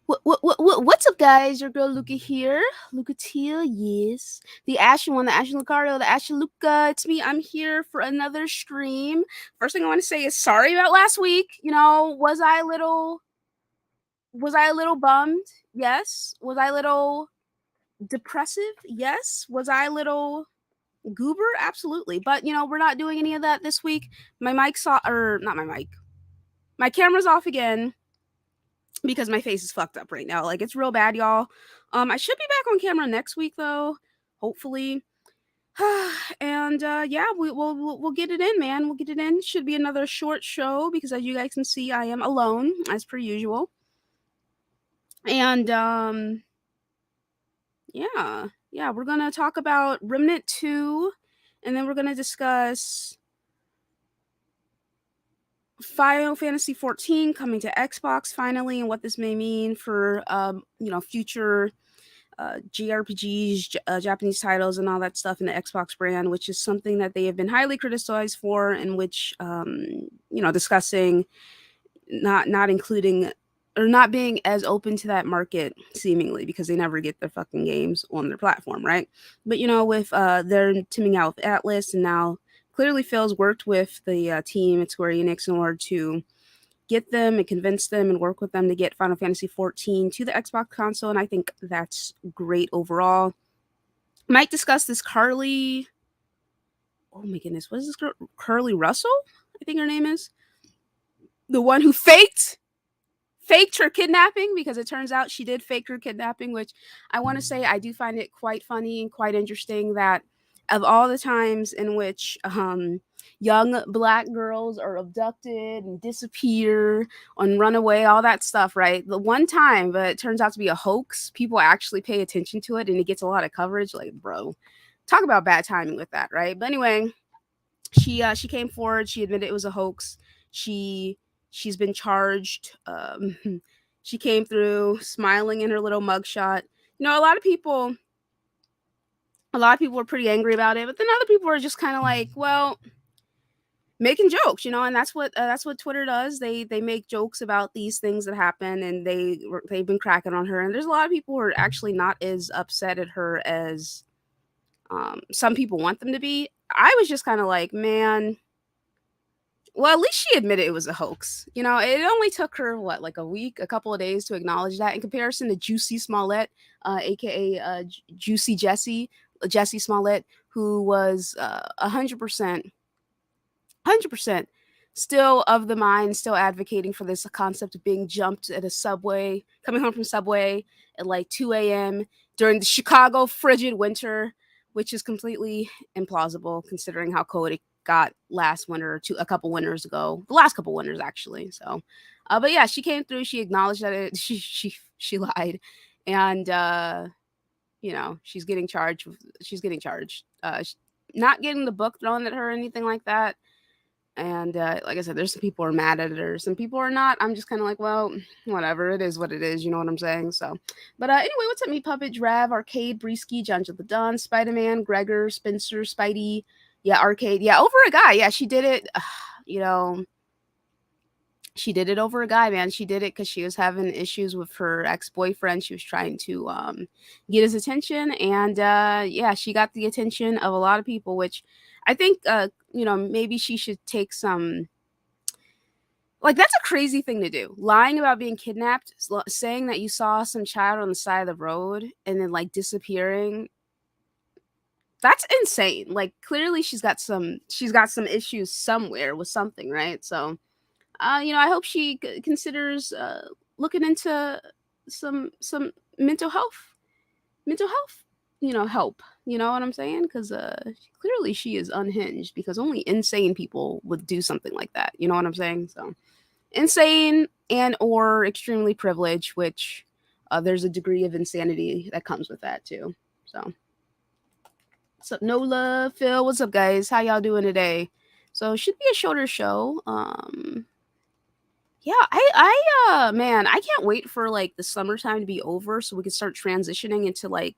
What's up, guys? Your girl Luca here. Luca Teal, yes. The Ashen one, the Ashen Lucario, the Ashen Luca. It's me. I'm here for another stream. First thing I want to say is sorry about last week. Was I a little bummed? Yes. Was I a little depressive? Yes. Was I a little goober? Absolutely. But we're not doing any of that this week. My mic's off, or not my mic. My camera's off again because my face is fucked up right now. Like, it's real bad, y'all. I should be back on camera next week though, hopefully. And yeah, we'll get it in, man. We'll get it in. Should be another short show because, as you guys can see, I am alone as per usual. And yeah, we're gonna talk about Remnant 2, and then we're gonna discuss Final Fantasy 14 coming to Xbox finally, and what this may mean for future JRPGs, Japanese titles, and all that stuff in the Xbox brand, which is something that they have been highly criticized for, and which discussing not including or not being as open to that market seemingly because they never get their fucking games on their platform, right? But with their teaming out with Atlas, and now clearly Phil's worked with the team at Square Enix in order to get them and convince them and work with them to get Final Fantasy 14 to the Xbox console, and I think that's great overall. Might discuss this Carly. Oh my goodness, what is this girl? Curly Russell, I think her name is, the one who faked her kidnapping, because it turns out she did fake her kidnapping, which I want to say I do find it quite funny and quite interesting that of all the times in which young black girls are abducted and disappear and run away, all that stuff, right? The one time, but it turns out to be a hoax, people actually pay attention to it and it gets a lot of coverage. Like, bro, talk about bad timing with that, right? But anyway, she came forward. She admitted it was a hoax. She's been charged. She came through smiling in her little mugshot. A lot of people were pretty angry about it, but then other people are just kind of like, well, making jokes, and that's what Twitter does. They make jokes about these things that happen, and they've been cracking on her. And there's a lot of people who are actually not as upset at her as some people want them to be. I was just kind of like, man, well, at least she admitted it was a hoax. It only took her what, like a week, a couple of days to acknowledge that, in comparison to Juicy Smollett, aka Juicy Jesse Smollett, who was 100% still of the mind, still advocating for this concept of being jumped at a subway, coming home from Subway at like 2 a.m. during the Chicago frigid winter, which is completely implausible considering how cold it got last winter, a couple winters ago, the last couple winters actually. So, but yeah, she came through. She acknowledged that she lied, and she's getting charged. She's getting charged. Not getting the book thrown at her or anything like that. And like I said, there's some people who are mad at her, some people are not. I'm just kind of like, well, whatever. It is what it is. You know what I'm saying? So, but anyway, what's up, me puppet, Drav, Arcade, Breesky, John the Don, Spider Man, Gregor, Spencer, Spidey, yeah, Arcade, yeah, over a guy, yeah, she did it. You know, she did it over a guy, man. She did it because she was having issues with her ex-boyfriend. She was trying to get his attention, and yeah, she got the attention of a lot of people, which I think maybe she should take some, like, that's a crazy thing to do, lying about being kidnapped, saying that you saw some child on the side of the road and then like disappearing. That's insane. Like, clearly she's got some issues somewhere with something, right? So I hope she considers looking into some mental health, help. You know what I'm saying? Because clearly she is unhinged, because only insane people would do something like that. You know what I'm saying? So, insane and or extremely privileged, which there's a degree of insanity that comes with that too. So, what's up, Nola, Phil? What's up, guys? How y'all doing today? So, should be a shorter show. Yeah, man, I can't wait for like the summertime to be over so we can start transitioning into like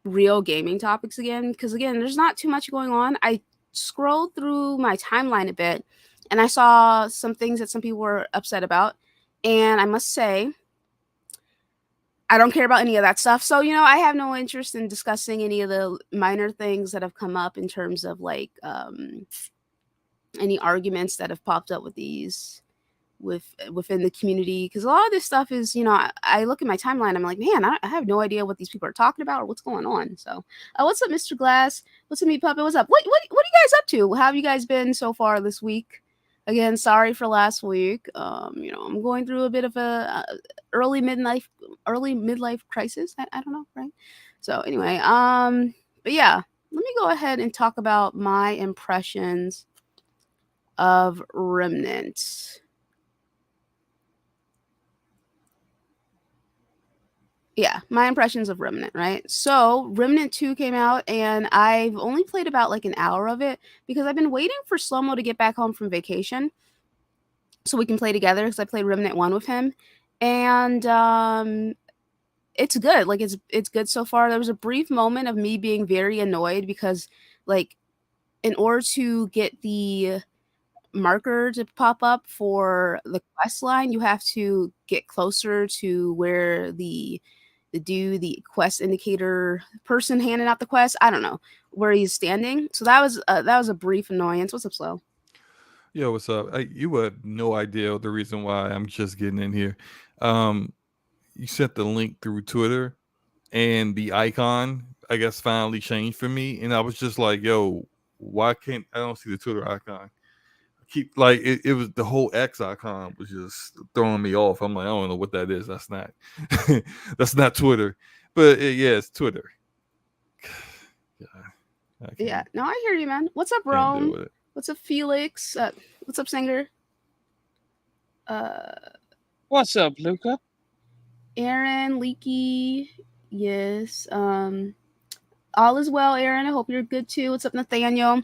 real gaming topics again. Because again, there's not too much going on. I scrolled through my timeline a bit, and I saw some things that some people were upset about, and I must say, I don't care about any of that stuff. So, I have no interest in discussing any of the minor things that have come up in terms of like any arguments that have popped up with these within the community, because a lot of this stuff is, I look at my timeline, I'm like, man, I have no idea what these people are talking about or what's going on. So what's up, Mr. Glass? What's up, Meat Puppet? What's up? What are you guys up to? How have you guys been so far this week? Again, sorry for last week. I'm going through a bit of a early midlife crisis. I don't know, right? So anyway, but yeah, let me go ahead and talk about my impressions of Remnant. Yeah, my impressions of Remnant, right? So, Remnant 2 came out, and I've only played about like an hour of it because I've been waiting for Slow Mo to get back home from vacation so we can play together, because I played Remnant 1 with him. And it's good. Like it's good so far. There was a brief moment of me being very annoyed because, like, in order to get the marker to pop up for the quest line, you have to get closer to where the quest indicator person handing out the quest, I don't know, where he's standing. So that was a brief annoyance. What's up, Slow? Yo, what's up? You have no idea the reason why I'm just getting in here. Um, you sent the link through Twitter, and the icon, I guess, finally changed for me, and I was just like, "Yo, why can't I don't see the Twitter icon?" I keep like it was the whole X icon was just throwing me off. I'm like, I don't know what that is. That's not that's not Twitter, but yeah, it's Twitter. Yeah, I Yeah, can't no, I hear you, man. What's up, can't deal Rome? with it. What's up, Felix? What's up, Singer? Uh, What's up, Luca? Aaron, Leaky. Yes. All is well, Aaron. I hope you're good too. What's up, Nathaniel?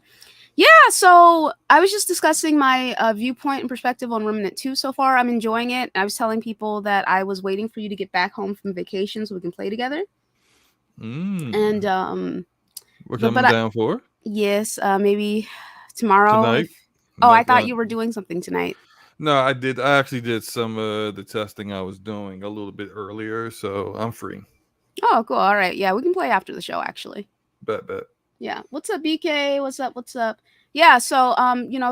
Yeah, so I was just discussing my viewpoint and perspective on Remnant 2 so far. I'm enjoying it. I was telling people that I was waiting for you to get back home from vacation so we can play together. And Mm, which but I'm I, down for yes, maybe tomorrow if. tonight. Oh, I Not thought gonna. you were doing something tonight. No, I did. I actually did some the testing I was doing a little bit earlier, so I'm free. Oh, cool. All right. Yeah, we can play after the show actually. Bet bet. Yeah. What's up, BK? What's up? What's up? Yeah, so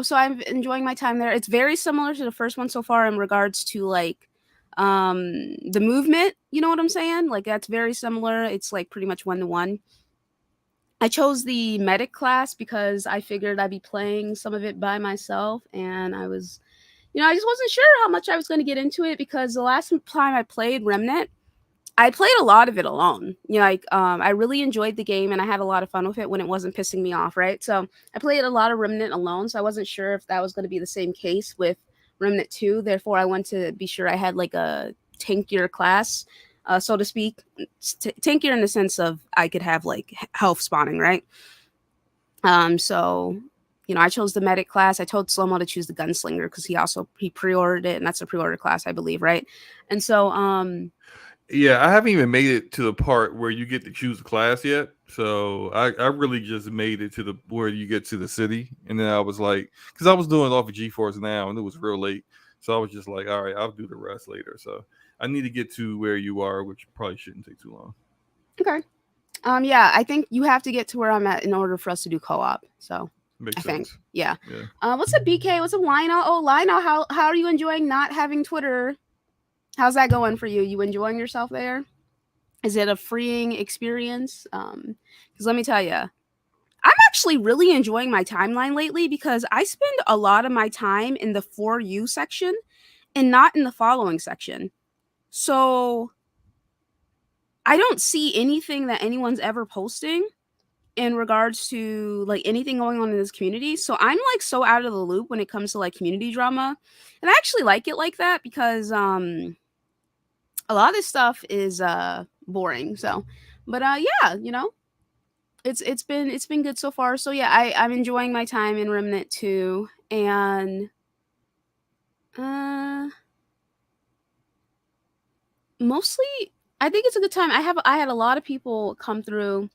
so I'm enjoying my time there. It's very similar to the first one so far in regards to like the movement, you know what I'm saying? Like that's very similar. It's like pretty much 1 to 1. I chose the medic class because I figured I'd be playing some of it by myself, and I just wasn't sure how much I was going to get into it because the last time I played Remnant, I played a lot of it alone. I really enjoyed the game and I had a lot of fun with it when it wasn't pissing me off, right? So I played a lot of Remnant alone, so I wasn't sure if that was going to be the same case with Remnant 2. Therefore, I wanted to be sure I had like a tankier class, so to speak. Tankier in the sense of I could have like health spawning, right? So I chose the medic class. I told Slomo to choose the gunslinger because he pre-ordered it, and that's a pre-order class, I believe, right? And so Yeah, I haven't even made it to the part where you get to choose a class yet. So I really just made it to the where you get to the city, and then I was like, because I was doing it off of GeForce Now, and it was real late, so I was just like, all right, I'll do the rest later. So I need to get to where you are, which probably shouldn't take too long. okay. Yeah, I think you have to get to where I'm at in order for us to do co-op. So I Makes think, sense. yeah. Yeah. What's up, BK? What's up, Lionel? Oh, Lionel, how are you enjoying not having Twitter? How's that going for you? You enjoying yourself there? Is it a freeing experience? Because let me tell you, I'm actually really enjoying my timeline lately because I spend a lot of my time in the for you section and not in the following section. So I don't see anything that anyone's ever posting in regards to like anything going on in this community. So I'm like so out of the loop when it comes to like community drama. And I actually like it like that because a lot of this stuff is boring. So but yeah, it's been good so far. So yeah, I'm enjoying my time in Remnant 2, and uh mostly I think it's a good time. I had a lot of people come through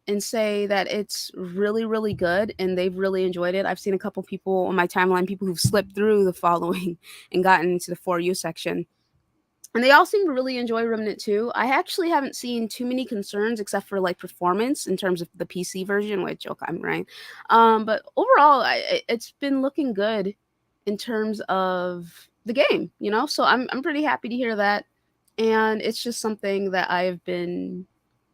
and say that it's really really good and they've really enjoyed it. I've seen a couple people on my timeline, people who've slipped through the following and gotten into the for you section. And they all seem to really enjoy Remnant too. I actually haven't seen too many concerns except for like performance in terms of the PC version, which okay, I'm right. But overall, it's been looking good in terms of the game, you know. So I'm pretty happy to hear that, and it's just something that I've been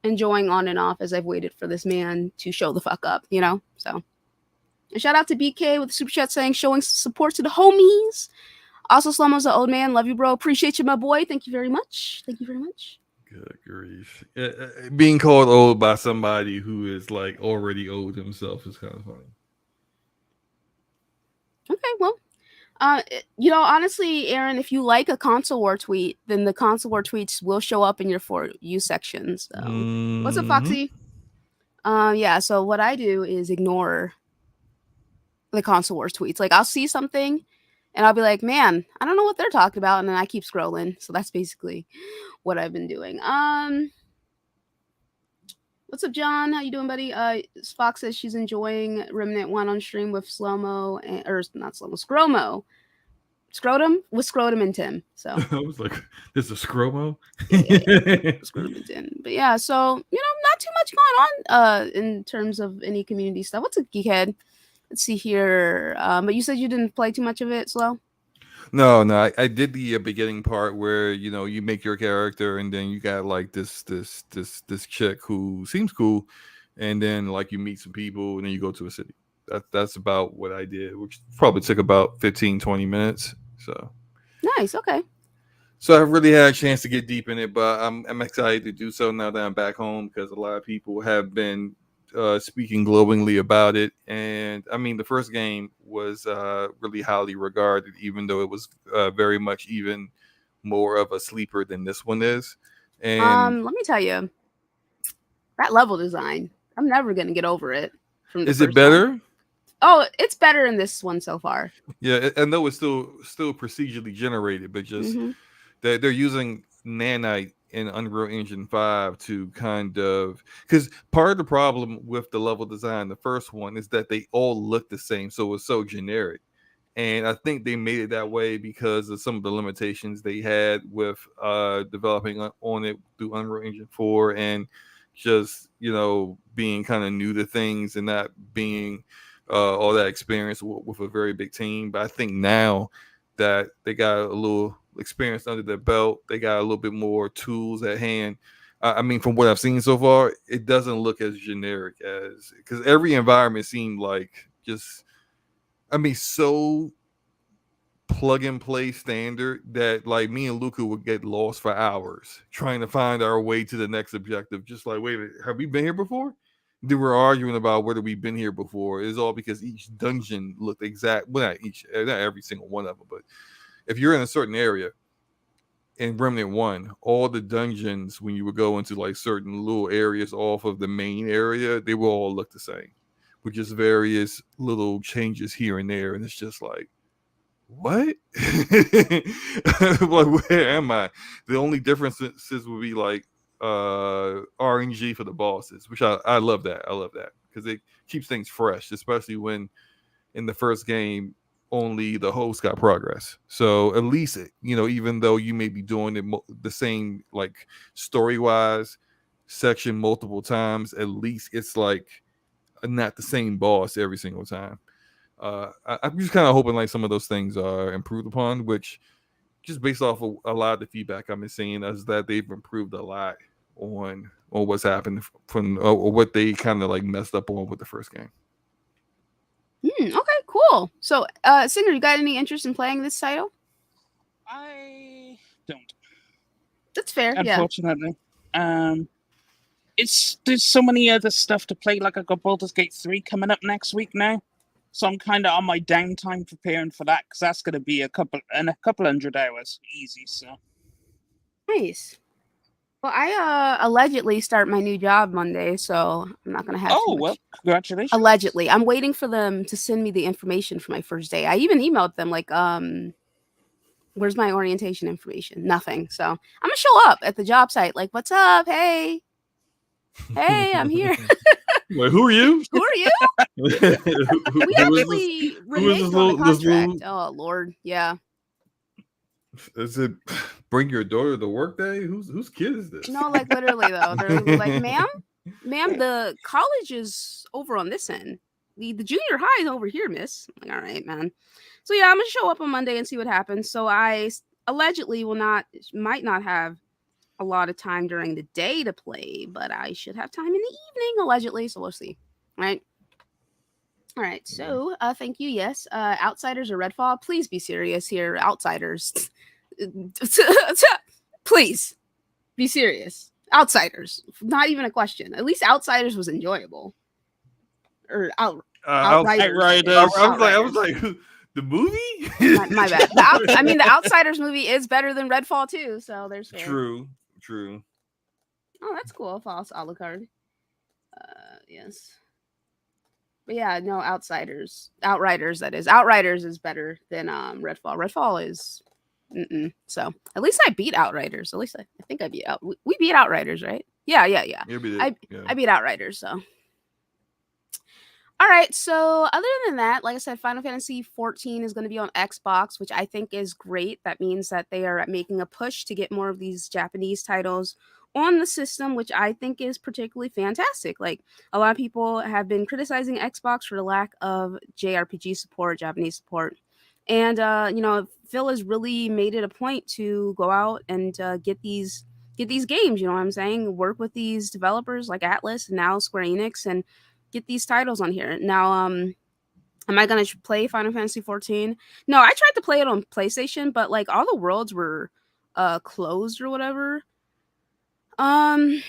enjoying on and off as I've waited for this man to show the fuck up, you know. So and shout out to BK with the super chat saying showing support to the homies. Also, Slomo's an old man. Love you, bro. Appreciate you, my boy. Thank you very much. Thank you very much. Good grief. Being called old by somebody who is like already old himself is kind of funny. Okay, well, honestly, Aaron, if you like a console war tweet, then the console war tweets will show up in your For You section. So, what's up, Foxy? Yeah. So what I do is ignore the console wars tweets. Like I'll see something, and I'll be like, man, I don't know what they're talking about, and then I keep scrolling. So that's basically what I've been doing. What's up, John? How you doing, buddy? Fox says she's enjoying Remnant 1 on stream with Slow-Mo, or not Slow-Mo, Scromo. Scrotum? With Scrotum and Tim. So I was like, this is Scromo? yeah. Scrotum and Tim. But yeah, so, not too much going on in terms of any community stuff. What's a Geekhead? Let's see here. But you said you didn't play too much of it, Slow? No, I did the beginning part where you make your character and then you got like this chick who seems cool, and then like you meet some people and then you go to a city. That's about what I did, which probably took about 15-20 minutes. So nice, okay. So I really had a chance to get deep in it, but I'm excited to do so now that I'm back home because a lot of people have been speaking glowingly about it. And I mean, the first game was really highly regarded, even though it was very much even more of a sleeper than this one is. And let me tell you, that level design, I'm never gonna get over it. From the is it better? One. Oh, it's better in this one so far. Yeah, I know it's still procedurally generated, but just they're using nanite in Unreal Engine 5 to kind of, because part of the problem with the level design, the first one, is that they all look the same, so it's so generic. And I think they made it that way because of some of the limitations they had with developing on it through Unreal Engine 4 and just being kind of new to things and not being all that experience with a very big team. But I think now that they got a little experience under their belt, they got a little bit more tools at hand. I mean, from what I've seen so far, it doesn't look as generic as, because every environment seemed like just, I mean, so plug and play standard that like me and Luca would get lost for hours trying to find our way to the next objective. Just like, wait a minute, have we been here before? They were arguing about whether we've been here before. It's all because each dungeon looked exact. Well, not every single one of them, but if you're in a certain area in Remnant 1, all the dungeons, when you would go into like certain little areas off of the main area, they will all look the same with just various little changes here and there. And it's just like, what? Like, where am I? The only differences would be like RNG for the bosses, which I love that. I love that because it keeps things fresh, especially when in the first game only the host got progress. So at least, even though you may be doing it the same, like story-wise section multiple times, at least it's like not the same boss every single time. I'm just kind of hoping like some of those things are improved upon, which just based off of a lot of the feedback I've been seeing is that they've improved a lot on what's happened from or what they kind of like messed up on with the first game. Okay, cool. So, Singer, you got any interest in playing this title? I don't. That's fair. Unfortunately, there's so many other stuff to play. Like I got Baldur's Gate 3 coming up next week now, so I'm kind of on my downtime preparing for that because that's going to be a couple hundred hours easy. So nice. Well, I allegedly start my new job Monday, so I'm not going to have too much. Well, congratulations. Allegedly. I'm waiting for them to send me the information for my first day. I even emailed them, like, where's my orientation information? Nothing. So I'm going to show up at the job site, like, what's up? Hey, I'm here. Wait, who are you? Who are you? We actually reneged on the contract. Oh, Lord. Yeah. Is it bring your daughter to work day? Whose kid is this? No, like literally though, they're gonna be like, ma'am, the college is over on this end. The junior high is over here, miss. I'm like, all right, man. So yeah, I'm gonna show up on Monday and see what happens. So allegedly might not have a lot of time during the day to play, but I should have time in the evening, allegedly. So we'll see. Right. All right. So thank you. Yes. Outsiders or Redfall? Please be serious here. Outsiders. Please be serious. Outsiders. Not even a question. At least Outsiders was enjoyable. Or Outriders. Outriders. I was like, the movie? My bad. The Outsiders movie is better than Redfall too. So there's fair. True. Oh, that's cool. False Alucard. Yes. But yeah, no, Outriders, that is. Outriders is better than Redfall. Redfall is so at least I beat Outriders. At least I think I beat out. We beat Outriders, right? Yeah. I beat Outriders, so. All right, so other than that, like I said, Final Fantasy 14 is going to be on Xbox, which I think is great. That means that they are making a push to get more of these Japanese titles on the system, which I think is particularly fantastic. Like, a lot of people have been criticizing Xbox for the lack of JRPG support, Japanese support. And, Phil has really made it a point to go out and get these games, you know what I'm saying? Work with these developers like Atlas and now Square Enix and get these titles on here. Now, am I going to play Final Fantasy 14? No, I tried to play it on PlayStation, but like all the worlds were closed or whatever. Yeah, I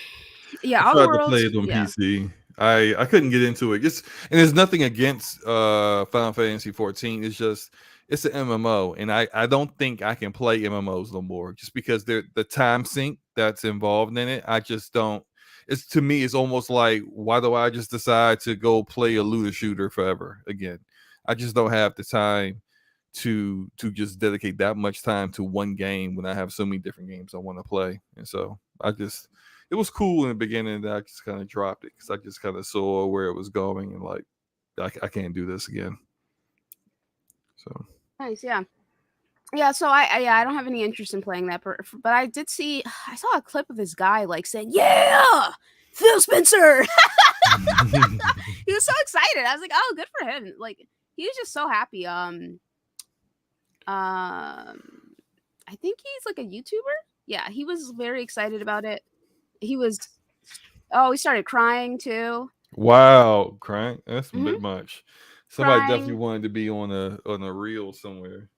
all the tried to worlds. play it on PC. I couldn't get into it. And there's nothing against Final Fantasy 14. It's an MMO, and I don't think I can play MMOs no more just because the time sink that's involved in it. I just don't. To me, it's almost like, why do I just decide to go play a looter shooter forever again? I just don't have the time to just dedicate that much time to one game when I have so many different games I want to play. And so it was cool in the beginning, that I just kind of dropped it because I just kind of saw where it was going and like, I can't do this again. So nice, yeah. Yeah, so I don't have any interest in playing that, but I saw a clip of this guy like saying, "Yeah, Phil Spencer." He was so excited. I was like, "Oh, good for him!" Like he was just so happy. I think he's like a YouTuber. Yeah, he was very excited about it. He started crying too. wow, crying. That's a Mhm. bit much. Somebody definitely Crying. wanted to be on a reel somewhere.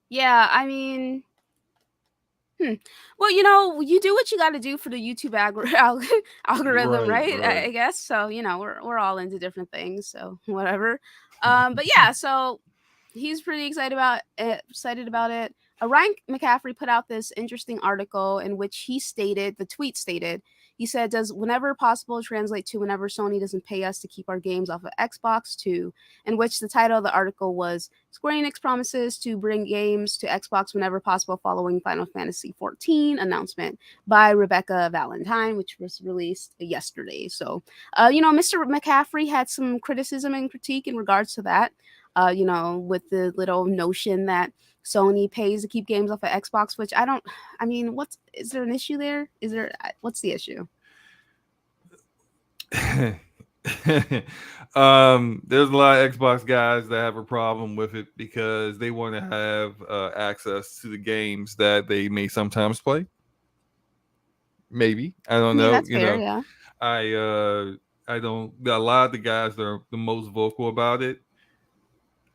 Yeah, I mean, well, you do what you got to do for the YouTube algorithm, right? I guess so. We're all into different things, so whatever. But yeah, so he's pretty excited about it. Ryan McCaffrey put out this interesting article in which the tweet stated, he said, "Does whenever possible translate to whenever Sony doesn't pay us to keep our games off of Xbox 2?" In which the title of the article was Square Enix promises to bring games to Xbox whenever possible following Final Fantasy 14 announcement by Rebecca Valentine, which was released yesterday. So, Mr. McCaffrey had some criticism and critique in regards to that. With the little notion that Sony pays to keep games off of Xbox, which is there an issue there? What's the issue? There's a lot of Xbox guys that have a problem with it because they want to have access to the games that they may sometimes play. Maybe, I don't know. That's fair, yeah. I don't. A lot of the guys that are the most vocal about it,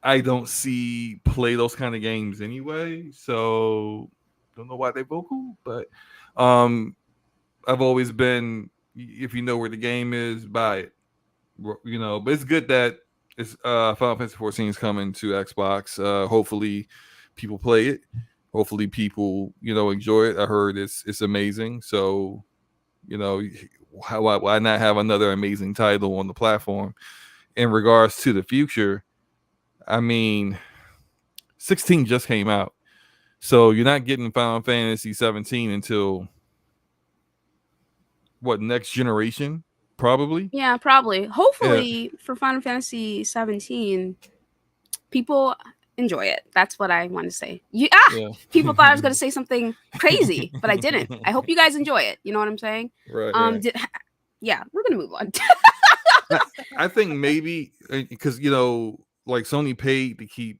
I don't see play those kind of games anyway. So don't know why they're vocal, but I've always been, if you know where the game is, buy it. But it's good that it's Final Fantasy 14 is coming to Xbox. Hopefully people play it. Hopefully people, enjoy it. I heard it's amazing. So, why not have another amazing title on the platform? In regards to the future, 16 just came out. So you're not getting Final Fantasy 17 until next generation? Probably. Yeah, probably. Hopefully for Final Fantasy 17, people enjoy it. That's what I want to say. Yeah. People thought I was going to say something crazy, but I didn't. I hope you guys enjoy it. You know what I'm saying? Right. Right. Yeah, we're gonna move on. I think maybe because like Sony paid to keep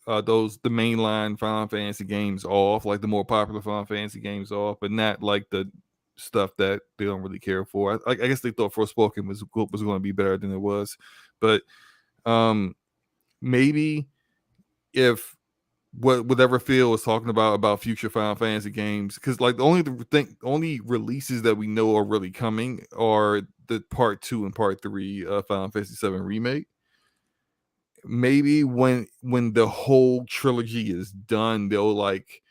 the mainline Final Fantasy games off, like the more popular Final Fantasy games off, but not like the stuff that they don't really care for. I guess they thought Forspoken was going to be better than it was, but maybe if whatever Phil was talking about future Final Fantasy games, because like the only releases that we know are really coming are the part 2 and part 3 Final Fantasy 7 remake. Maybe when the whole trilogy is done, they'll like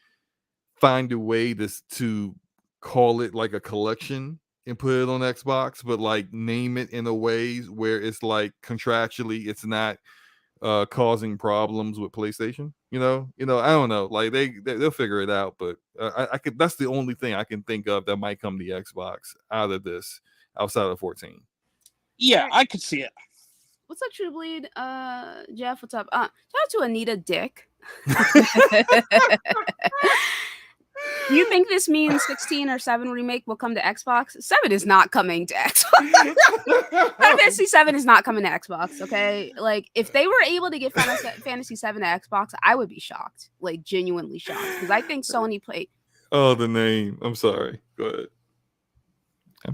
find a way to call it like a collection and put it on Xbox, but like name it in a way where it's like contractually it's not causing problems with PlayStation. I don't know. Like they'll figure it out, but I could. That's the only thing I can think of that might come to Xbox out of this, outside of 14. Yeah, I could see it. What's up, True Bleed? Jeff, what's up? Shout out to Anita Dick. Do you think this means 16 or 7 remake will come to Xbox? 7 is not coming to Xbox. Final Fantasy 7 is not coming to Xbox, okay? Like, if they were able to get Final Fantasy 7 to Xbox, I would be shocked. Like, genuinely shocked. Because I think Sony paid... Oh, the name. I'm sorry. Go ahead.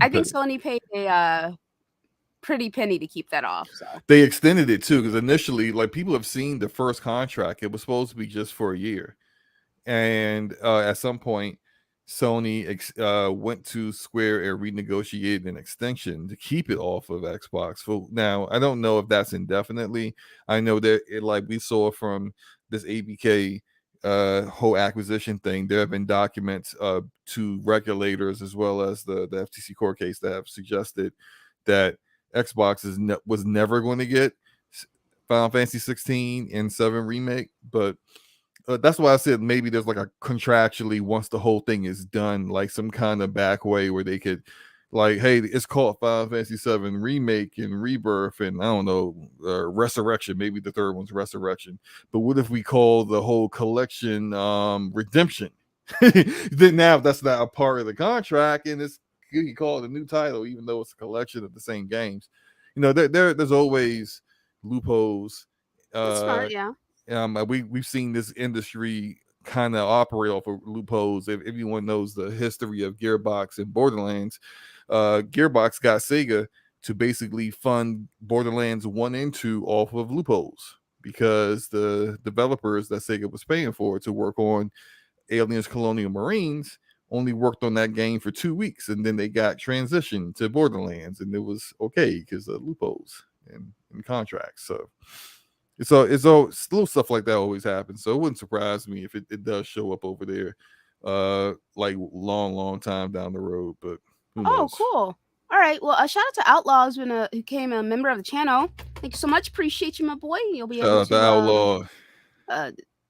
I think Sony paid a pretty penny to keep that off. So they extended it, too, because initially, like, people have seen the first contract. It was supposed to be just for a year. And at some point, Sony went to Square and renegotiated an extension to keep it off of Xbox. Now, I don't know if that's indefinitely. I know that like we saw from this ABK whole acquisition thing, there have been documents to regulators as well as the FTC court case that have suggested that Xbox was never going to get Final Fantasy 16 and 7 remake, but that's why I said maybe there's like a contractually, once the whole thing is done, like some kind of back way where they could, like, hey, it's called Final Fantasy 7 remake and rebirth, and I don't know, resurrection. Maybe the third one's resurrection. But what if we call the whole collection redemption? Then now that's not a part of the contract, and you can call it a new title, even though it's a collection of the same games. There's always loopholes. that's smart, yeah. We've seen this industry kind of operate off of loopholes. If anyone knows the history of Gearbox and Borderlands, Gearbox got Sega to basically fund Borderlands 1 and 2 off of loopholes because the developers that Sega was paying for to work on Aliens Colonial Marines only worked on that game for 2 weeks, and then they got transitioned to Borderlands, and it was okay because of loopholes and contracts. So it's little stuff like that always happens. So it wouldn't surprise me if it does show up over there, like long time down the road. But who knows? Oh, cool. All right. Well, shout out to Outlaw who became a member of the channel. Thank you so much. Appreciate you, my boy. You'll be able to Outlaw.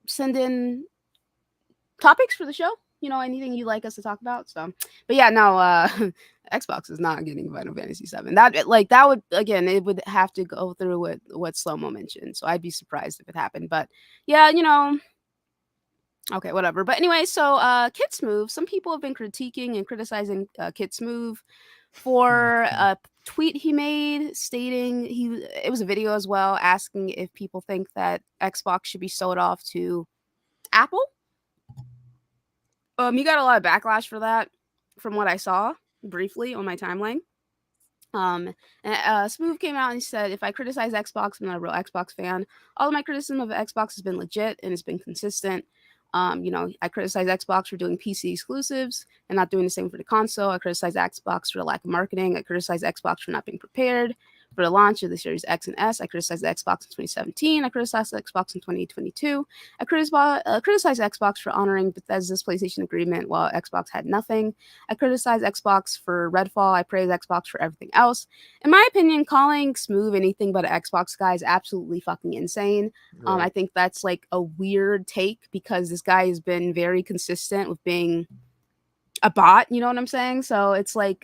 Send in topics for the show. Anything you'd like us to talk about. So, but yeah, no, Xbox is not getting Final Fantasy 7. That would, again, it would have to go through what Slow-Mo mentioned. So I'd be surprised if it happened. But yeah, okay, whatever. But anyway, so Kit's Move. Some people have been critiquing and criticizing Kit's Move for a tweet he made stating it was a video as well, asking if people think that Xbox should be sold off to Apple. He got a lot of backlash for that from what I saw briefly on my timeline. Smooth came out and he said, if I criticize Xbox, I'm not a real Xbox fan. All of my criticism of Xbox has been legit and it's been consistent. I criticize Xbox for doing PC exclusives and not doing the same for the console. I criticize Xbox for the lack of marketing. I criticize Xbox for not being prepared for the launch of the Series X and S. I criticized Xbox in 2017. I criticized Xbox in 2022. I criticized Xbox for honoring Bethesda's PlayStation agreement while Xbox had nothing. I criticized Xbox for Redfall. I praise Xbox for everything else. In my opinion, calling Smooth anything but an Xbox guy is absolutely fucking insane. Right. I think that's like a weird take because this guy has been very consistent with being a bot, you know what I'm saying? So it's like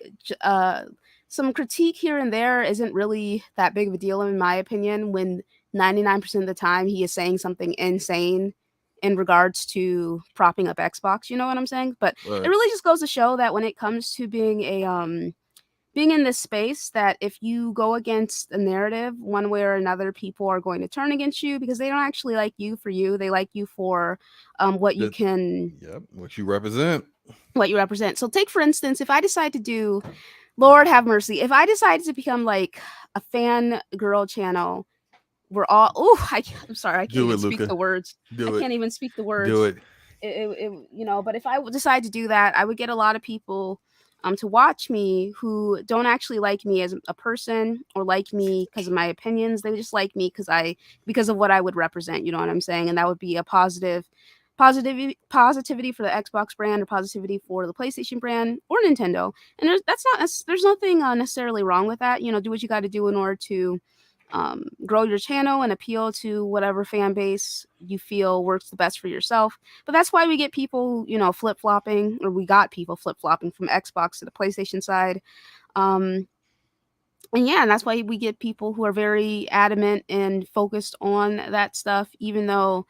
some critique here and there isn't really that big of a deal in my opinion when 99% of the time he is saying something insane in regards to propping up Xbox, you know what I'm saying? But it Right. really just goes to show that when it comes to being in this space, that if you go against a narrative one way or another, people are going to turn against you because they don't actually like you for you. They like you for what you That, can, yep, what you represent. what you represent. So take for instance, if I decide to do, Lord have mercy, if I decided to become like a fan girl channel, we're all, I'm sorry, I can't Do even it, speak Luca. the words. I Do it. can't even speak the Do words. it. But if I would decide to do that, I would get a lot of people to watch me who don't actually like me as a person or like me because of my opinions. They just like me because of what I would represent. You know what I'm saying? And that would be a positivity for the Xbox brand, or positivity for the PlayStation brand or Nintendo. And there's nothing necessarily wrong with that. You know, do what you got to do in order to grow your channel and appeal to whatever fan base you feel works the best for yourself. But that's why we get people, flip flopping, or we got people flip flopping from Xbox to the PlayStation side. Um, and yeah, and that's why we get people who are very adamant and focused on that stuff, even though,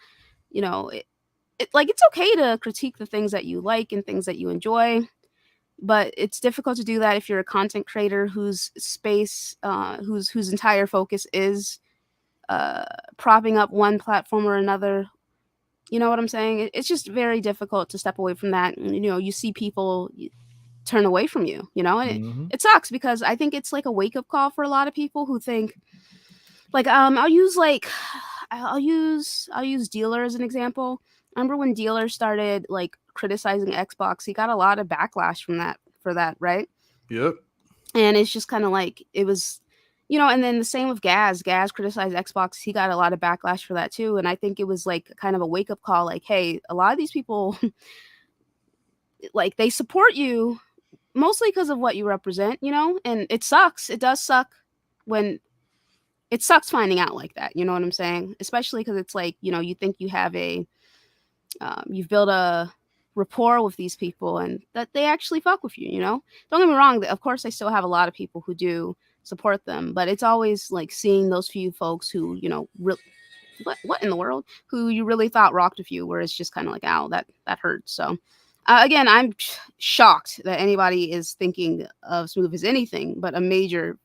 like it's okay to critique the things that you like and things that you enjoy. But it's difficult to do that if you're a content creator whose entire focus is uh, propping up one platform or another. You know what I'm saying? It's just very difficult to step away from that. And, you see people turn away from you, and Mm-hmm. it sucks because I think it's like a wake up call for a lot of people who think, like, I'll use Dealer as an example. I remember when Dealer started like criticizing Xbox, he got a lot of backlash for that, right? Yep. And it's just kind of like it was, and then the same with Gaz criticized Xbox, he got a lot of backlash for that too. And I think it was like kind of a wake up call, like, hey, a lot of these people like they support you mostly because of what you represent, and it sucks, it does suck when it sucks finding out like that, you know what I'm saying? Especially because it's like, you think you've built a rapport with these people and that they actually fuck with you, Don't get me wrong, of course I still have a lot of people who do support them, but it's always like seeing those few folks who, what in the world, who you really thought rocked with you, where it's just kind of like, ow, that hurts. So again, I'm shocked that anybody is thinking of Smooth as anything but a major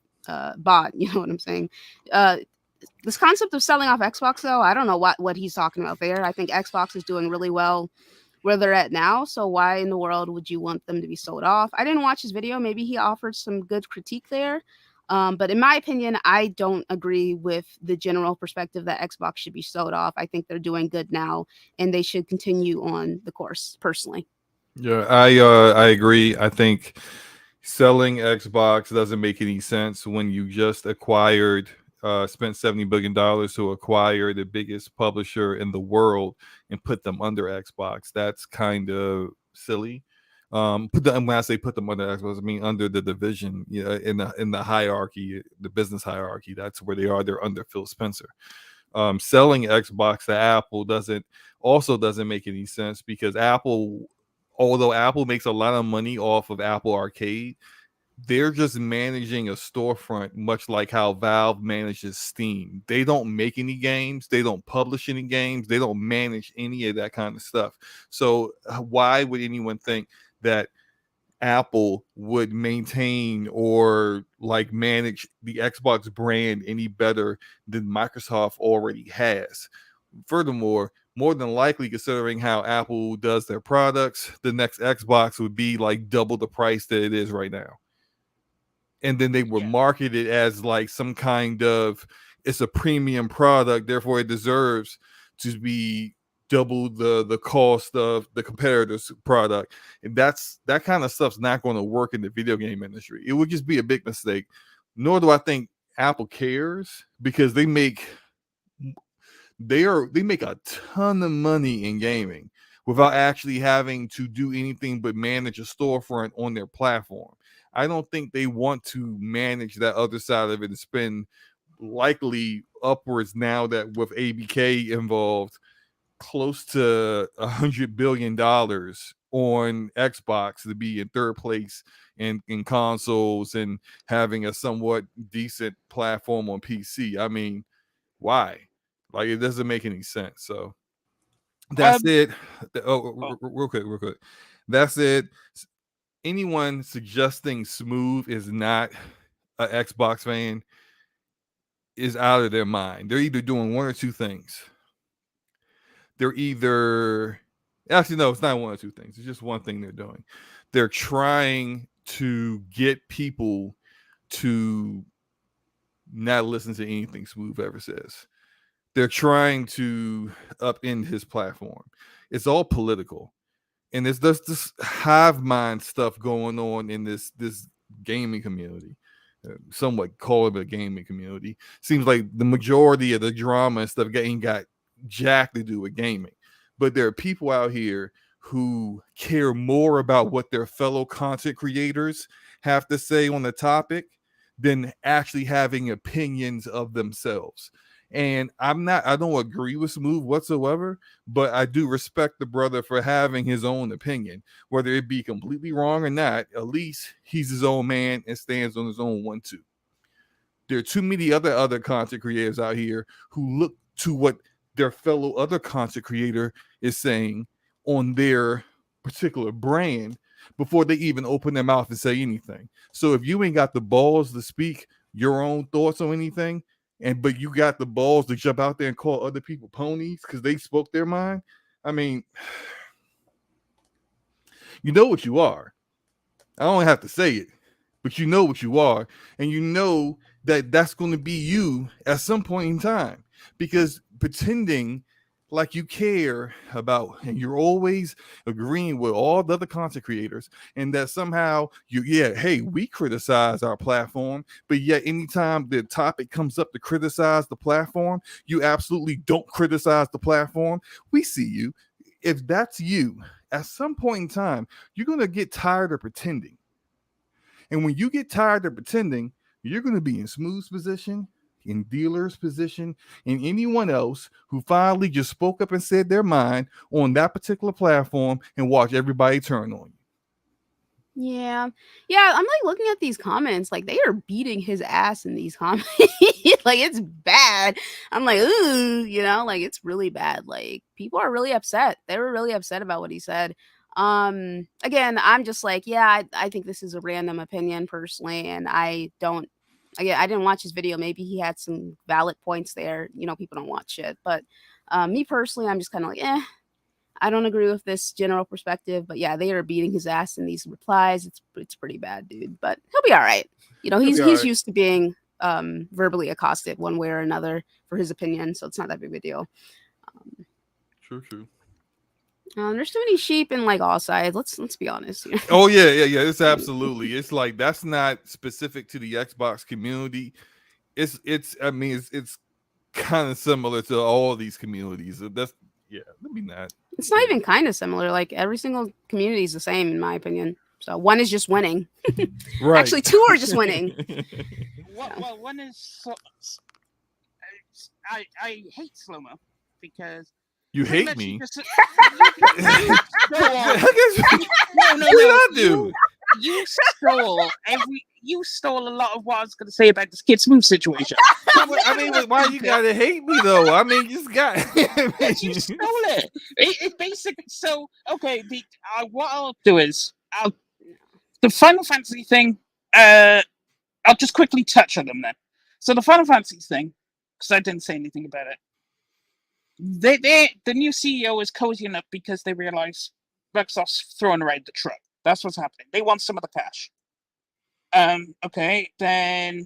bot, you know what I'm saying? uh this concept of selling off Xbox, though, I don't know what he's talking about there. I think Xbox is doing really well where they're at now. So why in the world would you want them to be sold off? I didn't watch his video. Maybe he offered some good critique there. But in my opinion, I don't agree with the general perspective that Xbox should be sold off. I think they're doing good now, and they should continue on the course. Personally, Yeah, I agree. I think selling Xbox doesn't make any sense when you just spent $70 billion to acquire the biggest publisher in the world and put them under Xbox. That's kind of silly. When I say put them under Xbox, I mean under the division, in the hierarchy, the business hierarchy. That's where they are. They're under Phil Spencer. Selling Xbox to Apple doesn't make any sense because although Apple makes a lot of money off of Apple Arcade, they're just managing a storefront, much like how Valve manages Steam. They don't make any games, they don't publish any games, they don't manage any of that kind of stuff. So why would anyone think that Apple would maintain or like manage the Xbox brand any better than Microsoft already has? Furthermore, more than likely, considering how Apple does their products, the next Xbox would be like double the price that it is right now. And then they would Yeah. market it as like some kind of, it's a premium product, therefore it deserves to be double the cost of the competitor's product. And that kind of stuff's not going to work in the video game industry. It would just be a big mistake. Nor do I think Apple cares, because they make a ton of money in gaming without actually having to do anything but manage a storefront on their platform. I don't think they want to manage that other side of it and spend likely upwards, now that with ABK involved, close to $100 billion on Xbox to be in third place in consoles and having a somewhat decent platform on PC. I mean, why? Like it doesn't make any sense. So that's Um, it. oh, Real quick, real quick. That's it. Anyone suggesting Smooth is not an Xbox fan is out of their mind. They're either doing one or two things. They're either actually no, it's not one or two things. It's just one thing they're doing. They're trying to get people to not listen to anything Smooth ever says. They're trying to upend his platform. It's all political. And there's this hive mind stuff going on in this gaming community. Somewhat call it a gaming community. Seems like the majority of the drama and stuff ain't got jack to do with gaming. But there are people out here who care more about what their fellow content creators have to say on the topic than actually having opinions of themselves. And I don't agree with Smooth whatsoever, but I do respect the brother for having his own opinion, whether it be completely wrong or not. At least he's his own man and stands on his own 1-2. There are too many other content creators out here who look to what their fellow other content creator is saying on their particular brand before they even open their mouth and say anything. So if you ain't got the balls to speak your own thoughts on anything, but you got the balls to jump out there and call other people ponies because they spoke their mind, I mean, you know what you are. I don't have to say it, but you know what you are, and you know that that's going to be you at some point in time, because pretending like you care about and you're always agreeing with all the other content creators and that somehow hey, we criticize our platform, but yet anytime the topic comes up to criticize the platform, you absolutely don't criticize the platform. We see you. If that's you, at some point in time, you're going to get tired of pretending. And when you get tired of pretending, you're going to be in Smooth's position, in Dealer's position, and anyone else who finally just spoke up and said their mind on that particular platform and watch everybody turn on you. Yeah. Yeah, I'm like looking at these comments, like they are beating his ass in these comments. Like it's bad. I'm like, ooh, like it's really bad. Like people are really upset. They were really upset about what he said. Again, I'm just like, yeah, I think this is a random opinion personally, and I don't again, I didn't watch his video. Maybe he had some valid points there. People don't watch shit. But me personally, I'm just kind of like, I don't agree with this general perspective, but yeah, they are beating his ass in these replies. It's pretty bad, dude. But he'll be all right. He'll be all He's right. used to being verbally accosted one way or another for his opinion, so it's not that big of a deal. True. There's too many sheep in like all sides. Let's be honest here. Oh yeah. It's absolutely. It's like that's not specific to the Xbox community. It's. I mean, it's kind of similar to all these communities. That's let me not. It's not even kind of similar. Like every single community is the same in my opinion. So one is just winning. Right. Actually, two are just winning. well, one is I hate slow-mo because You pretty hate much me? No, I do. You stole a lot of what I was going to say about this Kid Smooth situation. I mean, why you gotta hate me though? I mean, you just got. You stole it. It basically okay. What I'll do is the Final Fantasy thing. I'll just quickly touch on them then. So the Final Fantasy thing, because I didn't say anything about it. The new CEO is cozying up because they realize Microsoft's throwing around the truck. That's what's happening. They want some of the cash. Okay, then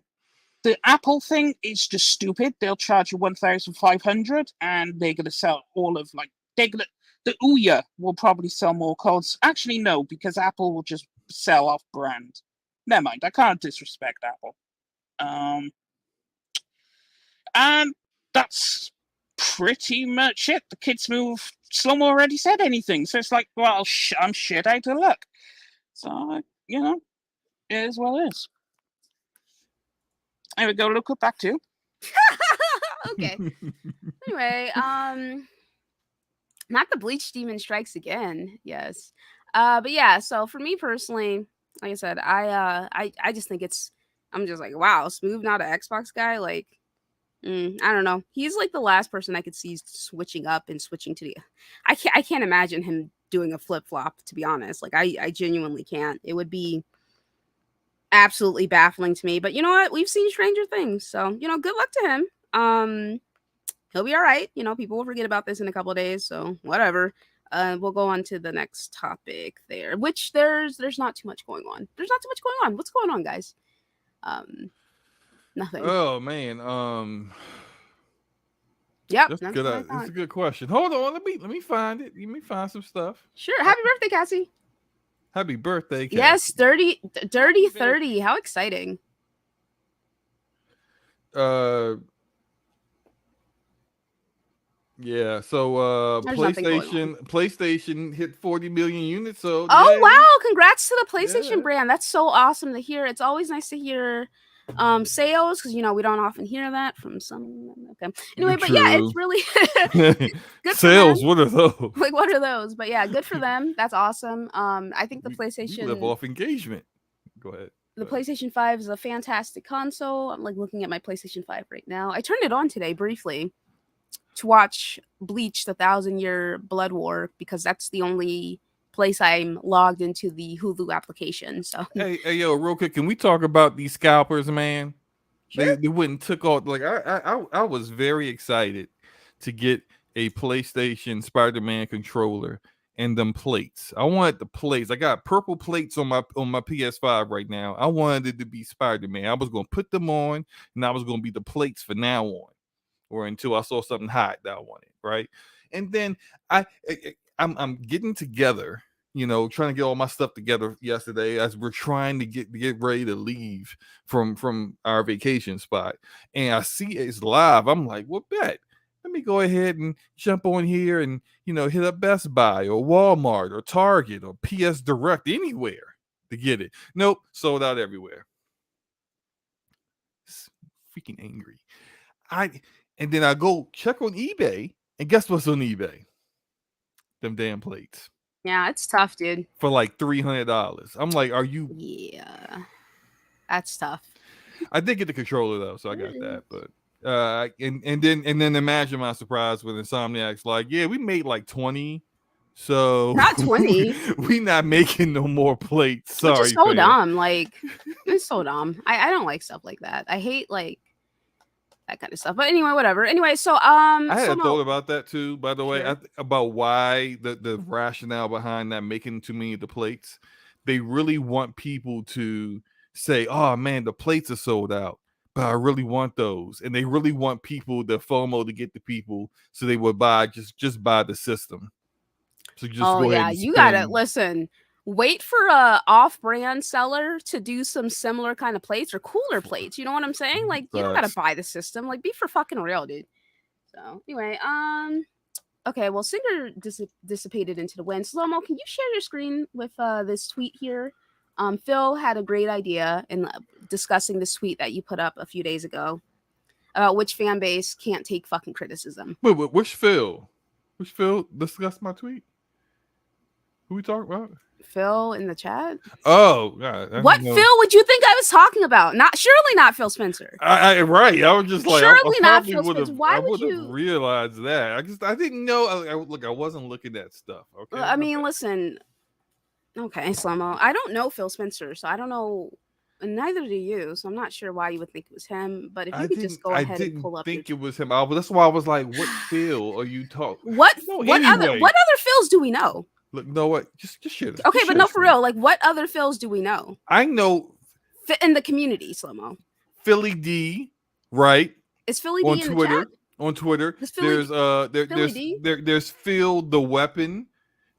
the Apple thing is just stupid. They'll charge you 1,500, and they're gonna sell all of the Ouya will probably sell more codes. Actually, no, because Apple will just sell off brand. Never mind. I can't disrespect Apple. And that's pretty much it. The Kids Move Slum already said anything, so it's like, well, I'm shit out of luck. So it is what it is. There we go. Look up back to. Okay. Anyway, not the Bleach Demon Strikes Again. Yes. But yeah. So for me personally, like I said, I just think I'm just like, wow, Smooth, not an Xbox guy. Like, I don't know. He's like the last person I could see switching up and switching to the. I can't imagine him doing a flip flop. To be honest, like I genuinely can't. It would be absolutely baffling to me. But you know what? We've seen stranger things, so good luck to him. He'll be all right. People will forget about this in a couple of days, so whatever. We'll go on to the next topic there, which there's not too much going on. There's not too much going on. What's going on, guys? Nothing. Oh man, Yep, that's that's good. what I It's thought. a good question. Hold on, let me find it. Let me find some stuff. Sure. Happy birthday, Cassie. Happy birthday, Cassie. Yes, dirty 30. How exciting. Yeah, so There's nothing going on. PlayStation hit 40 million units. So Oh yay. wow, congrats to the PlayStation Yeah. brand. That's so awesome to hear. It's always nice to hear sales, because we don't often hear that from some. Okay. Anyway, but yeah, it's really good Sales. for them. What are those? Like, what are those? But yeah, good for them. That's awesome. I think the You PlayStation live off engagement. Go ahead. the PlayStation 5 is a fantastic console. I'm like looking at my PlayStation 5 right now. I turned it on today briefly to watch Bleach: The 1,000-Year Blood War, because that's the only place I'm logged into the Hulu application. So Hey, yo, real quick, can we talk about these scalpers, man? sure. They went and took off. Like I was very excited to get a PlayStation Spider-Man controller and them plates. I wanted the plates. I got purple plates on my PS5 right now. I wanted it to be Spider-Man. I was gonna put them on, and I was gonna be the plates for now on, or until I saw something hot that I wanted, right? And then I'm getting together, trying to get all my stuff together yesterday as we're trying to get ready to leave from our vacation spot. And I see it's live. I'm like, well, bet. Let me go ahead and jump on here and hit up Best Buy or Walmart or Target or PS Direct, anywhere to get it. Nope, sold out everywhere. It's freaking angry. And then I go check on eBay, and guess what's on eBay? Them damn plates. Yeah, it's tough, dude. For like $300. I'm like, are you? Yeah, that's tough. I did get the controller though, so I got that. But and then imagine my surprise when Insomniac's like, yeah, we made like 20. So Not 20. we not making no more plates. Sorry, Which is so fam. dumb. Like, it's so dumb. I don't like stuff like that. I hate like that kind of stuff. But anyway, whatever. Anyway, so I had a thought about that too, by the way, Sure. about why the rationale behind that making too many of the plates. They really want people to say, oh man, the plates are sold out, but I really want those. And they really want people, the FOMO, to get the people, so they would buy just buy the system. So just go ahead and you gotta spend. listen. Wait for a off-brand seller to do some similar kind of plates or cooler plates. You know what I'm saying? Like, you don't gotta Facts. buy the system. Like, be for fucking real, dude. So anyway, okay. Well, Singer dissipated into the wind. Slow-mo, can you share your screen with this tweet here? Phil had a great idea in discussing this tweet that you put up a few days ago about which fan base can't take fucking criticism. Wait, which Phil? Which Phil discussed my tweet? Who we talking about? Phil in the chat. Oh, God. What Phil would you think I was talking about? Surely not Phil Spencer. Right. I was just like, surely I not Phil would Spencer. have. Why I would would you have realized that. I didn't know. Look, I wasn't looking at stuff. Okay. I mean, listen. Okay, Slomo. I don't know Phil Spencer, so I don't know. And neither do you, so I'm not sure why you would think it was him. But if you could just go ahead and pull up. Think it was him. That's why I was like, "What Phil are you talking?" What anyway. what other Phils do we know? Look, know what? Just share this. Okay, but no, for real. Like, what other Phils do we know? I know in the community, Slomo. Philly D, right? Is Philly D on in Twitter? The chat? On Twitter, Philly there's Phil the Weapon.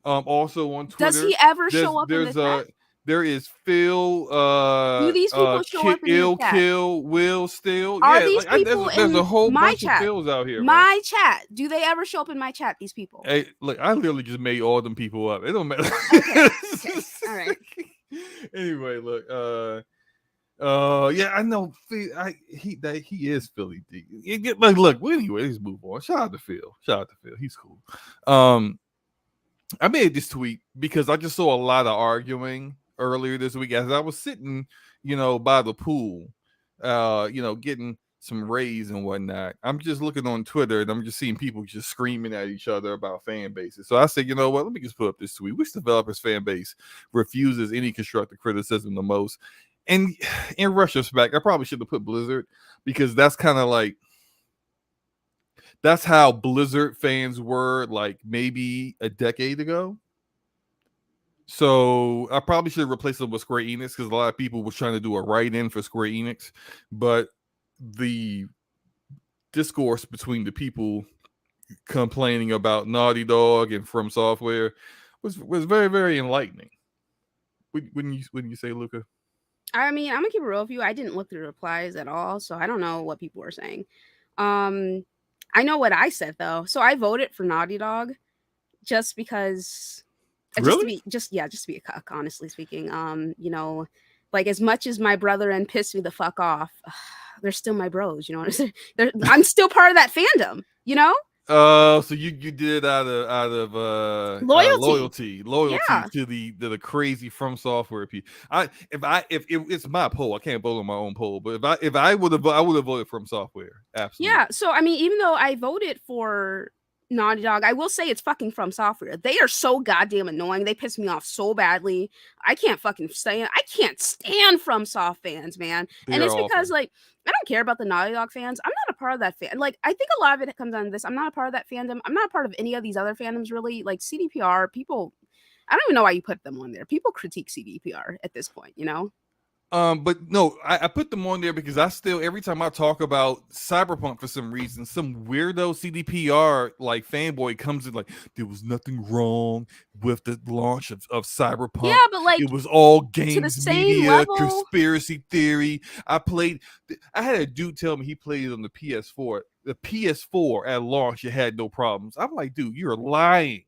Also on Twitter. Does he ever show up in the chat? There is Phil. Do these people show up in the chat? Kill Will still. Are these people there's a whole my bunch chat? of Phils out here. My chat. Do they ever show up in my chat? These people. Hey, look, I literally just made all them people up. It don't matter. Okay. All right. Anyway, look. Yeah, I know. He is Philly D. Like, look. Well, anyway, let's move on. Shout out to Phil. He's cool. I made this tweet because I just saw a lot of arguing earlier this week as I was sitting, by the pool, getting some raise and whatnot. I'm just looking on Twitter and I'm just seeing people just screaming at each other about fan bases. So I said, you know what? Let me just put up this tweet. Which developer's fan base refuses any constructive criticism the most? And in retrospect, I probably should have put Blizzard, because that's kind of like, that's how Blizzard fans were like maybe a decade ago. So I probably should have replaced it with Square Enix, because a lot of people were trying to do a write-in for Square Enix, but the discourse between the people complaining about Naughty Dog and From Software was very, very enlightening. Wouldn't you say, Luca? I mean, I'm gonna keep it real with you. I didn't look through the replies at all, so I don't know what people were saying. I know what I said though. So I voted for Naughty Dog just because, Really? just to be a cuck, honestly speaking. You know, like as much as my brother and pissed me the fuck off, they're still my bros. You know what I'm saying? I'm still part of that fandom. You know? So you did it out of Loyalty. loyalty Yeah. to the crazy From Software people. If it's my poll, I can't vote on my own poll, but if I would have voted From Software. Absolutely. Yeah. So I mean, even though I voted for Naughty Dog, I will say it's fucking From Software. They are so goddamn annoying. They piss me off so badly. I can't stand From Soft fans, man. And They're it's because awful. like I don't care about the Naughty Dog fans. I'm not a part of that fan. Like I think a lot of it comes down to this. I'm not a part of that fandom. I'm not a part of any of these other fandoms really. Like CDPR, people, I don't even know why you put them on there. People critique CDPR at this point, you know? But no, I put them on there because I still, every time I talk about Cyberpunk, for some reason, some weirdo CDPR like fanboy comes in like, there was nothing wrong with the launch of Cyberpunk. Yeah, but like it was all to the games same media, level. conspiracy theory. I had a dude tell me he played it on the PS4. The PS4 at launch, it had no problems. I'm like, dude, you're lying.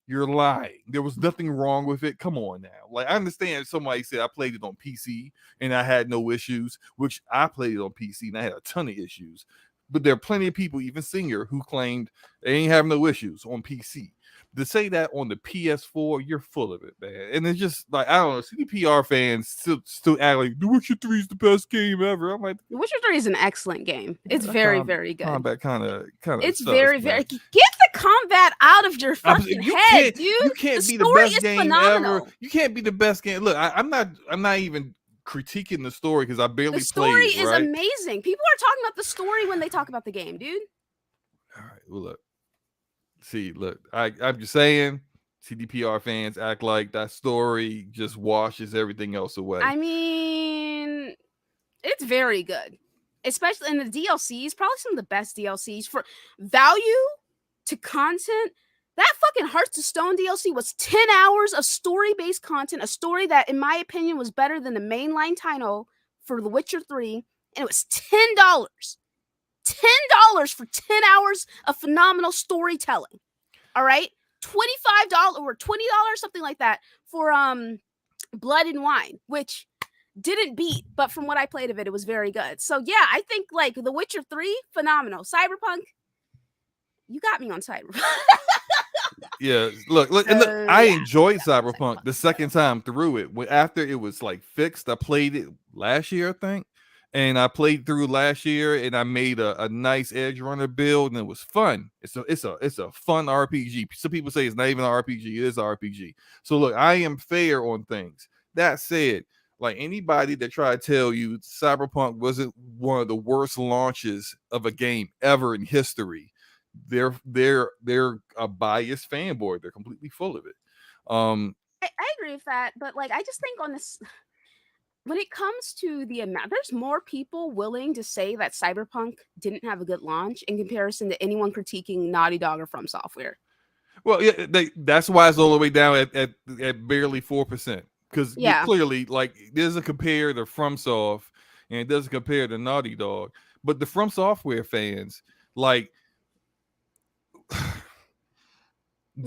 You're lying. There was nothing wrong with it. Come on now. Like, I understand somebody said I played it on PC and I had no issues, which I played it on PC and I had a ton of issues. But there are plenty of people, even Singer, who claimed they ain't have no issues on PC. To say that on the PS4, you're full of it, man. And it's just like, I don't know, CDPR fans still act like The Witcher 3 is the best game ever. I'm like, The Witcher 3 is an excellent game. It's very, very good. Combat kind of It's sucks, very, man. very. Get the combat out of your fucking head, dude. You can't the be the story best is game phenomenal. ever. You can't be the best game. Look, I'm not even critiquing the story because I barely The story played it. is Right? amazing. People are talking about the story when they talk about the game, dude. All right. Well, look. See, look. I'm just saying. CDPR fans act like that story just washes everything else away. I mean, it's very good, especially in the DLCs. Probably some of the best DLCs for value to content. That fucking Hearts of Stone DLC was 10 hours of story-based content, a story that, in my opinion, was better than the mainline title for The Witcher 3, and it was $10. $10 for 10 hours of phenomenal storytelling. All right? $25 or $20, something like that, for Blood and Wine, which didn't beat, but from what I played of it, it was very good. So yeah, I think like The Witcher 3, phenomenal. Cyberpunk, you got me on Cyberpunk. Yeah, look, and look, I enjoyed Cyberpunk the second time through it. After it was like fixed, I played it last year, I think, and I played through last year, and I made a nice Edge Runner build, and it was fun. It's a fun RPG. Some people say it's not even an RPG; it is an RPG. So look, I am fair on things. That said, like anybody that tried to tell you Cyberpunk wasn't one of the worst launches of a game ever in history, they're a biased fanboy. They're completely full of it. I agree with that, but like I just think on this, when it comes to the amount, there's more people willing to say that Cyberpunk didn't have a good launch in comparison to anyone critiquing Naughty Dog or From Software. Well, yeah, that's why it's all the way down at barely 4%. Because clearly, like, there's a compare to FromSoft and it doesn't compare to Naughty Dog. But the From Software fans, like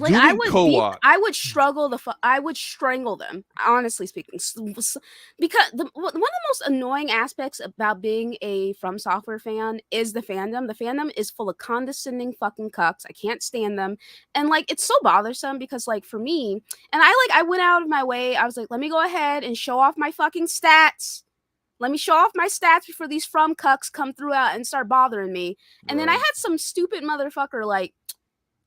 I would struggle I would strangle them, honestly speaking, because one of the most annoying aspects about being a From Software fan is the fandom. The fandom is full of condescending fucking cucks. I can't stand them, and like it's so bothersome because like for me, and I went out of my way. I was like, let me go ahead and show off my fucking stats. Let me show off my stats before these from cucks come through out and start bothering me. And then I had some stupid motherfucker like,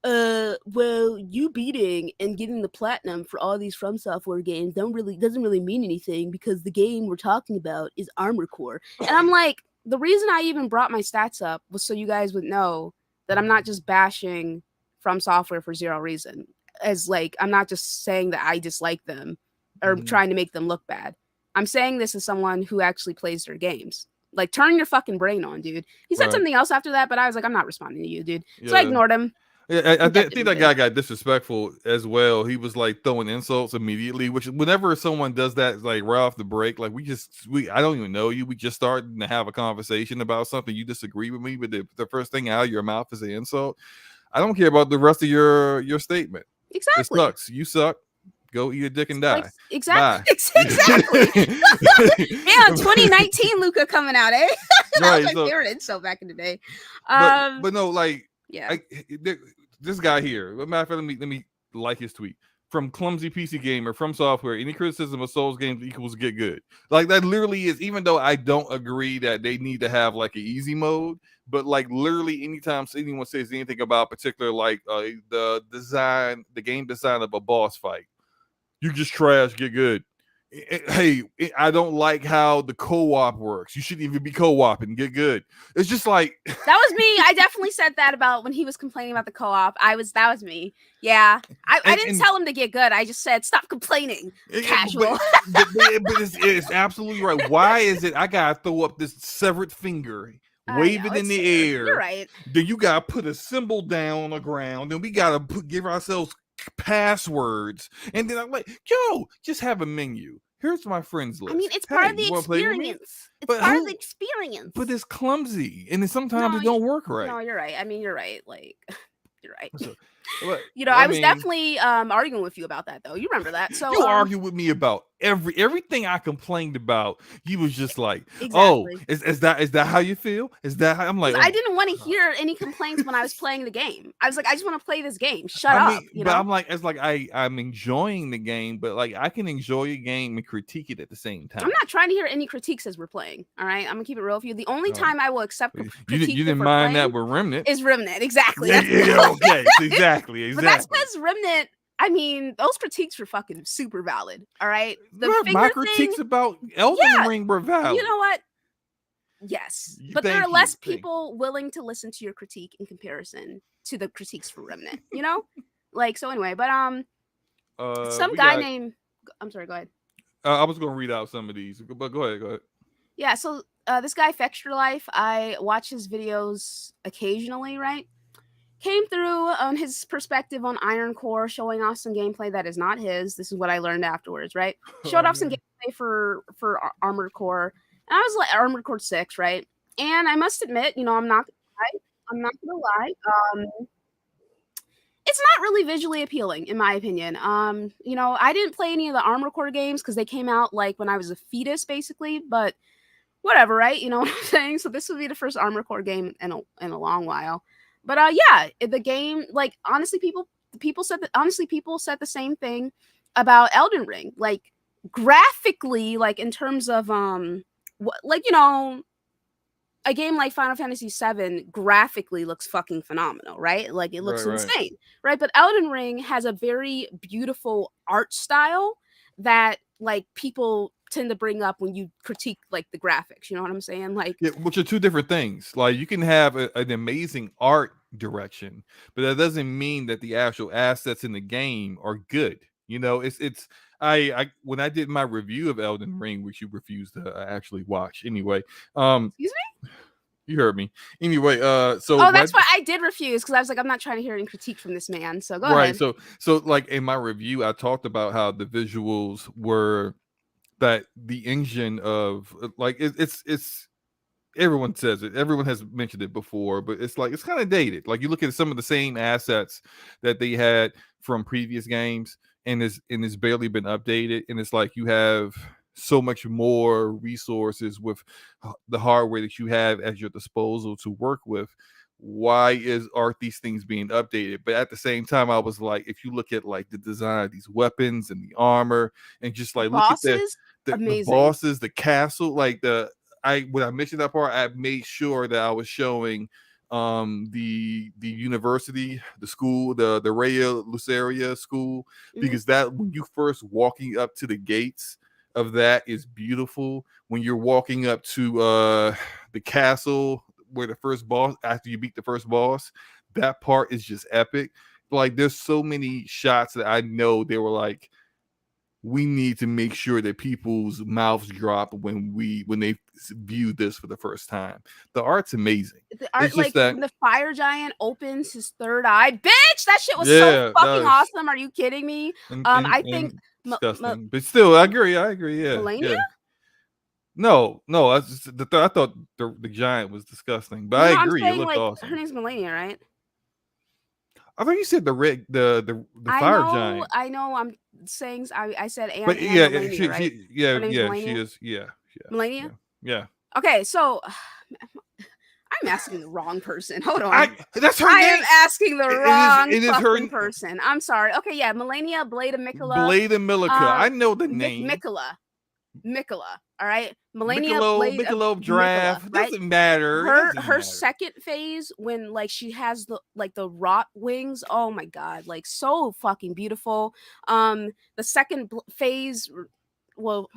well, you beating and getting the platinum for all these From Software games doesn't really mean anything because the game we're talking about is Armored Core. And I'm like, the reason I even brought my stats up was so you guys would know that I'm not just bashing From Software for zero reason. As like, I'm not just saying that I dislike them or trying to make them look bad. I'm saying this as someone who actually plays their games. Like, turn your fucking brain on, dude. He said something else after that, but I was like, I'm not responding to you, dude. So I ignored him. Yeah, I think that guy got disrespectful as well. He was like throwing insults immediately, which whenever someone does that, like right off the break, like I don't even know you. We just starting to have a conversation about something. You disagree with me, but the first thing out of your mouth is an insult. I don't care about the rest of your statement. Exactly. It sucks. You suck. Go eat a dick and die. Like, exactly. Exactly. Yeah, 2019 Luca coming out, eh? That was my favorite insult back in the day. But no, like, yeah. This guy here. Matter of fact, let me like his tweet. From Clumsy PC Gamer, From Software, any criticism of Souls games equals get good. Like, that literally is, even though I don't agree that they need to have like an easy mode, but like literally anytime anyone says anything about particular like the game design of a boss fight, you just trash, get good. Hey, I don't like how the co-op works. You shouldn't even be co-oping, get good. It's just like that was me. I definitely said that about when he was complaining about the co-op. That was me. Yeah, I didn't tell him to get good. I just said stop complaining. Casual. But it's absolutely right. Why is it I gotta throw up this severed finger, wave it in the air? You're right. Then you gotta put a symbol down on the ground. Then we gotta give ourselves passwords, and then I'm like, yo, just have a menu. Here's my friends list. I mean, it's part of the experience. It's part of the experience. But it's clumsy, and sometimes it don't work right. No, you're right. I mean, you're right. Like, you're right. So, I was definitely arguing with you about that, though. You remember that? So you argue with me about everything I complained about. You was just like, exactly. "Oh, is that how you feel? Is that how?" I'm like, I didn't want to hear any complaints when I was playing the game. I was like, I just want to play this game. Shut up. But I'm like, it's like I'm enjoying the game, but like I can enjoy a game and critique it at the same time. I'm not trying to hear any critiques as we're playing. All right, I'm gonna keep it real with you. The only time I will accept critique you didn't mind that with Remnant is Remnant. Exactly. Yeah, okay, exactly. But that's because Remnant, I mean, those critiques were fucking super valid. All right. My critiques about Elden Ring were valid. You know what? Yes. But there are less people willing to listen to your critique in comparison to the critiques for Remnant, you know? Like, so anyway, but some guy named, I'm sorry, go ahead. I was gonna read out some of these, but go ahead. Yeah, so this guy Fextra Life, I watch his videos occasionally, right? Came through on his perspective on Iron Core, showing off some gameplay that is not his. This is what I learned afterwards, right? Showed off some gameplay for Armored Core, and I was like Armored Core 6, right? And I must admit, I'm not gonna lie. It's not really visually appealing, in my opinion. I didn't play any of the Armored Core games because they came out like when I was a fetus, basically. But whatever, right? You know what I'm saying? So this would be the first Armored Core game in a long while. But the game, like, honestly, people said the same thing about Elden Ring. Like, graphically, like in terms of a game like Final Fantasy VII graphically looks fucking phenomenal, right? Like, it looks insane, right? But Elden Ring has a very beautiful art style that like people tend to bring up when you critique like the graphics. You know what I'm saying? Like, which are two different things. Like, you can have an amazing art direction, but that doesn't mean that the actual assets in the game are good. It's I when I did my review of Elden Ring, which you refused to actually watch anyway. Excuse me? You heard me. Anyway, so that's why I did refuse, because I was like, I'm not trying to hear any critique from this man. So go ahead. Right. So like in my review, I talked about how the visuals were that the engine of like it's everyone says it, everyone has mentioned it before, but it's like it's kind of dated. Like, you look at some of the same assets that they had from previous games, and it's barely been updated, and it's like you have so much more resources with the hardware that you have at your disposal to work with. Why aren't these things being updated? But at the same time, I was like, if you look at like the design of these weapons and the armor, and just like look at the Amazing. bosses, the castle, like when I mentioned that part, I made sure that I was showing the university, the school, the Raya Luceria school, because that when you first walking up to the gates of that is beautiful. When you're walking up to the castle where the first boss, after you beat the first boss, that part is just epic. Like there's so many shots that I know they were like, we need to make sure that people's mouths drop when they view this for the first time. The art's amazing. The art, It's just like that when the fire giant opens his third eye, bitch, that shit was yeah, so fucking awesome. Are you kidding me? I think disgusting, but still, I agree. Yeah, Melania. yeah. No, I thought the giant was disgusting, but I I'm agree. It saying looked like awesome. her name's Melania, right? I thought you said the fire giant. I know. I'm saying I said But and yeah, Melania, right? Her name's yeah, Melania? she is. Yeah, Melania. yeah. Okay, so I'm asking the wrong person. Hold on. That's her I name. am asking the wrong it is fucking her person. I'm sorry. Okay, yeah, Melania Blade of Mikola. Blade of Milica. I know the name. Mikola. All right, Melania Blade Michelob of Draft. Mikola, right? Doesn't matter. Her second phase, when like she has the rot wings. Oh my god, like so fucking beautiful. The second phase, well,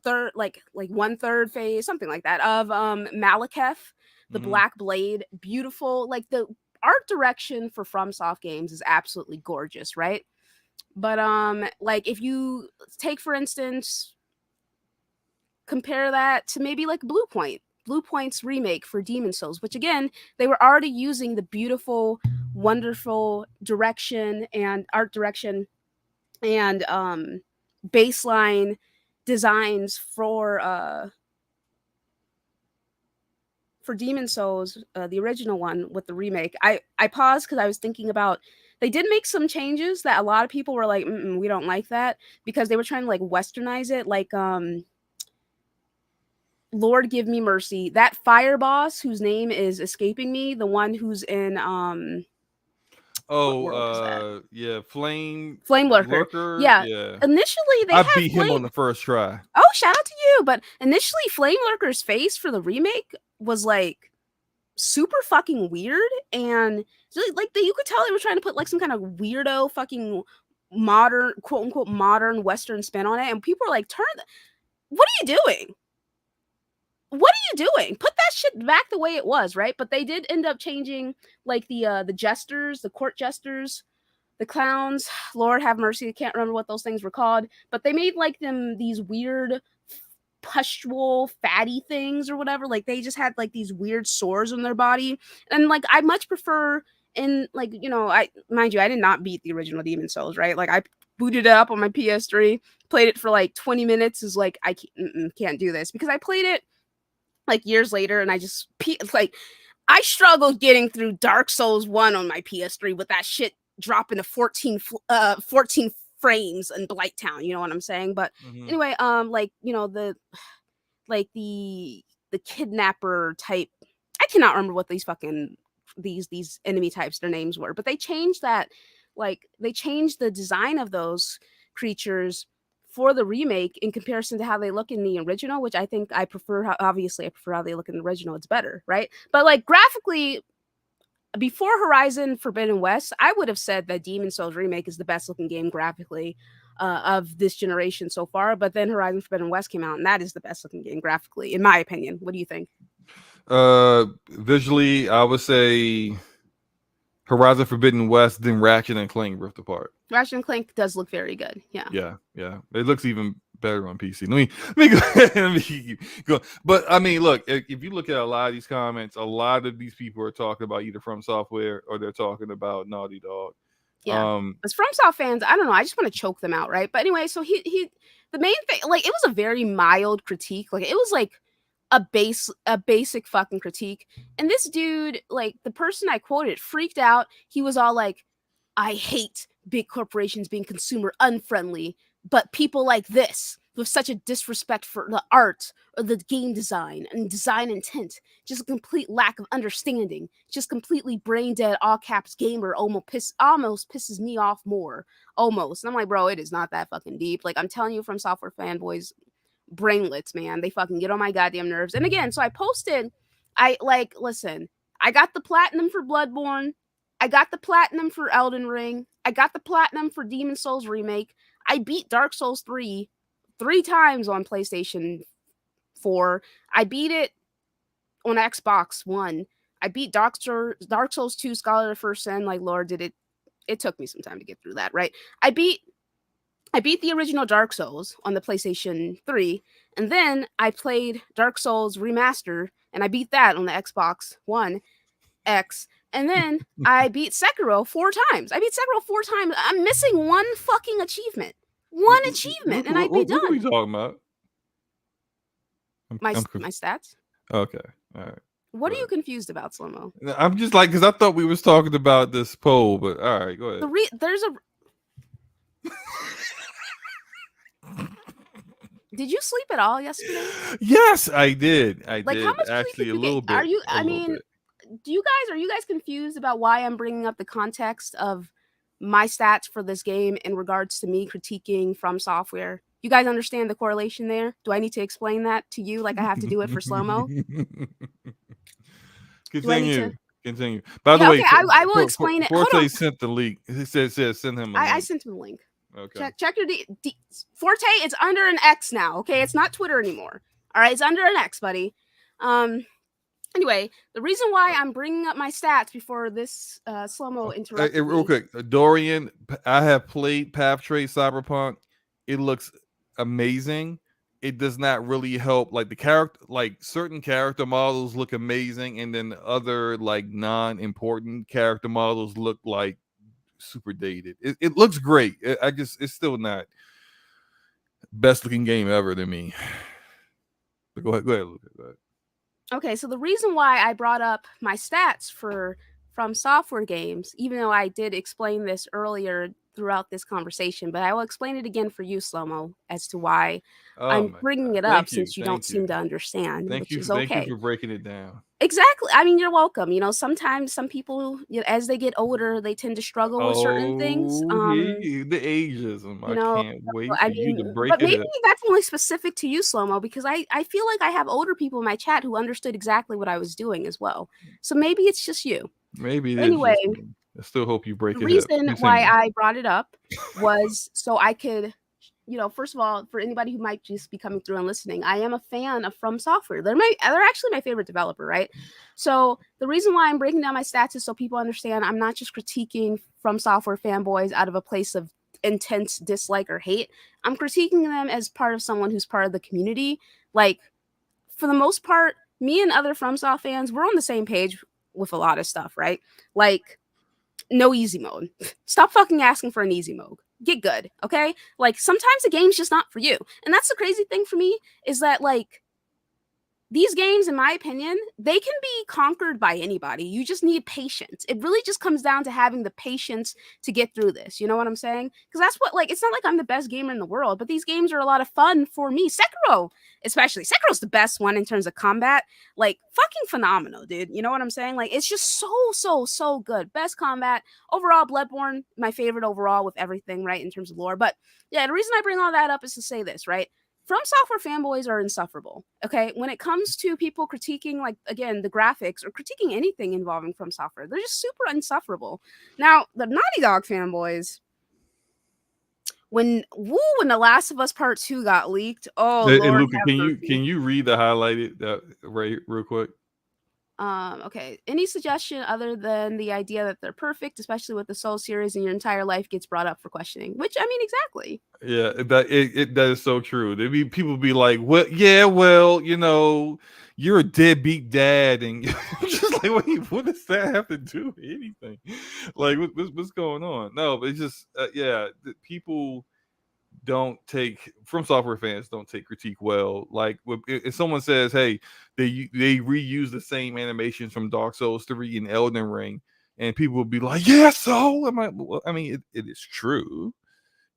third like 1/3 phase, something like that, of Malekith, the Black Blade. Beautiful. Like the art direction for FromSoft games is absolutely gorgeous, right? But like if you take for instance, compare that to maybe like Bluepoint's remake for Demon Souls, which again, they were already using the beautiful, wonderful direction and art direction and baseline designs for Demon Souls, the original one with the remake. I paused because I was thinking about, they did make some changes that a lot of people were like, we don't like that, because they were trying to like westernize it, like Lord give me mercy, that fire boss whose name is escaping me, the one who's in what world is that? Yeah, Flame Lurker. Yeah. Initially they beat him on the first try. Oh, shout out to you. But initially Flame Lurker's face for the remake was like super fucking weird, and like you could tell they were trying to put like some kind of weirdo fucking modern, quote unquote modern Western spin on it, and people were like, what are you doing? What are you doing? Put that shit back the way it was, right? But they did end up changing like the jesters, the court jesters, the clowns. Lord have mercy, I can't remember what those things were called, but they made like them these weird pustule fatty things or whatever. Like they just had like these weird sores on their body, and like I much prefer, in like, you know, I mind you, I did not beat the original Demon Souls, right? Like I booted it up on my PS3, played it for like 20 minutes, is like I can't do this, because I played it like years later, and I just like I struggled getting through Dark Souls 1 on my PS3 with that shit dropping to 14 frames in Blighttown, you know what I'm saying? But anyway, like, you know, the kidnapper type, I cannot remember what these fucking these enemy types, their names were, but they changed that, like they changed the design of those creatures for the remake in comparison to how they look in the original, which I think I prefer. Obviously I prefer how they look in the original, it's better, right? But like graphically, before Horizon Forbidden West, I would have said that Demon Souls remake is the best looking game graphically of this generation so far. But then Horizon Forbidden West came out, and that is the best looking game graphically, in my opinion. What do you think? Visually, I would say Horizon Forbidden West, then Ratchet and Clank Rift Apart. Ratchet and Clank does look very good. Yeah. It looks even better on PC. Let me go ahead and go. But I mean, look, if you look at a lot of these comments, a lot of these people are talking about either From Software or they're talking about Naughty Dog. Yeah. As FromSoft fans, I don't know, I just want to choke them out, right? But anyway, so he the main thing, like, it was a very mild critique. Like, it was like a basic fucking critique. And this dude, like, the person I quoted, freaked out. He was all like, I hate big corporations being consumer unfriendly, but people like this with such a disrespect for the art or the game design and design intent, just a complete lack of understanding, just completely brain dead, all caps gamer almost pisses me off more. Almost. And I'm like, bro, it is not that fucking deep. Like, I'm telling you, From Software fanboys, brainlets, man. They fucking get on my goddamn nerves. And again, so I posted, listen, I got the platinum for Bloodborne. I got the platinum for Elden Ring. I got the platinum for Demon Souls Remake. I beat Dark Souls 3 3 times on PlayStation 4. I beat it on Xbox One. I beat Dark Souls 2 Scholar of First Sin. Like, Lord, did it took me some time to get through that, right? I beat the original Dark Souls on the PlayStation 3, and then I played Dark Souls Remaster, and I beat that on the Xbox One X. And then I beat Sekiro 4 times. I beat Sekiro 4 times. I'm missing one fucking achievement. One achievement, and I'd be What are we done. talking about? My stats. Okay, all right. What are you confused about, Slow-Mo? I'm just like, because I thought we was talking about this poll, but all right, go ahead. There's a. Did you sleep at all yesterday? Yes, I did. I Like, did. how much Actually, sleep did a you little get? bit. Are you? A I little mean, bit. are you guys confused about why I'm bringing up the context of my stats for this game in regards to me critiquing From Software? You guys understand the correlation there? Do I need to explain that to you like I have to do it for Slow-Mo? Do I need to? Continue. By the Yeah, way, okay, I will explain it. Hold Forte on. sent the link. He said send him a link. I sent him a link. Okay. Check your Forte. It's under an X now. Okay, it's not Twitter anymore. All right, it's under an X, buddy. Anyway, the reason why I'm bringing up my stats before this Slow-Mo interrupted real me. quick, Dorian, I have played Path Trade Cyberpunk. It looks amazing. It does not really help. Like the character, like certain character models look amazing, and then other like non-important character models look like super dated. It looks great. It's still not best looking game ever to me. But go ahead, Lucas. Go ahead. Okay, so the reason why I brought up my stats for From Software games, even though I did explain this earlier throughout this conversation, but I will explain it again for you, Slow-Mo, as to why I'm bringing it up since you don't seem to understand, which is okay. Thank you for breaking it down. Exactly. I mean, you're welcome. You know, sometimes some people, as they get older, they tend to struggle with certain things. The ageism. You I know, can't wait I for you to mean, break but it maybe up. that's only specific to you, Slow-Mo, because I feel like I have older people in my chat who understood exactly what I was doing as well. So maybe it's just you. Maybe it is. Anyway, just me. I still hope you break the it up. reason why I brought it up was so I could, first of all, for anybody who might just be coming through and listening, I am a fan of From Software. They're actually my favorite developer, right? So the reason why I'm breaking down my stats is so people understand I'm not just critiquing From Software fanboys out of a place of intense dislike or hate. I'm critiquing them as part of someone who's part of the community. Like, for the most part, me and other FromSoft fans, we're on the same page with a lot of stuff, right? Like, no easy mode. Stop fucking asking for an easy mode. Get good, okay? Like, sometimes the game's just not for you. And that's the crazy thing for me is that, like, these games, in my opinion, they can be conquered by anybody. You just need patience. It really just comes down to having the patience to get through this. You know what I'm saying? Because that's what, like, it's not like I'm the best gamer in the world, but these games are a lot of fun for me. Sekiro, especially. Sekiro's the best one in terms of combat. Like, fucking phenomenal, dude. You know what I'm saying? Like, it's just so good. Best combat. Overall, Bloodborne, my favorite overall with everything, right, in terms of lore. But, yeah, the reason I bring all that up is to say this, right? From Software fanboys are insufferable, okay? When it comes to people critiquing, like, again, the graphics or critiquing anything involving From Software, they're just super insufferable. Now, the Naughty Dog fanboys, when The Last of Us Part 2 got leaked, oh, Hey, Lord Luca, have mercy. can you read the highlighted right real quick? Okay. Any suggestion other than the idea that they're perfect, especially with the Soul series, and your entire life gets brought up for questioning? Which, I mean, exactly. Yeah, that is so true. People be like, well, yeah, well, you're a deadbeat dad, and just like, wait, what does that have to do with anything? Like, what's going on? No, but it's just, people don't take From Software fans don't take critique well. Like, if someone says, hey, they reuse the same animations from Dark Souls 3 and Elden Ring, and people will be like, yeah, so I mean, it is true.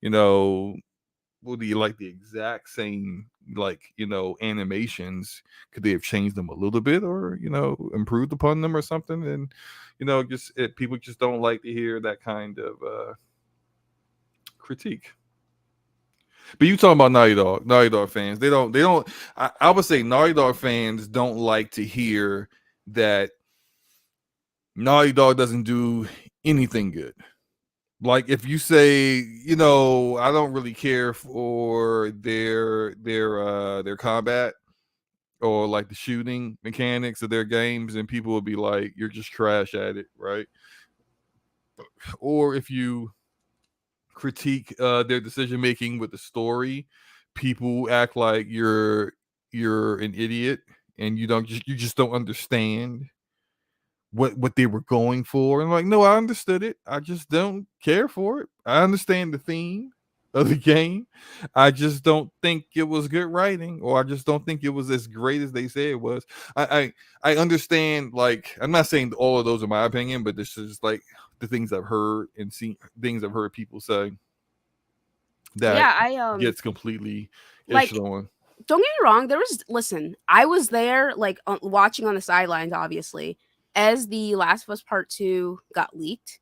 Would you like the exact same, like, animations? Could they have changed them a little bit, or improved upon them or something? And people just don't like to hear that kind of critique. But you talking about Naughty Dog fans. They don't. I would say Naughty Dog fans don't like to hear that Naughty Dog doesn't do anything good. Like if you say, I don't really care for their combat or like the shooting mechanics of their games, and people will be like, you're just trash at it, right? Or if you critique their decision making with the story, people act like you're an idiot and you just don't understand what they were going for. And like, no, I understood it. I just don't care for it. I understand the theme of the game. I just don't think it was good writing, or I just don't think it was as great as they say it was. I understand, like, I'm not saying all of those are my opinion, but this is like the things I've heard and seen, things I've heard people say that Yeah, I gets completely like, ished on. don't get me wrong, listen, I was there, like, watching on the sidelines, obviously, as the Last of Us Part 2 got leaked,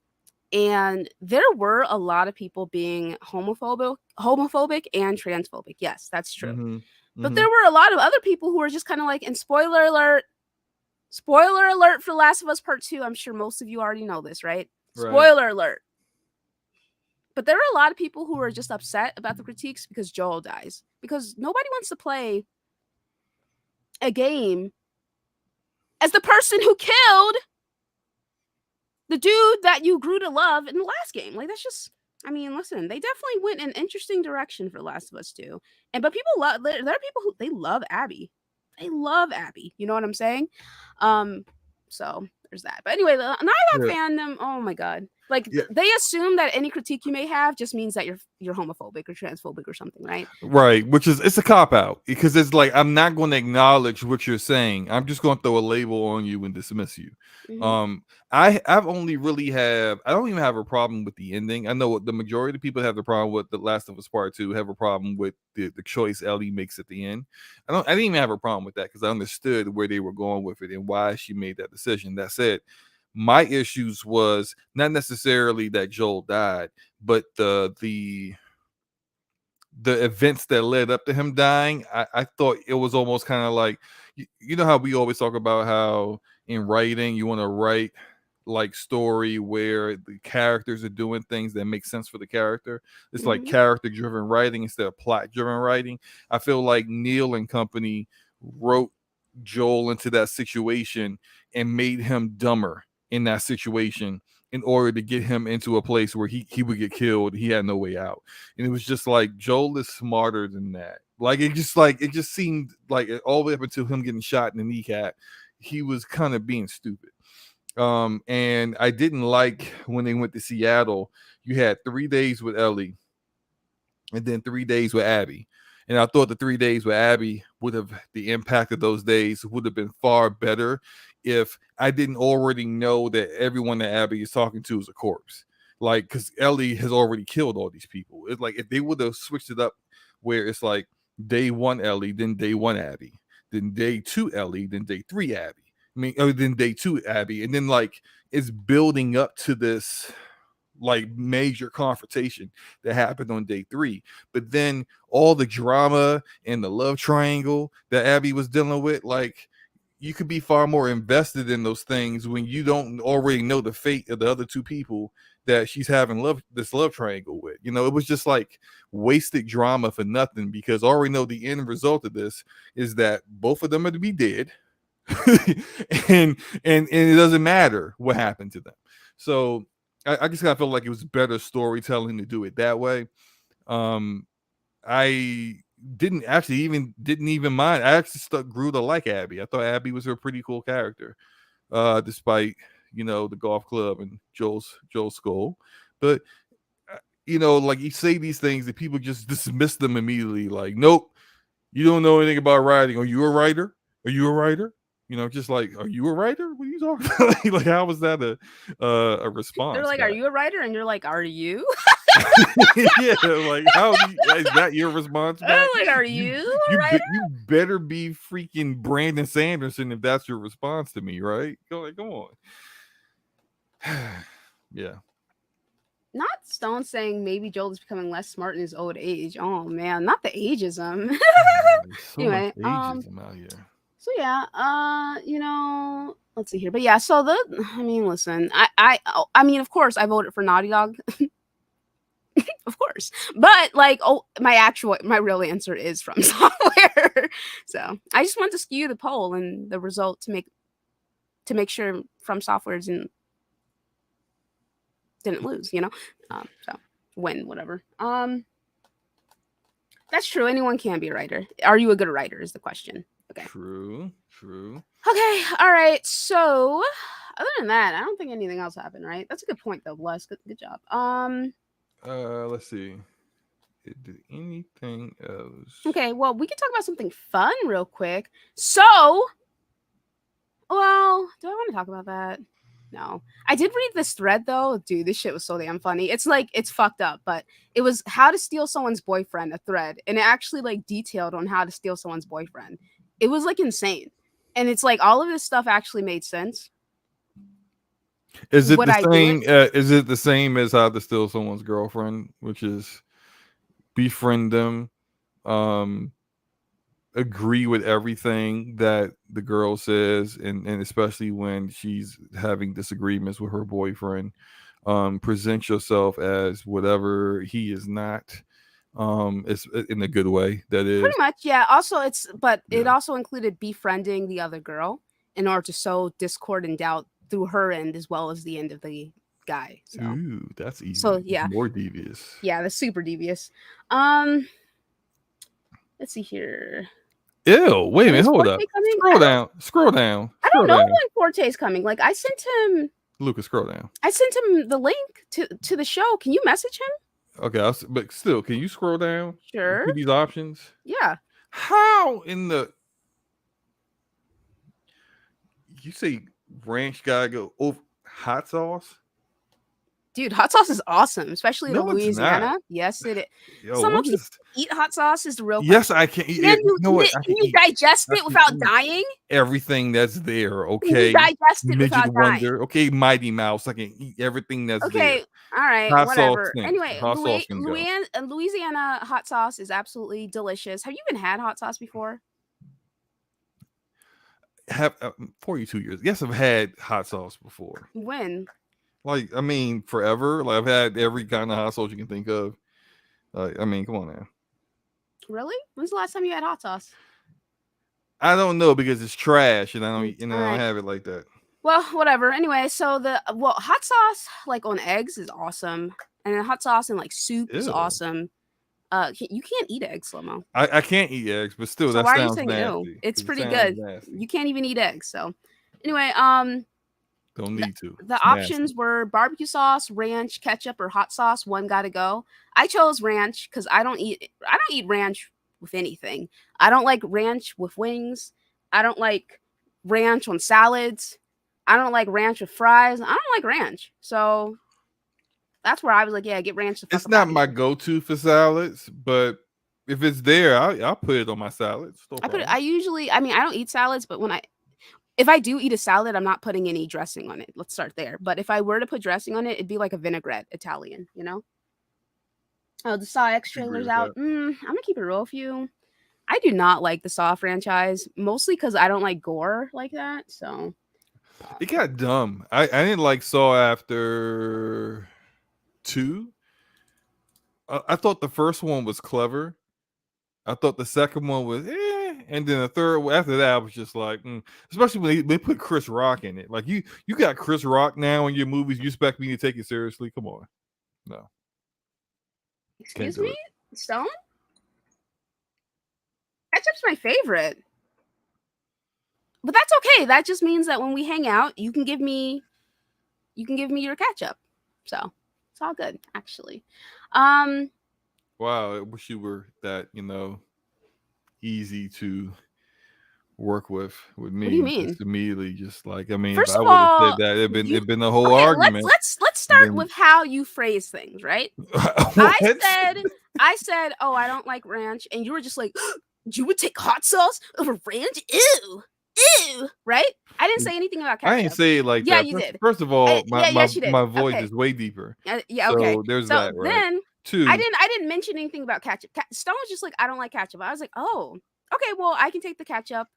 and there were a lot of people being homophobic and transphobic. Yes, that's true. Mm-hmm. But Mm-hmm. there were a lot of other people who were just kind of like, and spoiler alert for Last of Us Part 2, I'm sure most of you already know this, right? Right. Spoiler alert. But there are a lot of people who are just upset about the critiques because Joel dies. Because nobody wants to play a game as the person who killed the dude that you grew to love in the last game. Like, that's just, I mean, listen, they definitely went in an interesting direction for Last of Us 2. But people love, there are people who, they love Abby. They love Abby. You know what I'm saying? So there's that. But anyway, the Naughty Dog fandom, oh my God. Like, they assume that any critique you may have just means that you're homophobic or transphobic or something, right? Right, which is, it's a cop out, because it's like, I'm not going to acknowledge what you're saying. I'm just going to throw a label on you and dismiss you. Mhm. I've only really I don't even have a problem with the ending. I know the majority of people have the problem with The Last of Us Part 2, have a problem with the choice Ellie makes at the end. I didn't even have a problem with that because I understood where they were going with it and why she made that decision. That said, my issues was not necessarily that Joel died, but the events that led up to him dying. I thought it was almost kind of like, you know how we always talk about how in writing you want to write like story where the characters are doing things that make sense for the character. It's like Mhm. character driven writing instead of plot driven writing. I feel like Neil and company wrote Joel into that situation and made him dumber in that situation in order to get him into a place where he would get killed. He had no way out. And it was just like, Joel is smarter than that. Like it just seemed like all the way up until him getting shot in the kneecap, he was kind of being stupid. And I didn't like when they went to Seattle, you had 3 days with Ellie and then 3 days with Abby. And I thought the 3 days with Abby would have, the impact of those days would have been far better if I didn't already know that everyone that Abby is talking to is a corpse. Like, because Ellie has already killed all these people. It's like if they would have switched it up where it's like day one Ellie, then day one Abby, then day two Ellie, then day three Abby. I mean, then day two Abby. And then like it's building up to this like major confrontation that happened on day three. But then all the drama and the love triangle that Abby was dealing with, like you could be far more invested in those things when you don't already know the fate of the other two people that she's having this love triangle with. You know, it was just like wasted drama for nothing, because I already know the end result of this is that both of them are to be dead. and it doesn't matter what happened to them. So I just kind of felt like it was better storytelling to do it that way. I didn't even mind. I actually grew to like Abby. I thought Abby was a pretty cool character, despite the golf club and Joel's skull. But like you say these things and people just dismiss them immediately. Like, nope, you don't know anything about writing. Are you a writer? Are you a writer? Just like, are you a writer? What are you talking about? Like, how was that a response? They're like, "Are you a writer?" And you're like, "Are you?" Yeah, like is that your response back? Like, "Are you a You writer?" you better be freaking Brandon Sanderson if that's your response to me, right? Come on. Yeah. Not Stone saying maybe Joel is becoming less smart in his old age. Oh man, not the ageism. There's so much Anyway, ageism out here. so yeah, let's see here. But yeah, so I mean, listen, I mean, of course, I voted for Naughty Dog, of course, but like, my real answer is From Software. So I just want to skew the poll and the result to make sure From Software didn't lose, so win, whatever. That's true. Anyone can be a writer. Are you a good writer? Is the question. Okay. True. Okay. All right. So, other than that, I don't think anything else happened. Right? That's a good point, though. Bless. Good job. Let's see. Did anything else? Okay. Well, we can talk about something fun real quick. So, well, do I want to talk about that? No. I did read this thread though. Dude, this shit was so damn funny. It's like, it's fucked up, but it was how to steal someone's boyfriend, a thread. And it actually like detailed on how to steal someone's boyfriend. It was like insane. And it's like all of this stuff actually made sense. Is it the same? Is it the same as how to steal someone's girlfriend, which is befriend them, agree with everything that the girl says, and especially when she's having disagreements with her boyfriend, present yourself as whatever he is not, it's in a good way, that is pretty much, yeah. Also it also included befriending the other girl in order to sow discord and doubt through her end as well as the end of the guy. So ooh, that's easy. So yeah, more devious. Yeah, that's super devious. Let's see here. Ew, wait a minute, hold up. Scroll down. I don't know when Forte's coming. Like, I sent him. Lucas, scroll down. I sent him the link to the show. Can you message him? Okay, but still, can you scroll down? Sure. These options. Yeah. How in the? You say ranch gotta go over hot sauce? Dude, hot sauce is awesome, especially in Louisiana. Yes, it is. Yo, someone can eat hot sauce is the real. Yes, I can eat it. You know what? Can you digest it without dying? Everything that's there, okay. Can you digest it without dying? Okay, Mighty Mouse. I can eat everything that's there. Okay, all right, hot whatever. Sauce anyway, hot Louisiana hot sauce is absolutely delicious. Have you even had hot sauce before? Have 42 years. Yes, I've had hot sauce before. When? Like, I mean, forever. Like, I've had every kind of hot sauce you can think of. I mean, come on now. Really? When's the last time you had hot sauce? I don't know, because it's trash, and I don't have it like that. Well, whatever. Anyway, so hot sauce like on eggs is awesome, and hot sauce in like soup is awesome. You can't eat eggs, Slow-mo. I can't eat eggs, but still, so that why sounds are you saying nasty. No? It's pretty good. Nasty. You can't even eat eggs. So, anyway, don't need to. The options were barbecue sauce, ranch, ketchup, or hot sauce. One got to go. I chose ranch because I don't eat ranch with anything. I don't like ranch with wings. I don't like ranch on salads. I don't like ranch with fries. I don't like ranch. So that's where I was like, yeah, get ranch. It's not my go-to for salads, but if it's there, I'll put it on my salads. I don't eat salads, but if I do eat a salad, I'm not putting any dressing on it. Let's start there. But if I were to put dressing on it, it'd be like a vinaigrette Italian, you know? Oh, the Saw X trailer's out. I'm going to keep it real with you. I do not like the Saw franchise, mostly because I don't like gore like that. So it got dumb. I didn't like Saw after 2. I thought the first one was clever. I thought the second one was and then the third, after that, I was just like, especially when they put Chris Rock in it. Like, you got Chris Rock now in your movies. You expect me to take it seriously? Come on. No. Excuse me? Stone? Ketchup's my favorite. But that's okay. That just means that when we hang out, you can give me your ketchup. So it's all good, actually. Wow, I wish you were that, easy to work with me. What do you mean? Just immediately, just like, I mean, first if I of would have all, said that, it'd been a whole argument. Let's start with how you phrase things, right? I said, oh, I don't like ranch, and you were just like, you would take hot sauce over ranch? Ew. Ew, right? I didn't say anything about I ketchup. ain't say it like Yeah, that. you did. First of all, Yes, you did. my voice Okay. is way deeper. Yeah, okay. So there's So that, right? then Two, I didn't mention anything about ketchup. Stone was just like, I don't like ketchup. I was like, oh, okay, well, I can take the ketchup,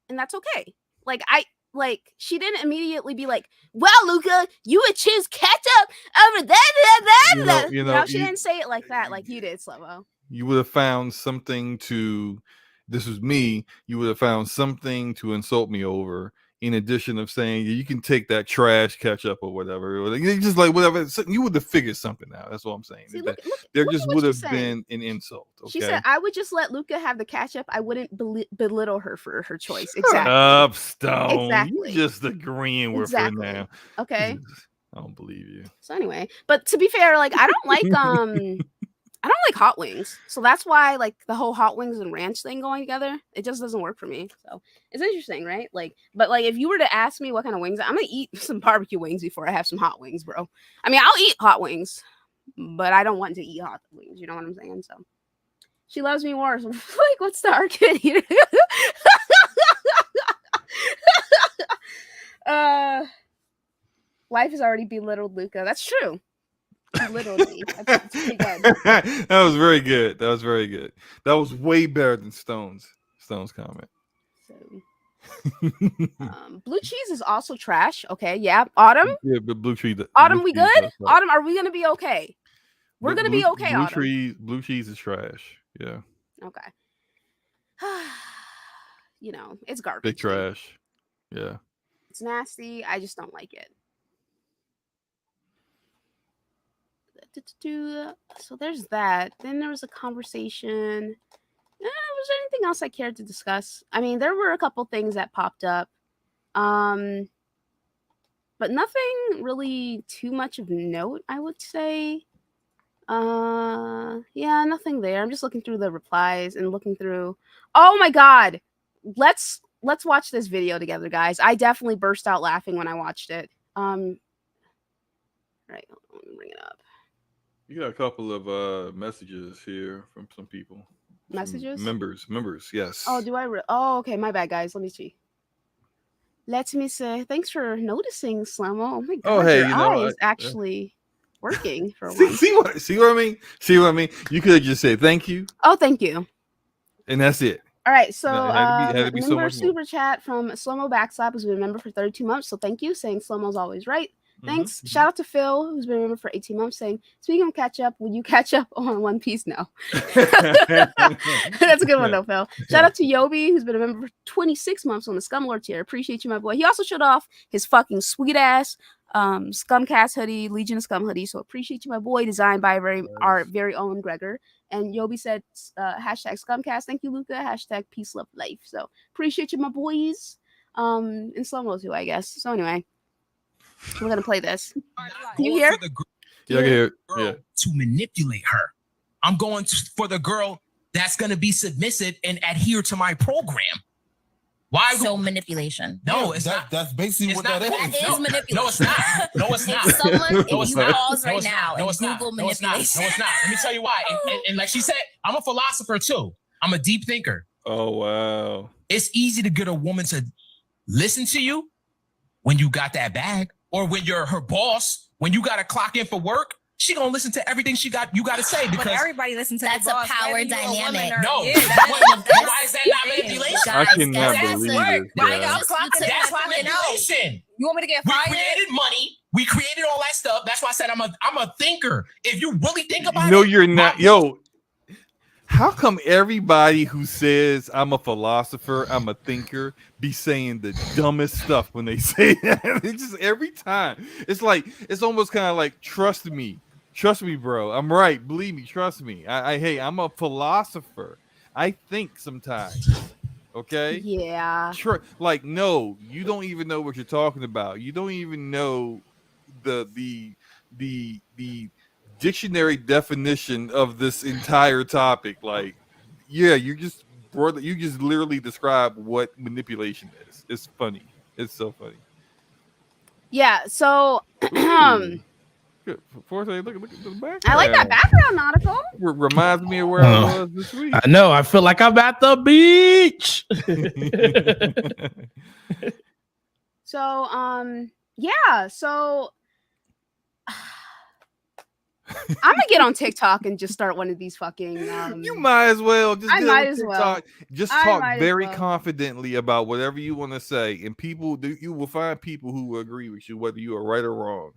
and that's okay. She didn't immediately be like, well, Luca, you would choose ketchup over that. She didn't say it like that, like you did, Slow-Mo. you would have found something to. This was me. You would have found something to insult me over. In addition of saying you can take that trash ketchup or whatever, or just like whatever, you would have figured something out. That's what I'm saying. See, look there at just what would she have said. been an insult. Okay? She said, I would just let Luca have the ketchup. I wouldn't belittle her for her choice. Shut Exactly. up, Stone. Exactly. You just agreeing with her now. Okay. I don't believe you. So anyway, but to be fair, like I don't like I don't like hot wings. So that's why like the whole hot wings and ranch thing going together, it just doesn't work for me. So it's interesting, right? Like, but like if you were to ask me what kind of wings, I'm gonna eat some barbecue wings before I have some hot wings, bro. I mean, I'll eat hot wings, but I don't want to eat hot wings. You know what I'm saying? So she loves me more. So, like, what's the argument? Life has already belittled Luca. That's true. Literally, that's pretty good. That was very good. That was very good. That was way better than Stone's comment. So, blue cheese is also trash. Okay, yeah. Autumn. Yeah, but blue cheese. Autumn, we good? Autumn, are we gonna be okay? We're gonna be okay. Autumn. Blue cheese is trash. Yeah. Okay. You know, it's garbage. Big trash. Yeah. It's nasty. I just don't like it. So there's that. Then there was a conversation. Was there anything else I cared to discuss? I mean, there were a couple things that popped up, but nothing really too much of note, I would say. Yeah, nothing there. I'm just looking through the replies and looking through. Oh my god, let's watch this video together, guys. I definitely burst out laughing when I watched it. Right, let me bring it up. You got a couple of messages here from some people. Messages? Some members, yes. Oh, do I? Oh, okay. My bad, guys. Let me see. Let me say thanks for noticing, Slow-Mo. Oh my god, oh, hey, your eye is actually working for a while. See what I mean? See what I mean? You could have just said thank you. Oh, thank you. And that's it. All right, so had to be so much super more. chat from Slow-Mo Backslap, who's been a member for 32 months. So thank you, saying Slow-Mo's always right. Thanks. Mm-hmm. Shout out to Phil, who's been a member for 18 months, saying, speaking of catch up, would you catch up on One Piece now? That's a good one, though, Phil. Shout out to Yobi, who's been a member for 26 months on the Scum Lord tier. Appreciate you, my boy. He also showed off his fucking sweet ass Scumcast hoodie, Legion of Scum hoodie. So appreciate you, my boy. Designed by our very own Gregor. And Yobi said, hashtag Scumcast. Thank you, Luca. Hashtag peace, love, life. So appreciate you, my boys. And Slow-Mo too, I guess. So anyway. We're gonna play this. You hear? Yeah, I can hear it. Yeah. To manipulate her. I'm going for the girl that's gonna be submissive and adhere to my program. Why? So manipulation. No, it's not. That's basically what that is. That is manipulation. No, it's not. No, it's not. If someone, No, if it's you not. pause right now No, and it's not. Google No, it's not. manipulation. No, it's not. Let me tell you why. And like she said, I'm a philosopher too. I'm a deep thinker. Oh wow. It's easy to get a woman to listen to you when you got that bag, or when you're her boss, when you got to clock in for work. She gonna listen to everything you got to say, because but everybody listens to that's a power dynamic. No, yeah, why is that not manipulation? I cannot believe this. Why Yeah. That's manipulation. You want me to get We fired? created money. We created all that stuff. That's why I said I'm a thinker. If you really think about No, it, you're not. Yo, how come everybody who says I'm a philosopher, I'm a thinker, be saying the dumbest stuff when they say that? It's just every time. It's like, it's almost kind of like, trust me, bro. I'm right. Believe me, trust me. Hey, I'm a philosopher. I think sometimes. Okay. Yeah. Like, no, you don't even know what you're talking about. You don't even know the dictionary definition of this entire topic. Like, yeah, you just literally describe what manipulation is. It's funny. It's so funny. Yeah. So Forte, look at the background. I like that background nautical. Reminds me of where I was this week. I know. I feel like I'm at the beach. So, yeah. So, I'm gonna get on TikTok and just start one of these fucking. You might as well just I get might on as TikTok. well. Just I talk might as very well. confidently about whatever you want to say, and you will find people who will agree with you, whether you are right or wrong.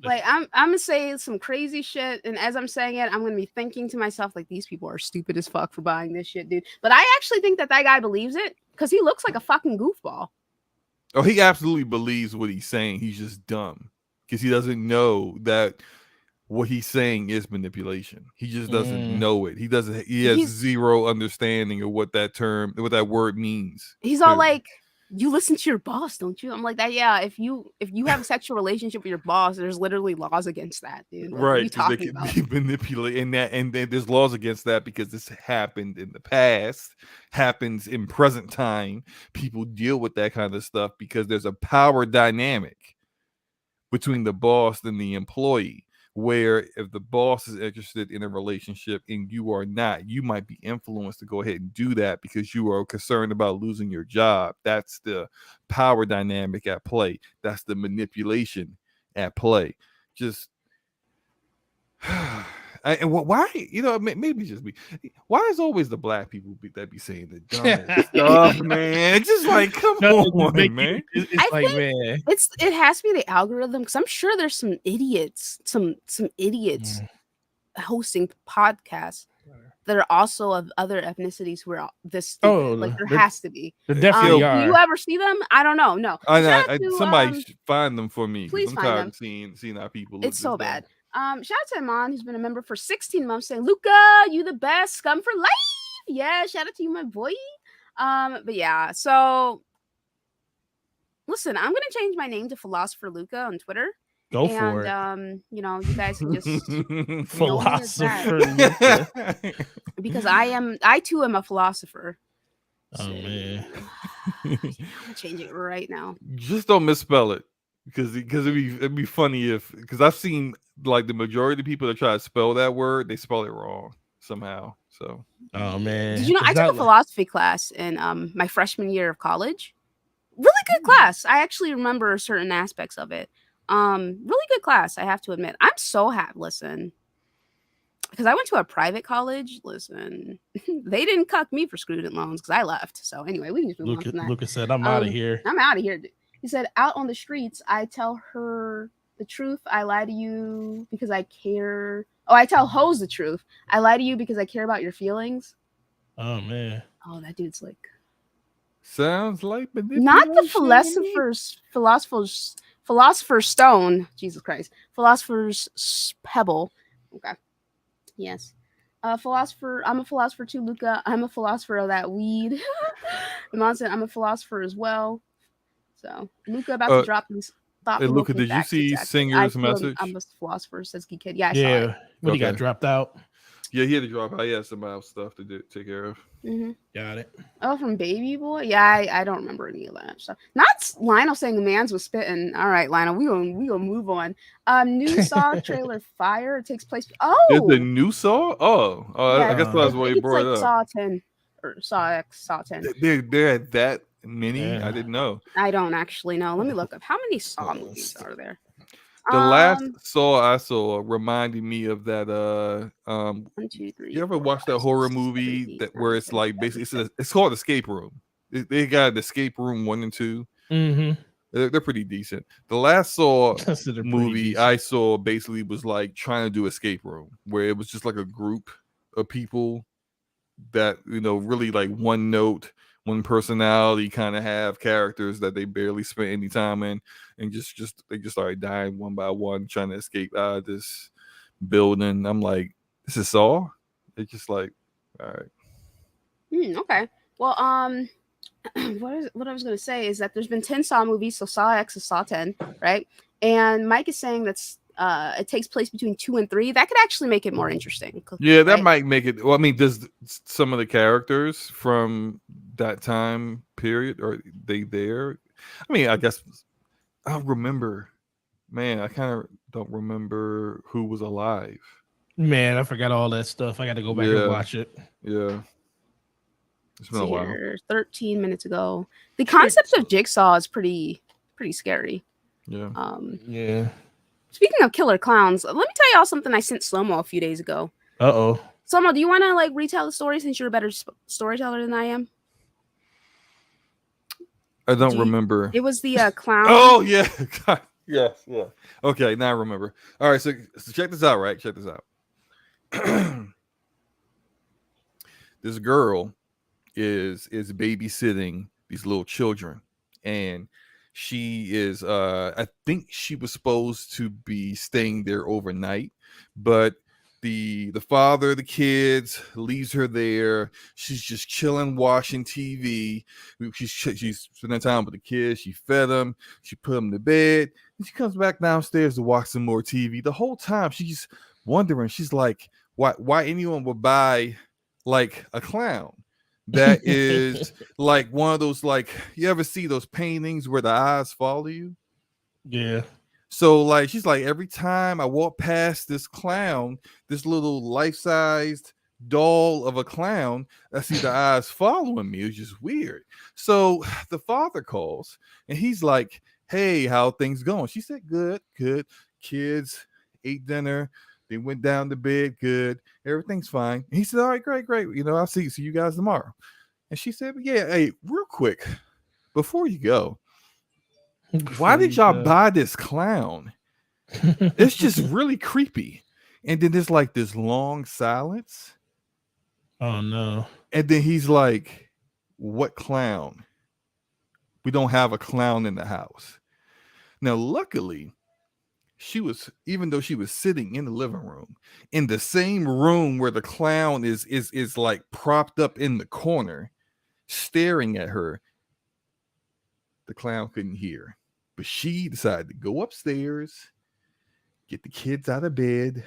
Like I'm gonna say some crazy shit, and as I'm saying it, I'm gonna be thinking to myself like, these people are stupid as fuck for buying this shit, dude. But I actually think that guy believes it because he looks like a fucking goofball. Oh, he absolutely believes what he's saying. He's just dumb because he doesn't know that what he's saying is manipulation. He just doesn't know it. He has zero understanding of what that word means. He's all like, you listen to your boss, don't you? I'm like, that. Yeah, if you have a sexual relationship with your boss, there's literally laws against that, dude. Like, right, what are you talking about? Be manipulating that, and there's laws against that because this happened in the past, happens in present time. People deal with that kind of stuff because there's a power dynamic between the boss and the employee, where if the boss is interested in a relationship and you are not, you might be influenced to go ahead and do that because you are concerned about losing your job. That's the power dynamic at play. That's the manipulation at play. Just and why, maybe just me. Why is always the black people that be saying the dumbest stuff, man? It's just like, come on, man. It's like, man, it has to be the algorithm because I'm sure there's some idiots, some idiots hosting podcasts that are also of other ethnicities who are this stupid. Like there has to be. There definitely are. Do you ever see them? I don't know. No. Somebody find them for me. Please I'm find tired them. of seeing our people. It's so bad. Shout out to Iman, who's been a member for 16 months, saying, Luca, you the best, Scum for life. Yeah, shout out to you, my boy. But yeah, so listen, I'm gonna change my name to Philosopher Luca on Twitter. Go for it. You guys can just Philosopher Luca. Because I too am a philosopher. Oh man. I'm changing it right now. Just don't misspell it. Because it'd be funny because I've seen like the majority of the people that try to spell that word, they spell it wrong somehow. So oh man. Did you know I took a philosophy class in my freshman year of college? Really good class. I actually remember certain aspects of it. Really good class, I have to admit. I'm so happy. Listen, because I went to a private college. Listen, they didn't cuck me for student loans because I left. So anyway, we can just move on from that. Lucas said, "I'm out of here. I'm out of here." He said, out on the streets, I tell her the truth. I lie to you because I care. Oh, I tell hoes the truth. I lie to you because I care about your feelings. Oh, man. Oh, that dude's like... Sounds like... Not the philosopher's stone. Jesus Christ. Philosopher's pebble. Okay. Yes. Philosopher. I'm a philosopher too, Luca. I'm a philosopher of that weed. Iman said, I'm a philosopher as well. So Luca about to drop these. Hey, Luca, did you see Singer's message? I'm a philosopher, says Geek Kid. Yeah, I saw it. When he got dropped out. Yeah, he had to drop out. He had some else stuff to take care of. Mm-hmm. Got it. Oh, from Baby Boy? Yeah, I don't remember any of that stuff. Not Lionel saying the man's was spitting. All right, Lionel, we gonna move on. New Saw trailer fire. It takes place. Oh, there's a new Saw. Yeah, I guess that's why you brought it up. Saw 10 or Saw X, Saw 10. They're at that many. Yeah. I didn't know. I don't actually know. Let me look up how many Saw movies are there. The last Saw I saw reminded me of that 1, 2, 3. You ever watch that horror movie where it's like basically it's called Escape Room. They got an Escape Room 1 and 2. Mm-hmm. They're pretty decent. The last Saw movie I saw basically was like trying to do Escape Room, where it was just like a group of people that really like one note, one personality, kind of have characters that they barely spent any time in, and they just started dying one by one trying to escape out of this building. I'm like, this is Saw? It's just like, all right. Okay. Well, what I was gonna say is that there's been 10 Saw movies, so Saw X is Saw 10, right? And Mike is saying that's it takes place between 2 and 3. That could actually make it more interesting. Yeah, that might make it. Well, I mean, does some of the characters from that time period, are they there? I mean, I guess I remember Man, I kind of don't remember who was alive. Man, I forgot all that stuff. I got to go back and Yeah. watch it. Yeah. It's been a See while. here, 13 minutes ago. The concept of Jigsaw is pretty scary. Yeah. Yeah. Speaking of killer clowns, let me tell y'all something I sent Slomo a few days ago. Uh-oh. Slomo, do you want to like retell the story since you're a better storyteller than I am? I don't remember. It was the clown. Oh, yeah. God. Yeah. Okay, now I remember. All right, so check this out, right? Check this out. This girl is babysitting these little children, and she is I think she was supposed to be staying there overnight, but the father of the kids leaves her there. She's just chilling, watching TV. She's spending time with the kids. She fed them, she put them to bed, and she comes back downstairs to watch some more TV. The whole time she's wondering, she's like, why anyone would buy like a clown that is like one of those, like, you ever see those paintings where the eyes follow you? Yeah. So like she's like, every time I walk past this clown, this little life-sized doll of a clown, I see the eyes following me. It's just weird. So the father calls and he's like, hey, how things going? She said, good. Kids ate dinner. They went down to bed. Good. Everything's fine. And he said, all right, great. You know, I'll see you guys tomorrow. And she said, yeah, hey, real quick, before you go, why did y'all buy this clown? It's just really creepy. And then there's like this long silence. Oh, no. And then he's like, what clown? We don't have a clown in the house. Now, luckily, even though she was sitting in the living room, in the same room where the clown is like propped up in the corner, staring at her, the clown couldn't hear. But she decided to go upstairs, get the kids out of bed,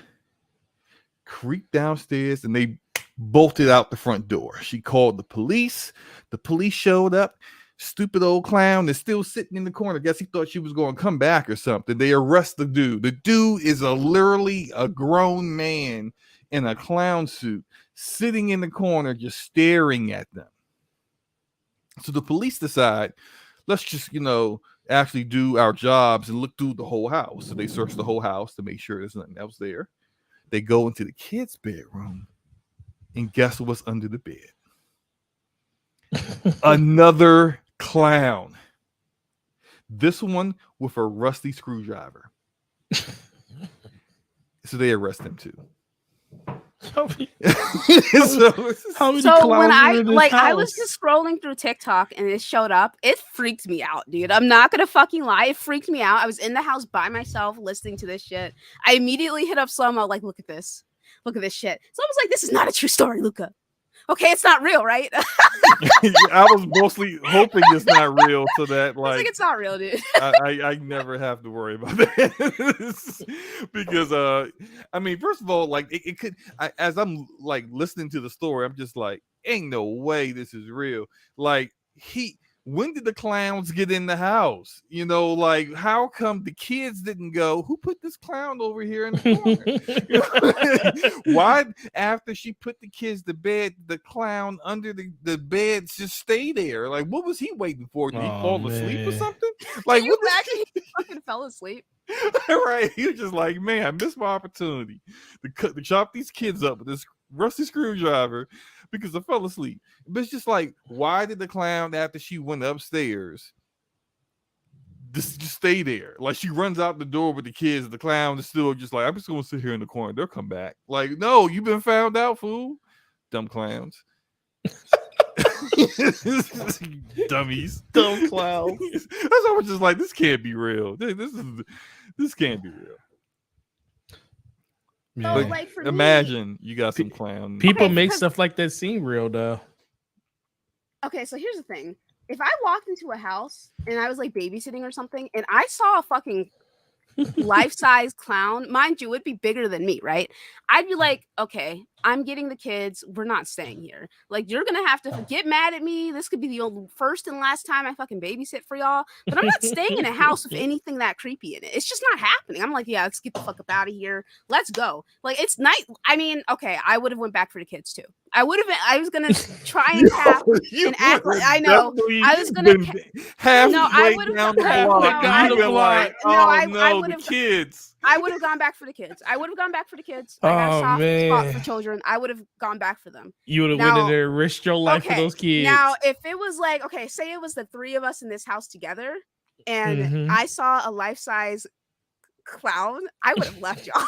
creep downstairs, and they bolted out the front door. She called the police. The police showed up. Stupid old clown is still sitting in the corner. Guess he thought she was going to come back or something. They arrest the dude. The dude is literally a grown man in a clown suit sitting in the corner just staring at them. So the police decide, let's just, actually do our jobs and look through the whole house. So they search the whole house to make sure there's nothing else there. They go into the kids' bedroom, and guess what's under the bed? Another clown. This one with a rusty screwdriver. So they arrest him too. How many So when I I was just scrolling through TikTok and it showed up, it freaked me out, dude. I'm not gonna fucking lie, it freaked me out. I was in the house by myself listening to this shit. I immediately hit up Slomo, like, look at this shit. Slomo's like, this is not a true story, Luca. Okay, it's not real, right? I was mostly hoping it's not real, so that like it's not real, dude. I never have to worry about that. Because I mean, first of all, like it could, as I'm like listening to the story, I'm just like, ain't no way this is real. Like when did the clowns get in the house? Like, how come the kids didn't go, who put this clown over here in the corner? Why, after she put the kids to bed, the clown under the bed just stay there? Like, what was he waiting for? Did he fall asleep or something? Like, you imagine he fucking fell asleep? Right. He was just like, man, I missed my opportunity to chop these kids up with this rusty screwdriver because I fell asleep. But it's just like, why did the clown, after she went upstairs, just stay there? Like, she runs out the door with the kids, the clown is still just like, I'm just gonna sit here in the corner, they'll come back. Like, no, you've been found out, fool. Dumb clowns. Dummies. Dumb clowns. That's why I was just like, this can't be real. This can't be real. So, But like, for imagine you got some clown. People make stuff like that seem real, though. Okay, so here's the thing. If I walked into a house and I was like babysitting or something and I saw a fucking life-size clown, mind you, it'd be bigger than me, right? I'd be like, okay, I'm getting the kids. We're not staying here. Like, you're gonna have to get mad at me. This could be the first and last time I fucking babysit for y'all. But I'm not staying in a house with anything that creepy in it. It's just not happening. I'm like, yeah, let's get the fuck up out of here. Let's go. Like, it's night. I mean, okay, I would have went back for the kids too. I would have. I was gonna try and cap and act like I know. I was gonna. Halfway No, I would've down the gone- block. no, and I you've been would've- like, no, oh I no, the would've- kids. I would have gone back for the kids. I would have gone back for the kids. I got a Oh, soft spot man. for children. I would have gone back for them. You would have went in Now- there and risked your life for those kids. Now, if it was like, okay, say it was the three of us in this house together, and Mhm. I saw a life-size clown, I would have left y'all.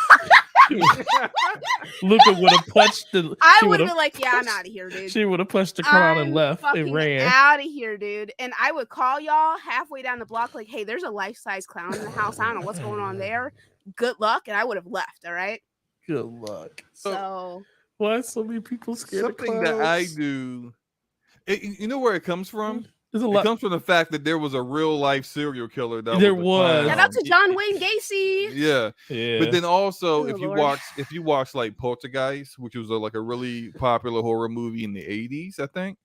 Luca would have punched the. I she would would've- have been like, yeah, I'm out of here, dude. She would have punched the clown and left and ran. Out of here, dude. And I would call y'all halfway down the block, like, hey, there's a life-size clown in the house. I don't know what's going on there. Good luck, and I would have left. All right. Good luck. So Why so many people scared of Something clowns? that I do. You know where it comes from? There's a It lot. comes from the fact that there was a real life serial killer. That There was. a was. clown. shout out to John Wayne Gacy. Yeah. Yeah. But then also, Oh, if you Lord. watch like Poltergeist, which was like a really popular horror movie in the 80s, I think,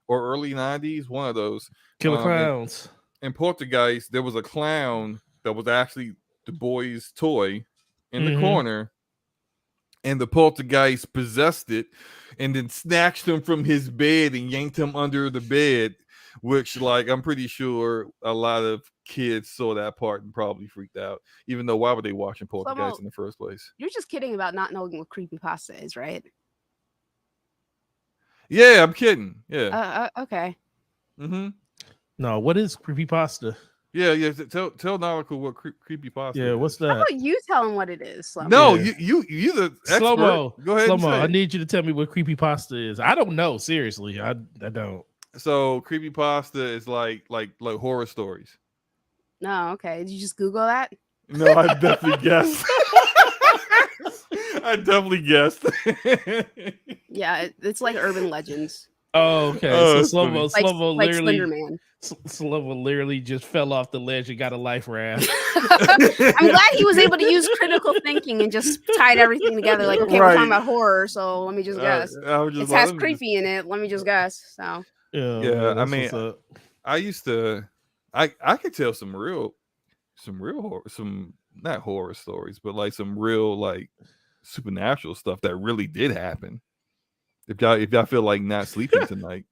or early 90s, one of those. Killer and- clowns. In Poltergeist, there was a clown that was actually the boy's toy in the Mhm. corner, and the poltergeist possessed it and then snatched him from his bed and yanked him under the bed, which, like, I'm pretty sure a lot of kids saw that part and probably freaked out, even though why were they watching Poltergeist in the first place? You're just kidding about not knowing what creepypasta is, right? Yeah, I'm kidding. Yeah. Okay. Mm-hmm. No, what is creepypasta? Yeah. Tell Nautical what creepypasta Yeah, is. what's How that? about you tell him what it is? Slow-mo? No, Yeah. you the expert. Slow mo. Go ahead. Slow And mo. say I it. need you to tell me what creepypasta is. I don't know. Seriously, I don't. So creepypasta is like horror stories. No, okay. Did you just Google that? No, I definitely guessed. I definitely guessed. Yeah, it's like urban legends. Oh, okay. Oh, So that's slow funny. mo. Like, Slow mo like literally. Slenderman. Slow mo literally just fell off the ledge and got a life raft. I'm glad he was able to use critical thinking and just tied everything together. Like, okay, we're Right. talking about horror, so let me just guess. I was just It has let me just- creepy in it. Let me just guess. So Yeah, Yeah, man, I that's mean, what's up. I used to. I could tell some real horror, some not horror stories, but like some real like supernatural stuff that really did happen. If y'all feel like not sleeping tonight.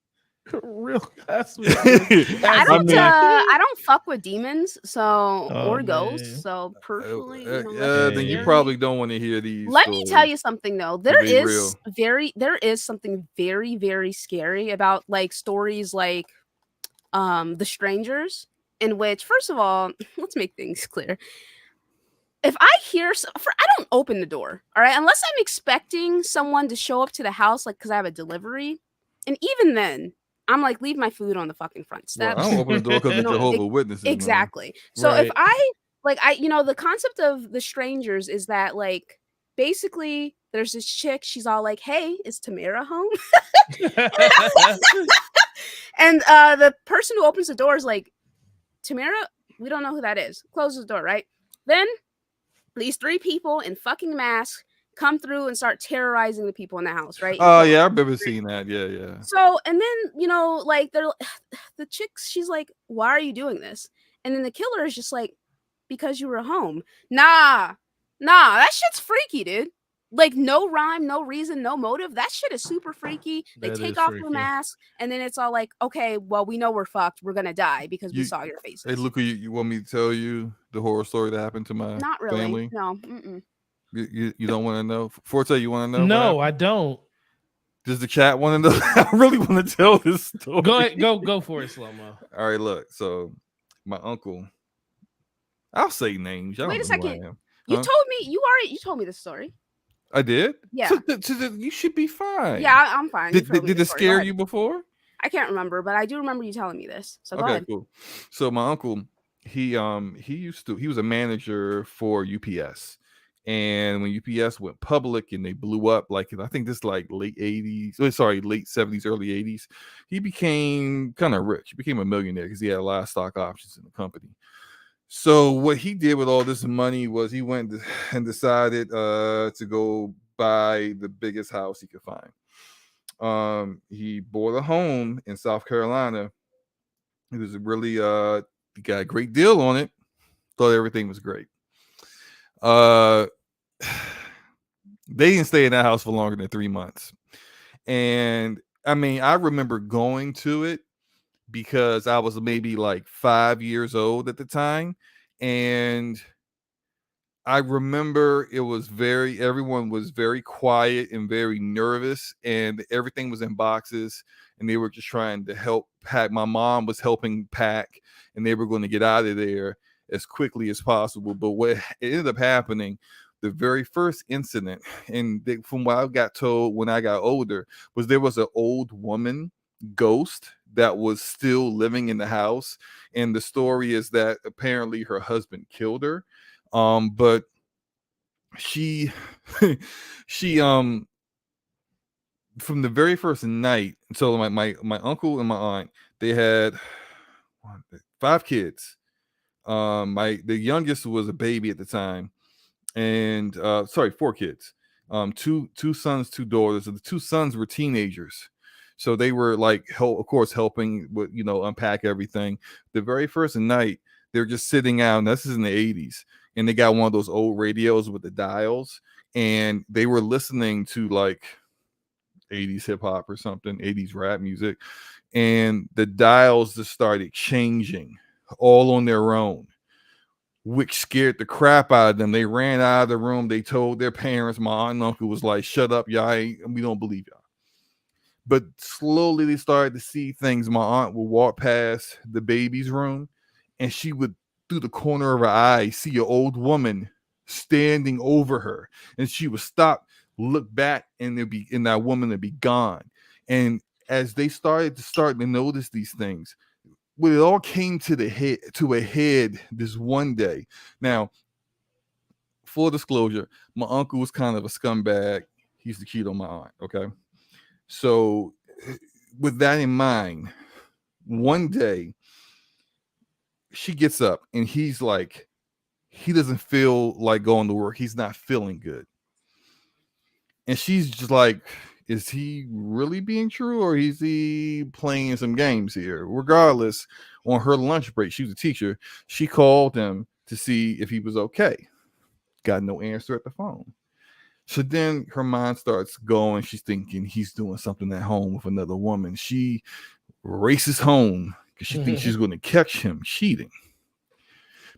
Real. That's what I don't. mean- I don't fuck with demons, so Oh, or man. ghosts. So personally, you know, that's then you scary. probably don't want to hear these. Let me tell you something though. There be is something very, very scary about like stories like The Strangers, in which, first of all, let's make things clear. If I hear I don't open the door, all right, unless I'm expecting someone to show up to the house, like because I have a delivery, and even then, I'm like, leave my food on the fucking front Well, steps. I don't open the door because You of know, Jehovah's Witnesses. man. Exactly. So if Right. the concept of The Strangers is that like basically there's this chick, she's all like, hey, is Tamara home? And the person who opens the door is like, Tamara, we don't know who that is. Closes the door, right? Then these three people in fucking masks come through and start terrorizing the people in the house, right? Oh yeah, I remember seeing that. Yeah. So, and then, like they're the chicks, she's like, why are you doing this? And then the killer is just like, because you were home. Nah, that shit's freaky, dude. Like, no rhyme, no reason, no motive. That shit is super freaky. They That take is off freaky. their mask, and then it's all like, okay, well, we know we're fucked. We're gonna die because we You- saw your faces. Hey, Luca, you want me to tell you the horror story that happened to my Not really. family? No. Mm-mm. You don't want to know? Forte, you want to know? No, what I don't. happened? Does the chat want to know? I really want to tell this story. Go ahead, go for it, slow mo. All right, look. So my uncle, I'll say names. Y'all Wait don't a know who I second. am. You Huh? told me you told me this story. I did. Yeah. So you should be fine. Yeah, I'm fine. You Did, told me did this it story. Go scare ahead. you before? I can't remember, but I do remember you telling me this. So go Okay, ahead. cool. So my uncle, he was a manager for UPS, and when UPS went public and they blew up, like I think this like late 70s, early 80s, he became kind of rich. He became a millionaire because he had a lot of stock options in the company. So what he did with all this money was he went and decided to go buy the biggest house he could find. He bought a home in South Carolina. It was really he got a great deal on it. Thought everything was great. They didn't stay in that house for longer than 3 months. And I mean, I remember going to it because I was maybe like 5 years old at the time. And I remember everyone was very quiet and very nervous, and everything was in boxes, and they were just trying to help pack. My mom was helping pack, and they were going to get out of there as quickly as possible. But what ended up happening, the very first incident, and from what I got told when I got older, was there was an old woman ghost that was still living in the house. And the story is that apparently her husband killed her. But she from the very first night, so my uncle and my aunt, they had 5 kids. The youngest was a baby at the time, and 4 kids. Two sons, 2 daughters, and the 2 sons were teenagers. So they were like, of course, helping with, unpack everything. The very first night, they're just sitting out, and this is in the 80s, and they got one of those old radios with the dials, and they were listening to like 80s hip hop or something, 80s rap music, and the dials just started changing all on their own, which scared the crap out of them. They ran out of the room. They told their parents. My aunt and uncle was like, "Shut up, y'all. We don't believe y'all." But slowly they started to see things. My aunt would walk past the baby's room, and she would, through the corner of her eye, see an old woman standing over her, and she would stop, look back, and that woman would be gone. And as they started to notice these things, when it all came to a head this one day. Now, full disclosure, my uncle was kind of a scumbag. He used to cheat on my aunt. Okay. So with that in mind, one day she gets up and he's like, he doesn't feel like going to work. He's not feeling good. And she's just like, is he really being true, or is he playing some games here? Regardless, on her lunch break, she was a teacher. She called him to see if he was okay. Got no answer at the phone. So then her mind starts going. She's thinking he's doing something at home with another woman. She races home because she thinks she's going to catch him cheating.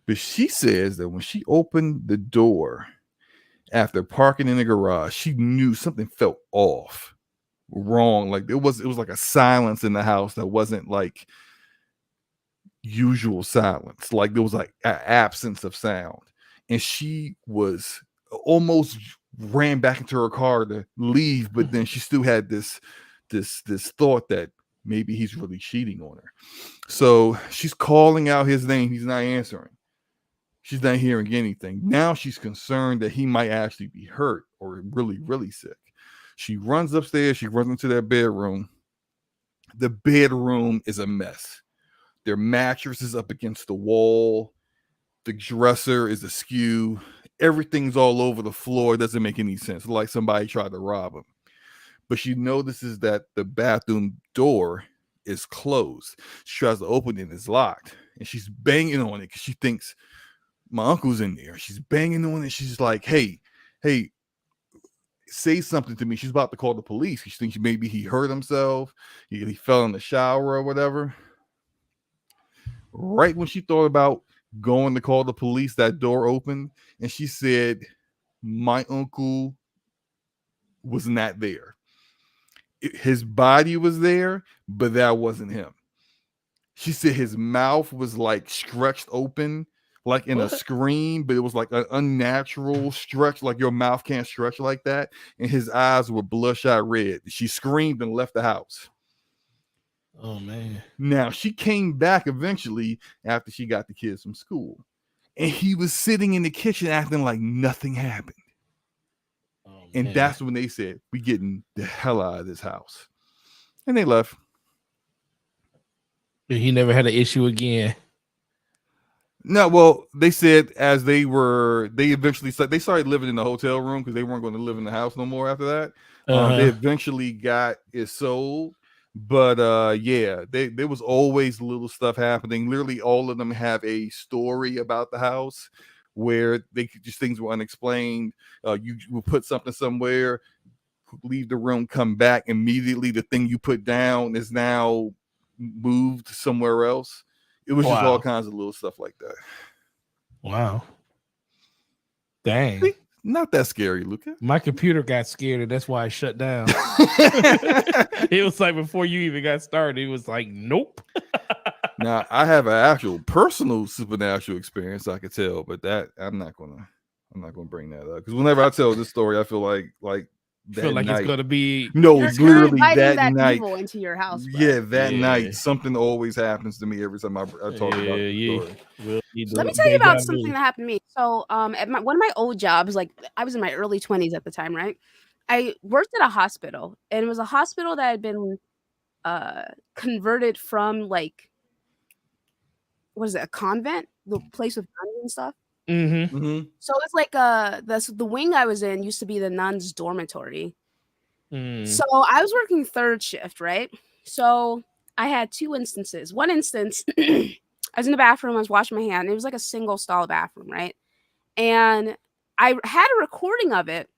But she says that when she opened the door after parking in the garage, she knew something felt off, wrong. Like it was like a silence in the house that wasn't like usual silence. Like there was like an absence of sound. And she was almost ran back into her car to leave, but then she still had this thought that maybe he's really cheating on her. So she's calling out his name. He's not answering. She's not hearing anything. Now she's concerned that he might actually be hurt or really, really sick. She runs upstairs. She runs into their bedroom. The bedroom is a mess. Their mattress is up against the wall. The dresser is askew. Everything's all over the floor. It doesn't make any sense. Like somebody tried to rob him. But she notices that the bathroom door is closed. She tries to open it. It's locked. And she's banging on it because she thinks my uncle's in there. She's banging on it. She's like, hey, say something to me. She's about to call the police. She thinks maybe he hurt himself. He fell in the shower or whatever. Right when she thought about going to call the police, that door opened, and she said, my uncle was not there. His body was there, but that wasn't him. She said his mouth was like stretched open, like in a scream, but it was like an unnatural stretch, like your mouth can't stretch like that. And his eyes were bloodshot red. She screamed and left the house. Oh, man. Now, she came back eventually after she got the kids from school. And he was sitting in the kitchen acting like nothing happened. Oh, and man. that's when they said, we getting the hell out of this house. And they left. He never had an issue again. No, well, they said as they eventually they started living in the hotel room because they weren't going to live in the house no more after that. They eventually got it sold, but yeah, there was always little stuff happening. Literally, all of them have a story about the house where they just things were unexplained. You will put something somewhere, leave the room, come back immediately. The thing you put down is now moved somewhere else. It was just all kinds of little stuff like that. Wow. Dang. Not that scary, Luca. My computer got scared and that's why I shut down. It was like before you even got started, it was like, nope. Now I have an actual personal supernatural experience I could tell, but that I'm not gonna bring that up because whenever I tell this story, I feel like Feel like it's gonna be it's literally inviting that night evil into your house. Bro. Yeah, that night something always happens to me every time I talk about the story. Let me tell you about something that happened to me. So, at one of my old jobs, like I was in my early 20s at the time, right? I worked at a hospital, and it was a hospital that had been converted from like what is it, a convent, the place with nuns and stuff. So it's like the wing I was in used to be the nuns' dormitory. So I was working third shift, right? So I had two instances. One instance, I was in the bathroom, I was washing my hand. It was like a single stall bathroom, right? And I had a recording of it,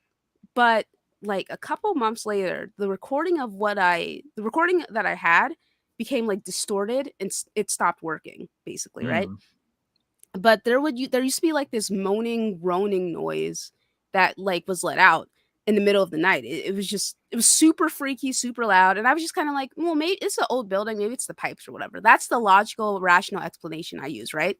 but like a couple months later, the recording that I had became like distorted and it stopped working, basically, right? But there used to be like this moaning, groaning noise that like was let out in the middle of the night. It was super freaky, super loud, and I was just kind of like, well, maybe it's an old building, maybe it's the pipes or whatever. That's the logical, rational explanation I use, right?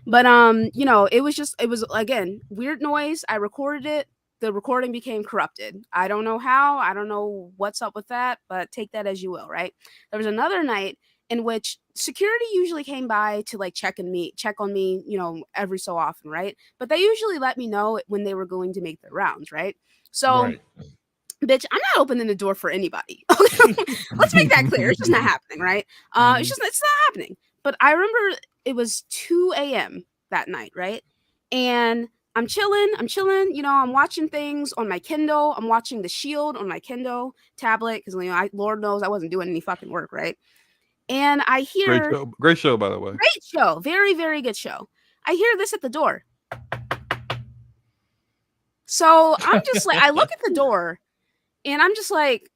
But it was again weird noise. I recorded it. The recording became corrupted. I don't know how. I don't know what's up with that, but take that as you will, right? There was another night in which security usually came by to like check on me, every so often, right? But they usually let me know when they were going to make their rounds, right? So, bitch, I'm not opening the door for anybody. Let's make that clear. It's just not happening, right? It's not happening. But I remember it was 2 a.m. that night, right? And I'm chilling, I'm watching things on my Kindle. I'm watching The Shield on my Kindle tablet because Lord knows I wasn't doing any fucking work, right? And I hear great show, by the way. Great show. Very, very good show. I hear this at the door. So I'm just like, I look at the door and I'm just like,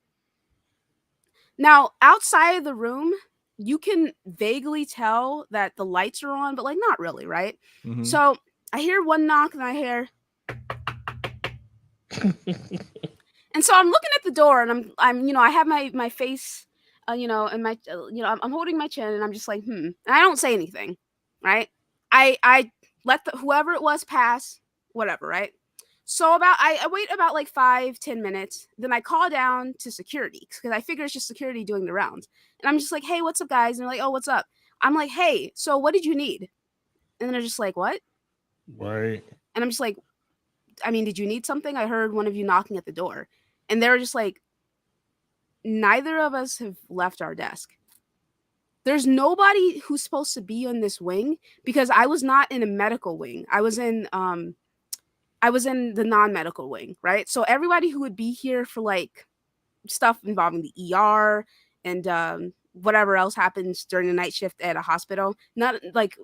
now outside of the room, you can vaguely tell that the lights are on, but like not really, right? So I hear one knock and I hear and so I'm looking at the door and I'm I have my face and my I'm holding my chin and I'm just like and I don't say anything, right? I let whoever it was pass, whatever, right? So I wait about like 5-10 minutes, then I call down to security because I figure it's just security doing the rounds, and I'm just like, hey, what's up, guys? And they're like, oh, what's up? I'm like, hey, so what did you need? And then they're just like, what? Right. And I'm just like, I mean, did you need something? I heard one of you knocking at the door. And they were just like, neither of us have left our desk. There's nobody who's supposed to be on this wing because I was not in a medical wing. I was in the non-medical wing, right? So everybody who would be here for like stuff involving the ER and whatever else happens during the night shift at a hospital, not like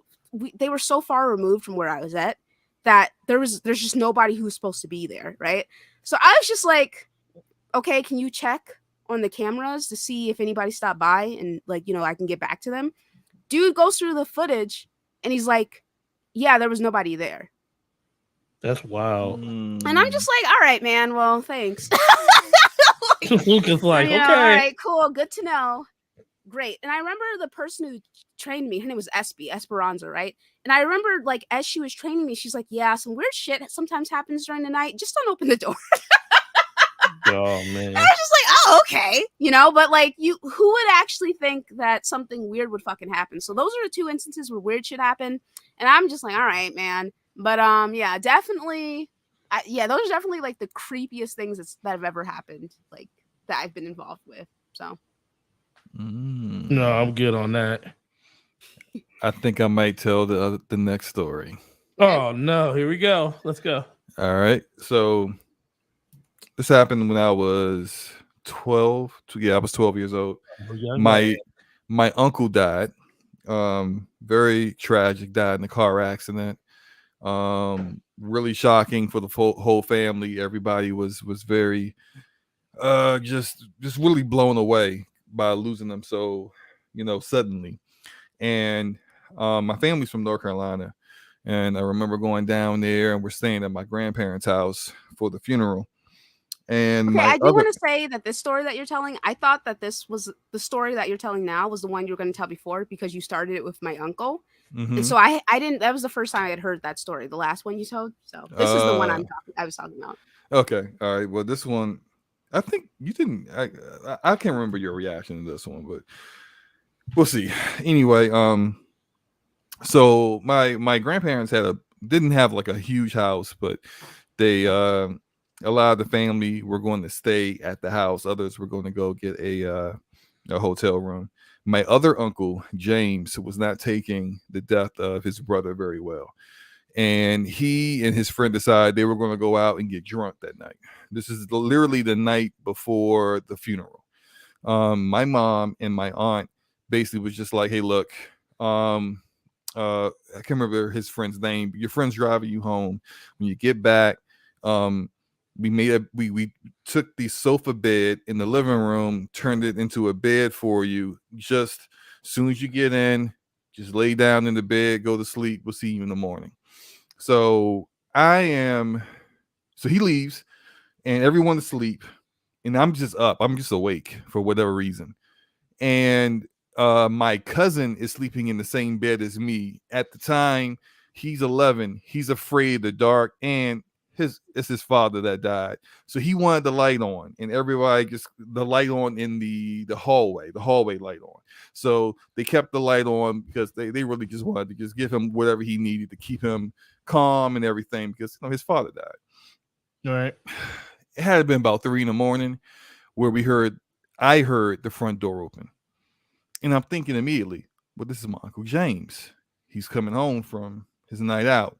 they were so far removed from where I was at that there's just nobody who's supposed to be there, right? So I was just like, okay, can you check on the cameras to see if anybody stopped by and like, I can get back to them? Dude goes through the footage and he's like, yeah, there was nobody there. That's wild. And I'm just like, all right, man, well, thanks. Luca's like, okay. All right, cool, good to know. Great. And I remember the person who trained me, her name was Esperanza, right? And I remember like as she was training me, she's like, yeah, some weird shit sometimes happens during the night. Just don't open the door. Oh man. And I was just like, oh, okay. But like who would actually think that something weird would fucking happen? So those are the two instances where weird shit happened. And I'm just like, all right, man. But yeah, definitely. Those are definitely like the creepiest things that have ever happened, like that I've been involved with. So no, I'm good on that. I think I might tell the next story. Oh no, here we go. Let's go. All right. So this happened when I was 12. Yeah, I was 12 years old. Young man. My uncle died. Very tragic, died in a car accident. Really shocking for the whole family. Everybody was very just really blown away by losing them so, suddenly. And my family's from North Carolina, and I remember going down there, and we're staying at my grandparents' house for the funeral. And Okay, I do want to say that this story that you're telling, I thought that this was the story that you're telling now was the one you were going to tell before, because you started it with my uncle. And so I didn't, that was the first time I had heard that story, the last one you told. So this is the one I was talking about. Okay. All right. Well, this one, I think you didn't, I can't remember your reaction to this one, but we'll see. Anyway, so my grandparents didn't have like a huge house, but they a lot of the family were going to stay at the house. Others were going to go get a hotel room. My other uncle, James, was not taking the death of his brother very well. And he and his friend decided they were going to go out and get drunk that night. This is literally the night before the funeral. My mom and my aunt basically was just like, hey, look, I can't remember his friend's name, but your friend's driving you home. When you get back, we took the sofa bed in the living room, turned it into a bed for you. Just as soon as you get in, just lay down in the bed, go to sleep. We'll see you in the morning. So he leaves and everyone's asleep, and I'm just up. I'm just awake for whatever reason. And my cousin is sleeping in the same bed as me. At the time, he's 11. He's afraid of the dark, and it's his father that died. So he wanted the light on, and everybody just the light on in the hallway light on. So they kept the light on because they really just wanted to just give him whatever he needed to keep him calm and everything, because his father died. All right. It had been about 3 a.m. where I heard the front door open. And I'm thinking immediately, well, this is my Uncle James. He's coming home from his night out.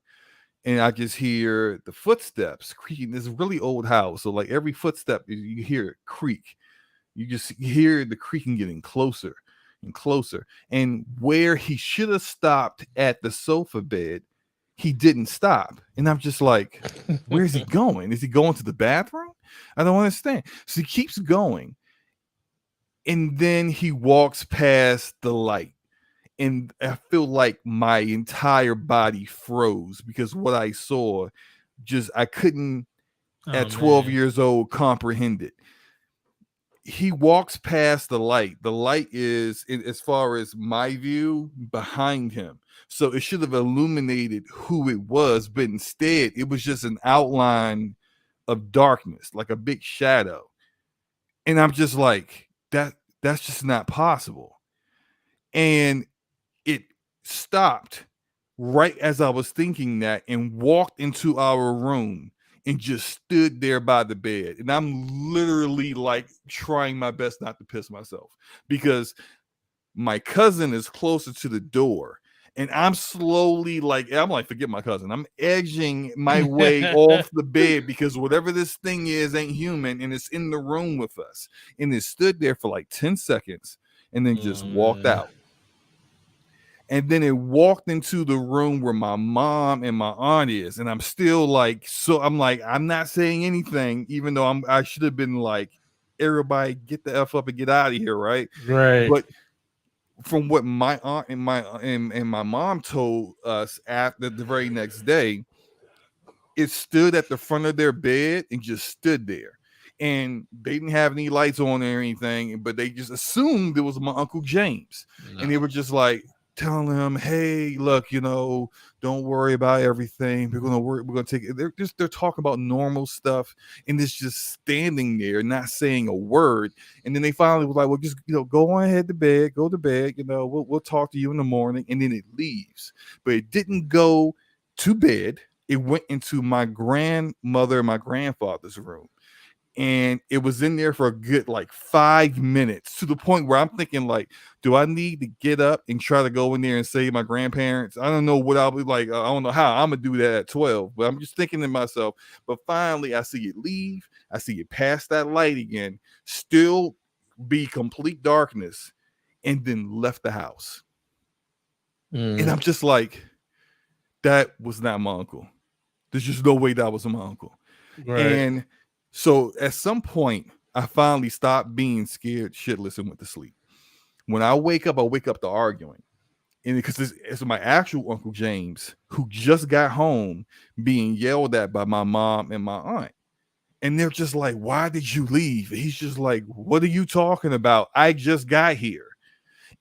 And I just hear the footsteps creaking. This really old house. So like every footstep, you hear it creak. You just hear the creaking getting closer and closer. And where he should have stopped at the sofa bed, he didn't stop. And I'm just like, where is he going? Is he going to the bathroom? I don't understand. So he keeps going. And then he walks past the light. And I feel like my entire body froze, because what I saw, I couldn't at 12 years old comprehend it. He walks past the light. The light is, as far as my view, behind him. So it should have illuminated who it was, but instead it was just an outline of darkness, like a big shadow. And I'm just like, that's just not possible. And it stopped right as I was thinking that, and walked into our room and just stood there by the bed. And I'm literally like trying my best not to piss myself, because my cousin is closer to the door. And I'm slowly forget my cousin. I'm edging my way off the bed, because whatever this thing is ain't human, and it's in the room with us. And it stood there for like 10 seconds and then just walked out. And then it walked into the room where my mom and my aunt is. And I'm still like, I'm not saying anything, even though I should have been like, everybody get the F up and get out of here, right? Right. But from what my aunt and my mom told us after the very next day, it stood at the front of their bed and just stood there. And they didn't have any lights on or anything, but they just assumed it was my Uncle James. No. And they were just like telling him, hey, look, don't worry about everything. We're gonna take it. They're talking about normal stuff, and it's just standing there, not saying a word. And then they finally was like, well, just go on ahead to bed, go to bed. We'll talk to you in the morning. And then it leaves, but it didn't go to bed. It went into my grandmother and my grandfather's room. And it was in there for a good like 5 minutes, to the point where I'm thinking, like, do I need to get up and try to go in there and save my grandparents? I don't know what I'll be like. I don't know how I'm gonna do that at 12, but I'm just thinking to myself. But finally, I see it leave. I see it pass that light again, still be complete darkness, and then left the house. And I'm just like, that was not my uncle. There's just no way that was my uncle. Right. And so at some point, I finally stopped being scared shitless and went to sleep. When I wake up to arguing. And because it's my actual Uncle James, who just got home being yelled at by my mom and my aunt. And they're just like, why did you leave? He's just like, what are you talking about? I just got here.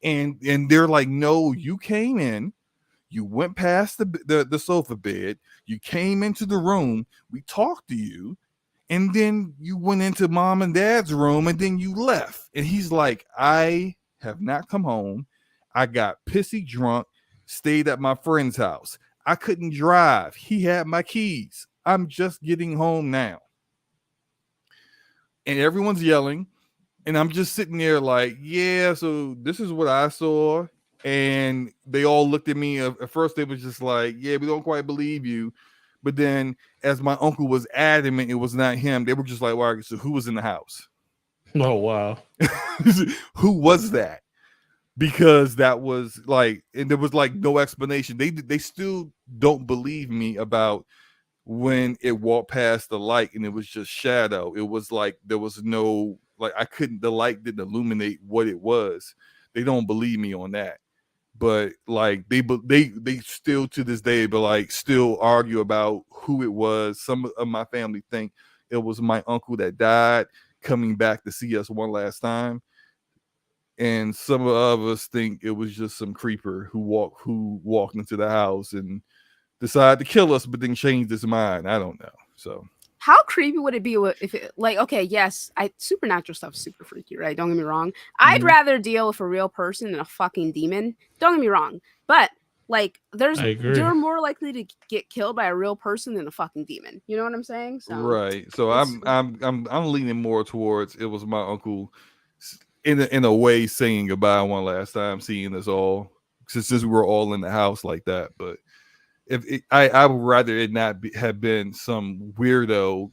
And they're like, no, you came in. You went past the sofa bed. You came into the room. We talked to you. And then you went into mom and dad's room and then you left. And he's like, I have not come home. I got pissy drunk, stayed at my friend's house. I couldn't drive. He had my keys. I'm just getting home now. And everyone's yelling. And I'm just sitting there like, yeah, so this is what I saw. And they all looked at me. At first, they was just like, yeah, we don't quite believe you. But then, as my uncle was adamant it was not him, they were just like, well, so who was in the house? Oh, wow. Who was that? Because that was like, and there was like no explanation. They still don't believe me about when it walked past the light and it was just shadow. It was like there was no, like, the light didn't illuminate what it was. They don't believe me on that. But like they still to this day, but like still argue about who it was. Some of my family think it was my uncle that died coming back to see us one last time, and some of us think it was just some creeper who walked into the house and decided to kill us, but then changed his mind. I don't know. So how creepy would it be if it, like, okay, yes, supernatural stuff is super freaky, right? Don't get me wrong. I'd rather deal with a real person than a fucking demon. Don't get me wrong. But like, you're more likely to get killed by a real person than a fucking demon. You know what I'm saying? So, right. So I'm leaning more towards it was my uncle in a way saying goodbye one last time, seeing us all, since we were all in the house like that. But I would rather it not have been some weirdo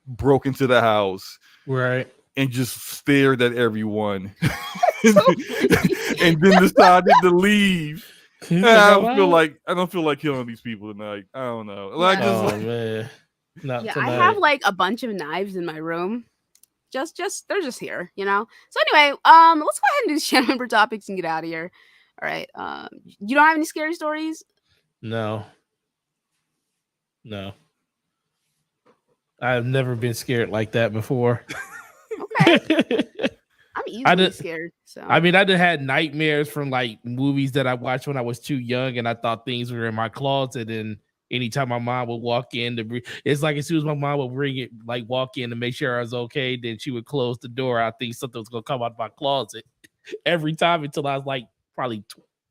broke into the house, right, and just stared at everyone, and then decided to leave. I don't feel like killing these people tonight. I don't know. Like, man, not yeah, tonight. I have like a bunch of knives in my room. Just they're just here, you know. So anyway, let's go ahead and do the channel member topics and get out of here. All right. You don't have any scary stories? No. I've never been scared like that before. Okay. I'm easily scared. So I mean, I just had nightmares from like movies that I watched when I was too young, and I thought things were in my closet. And anytime my mom would walk in, it's like as soon as my mom would walk in to make sure I was okay, then she would close the door. I think something was gonna come out of my closet every time until I was like probably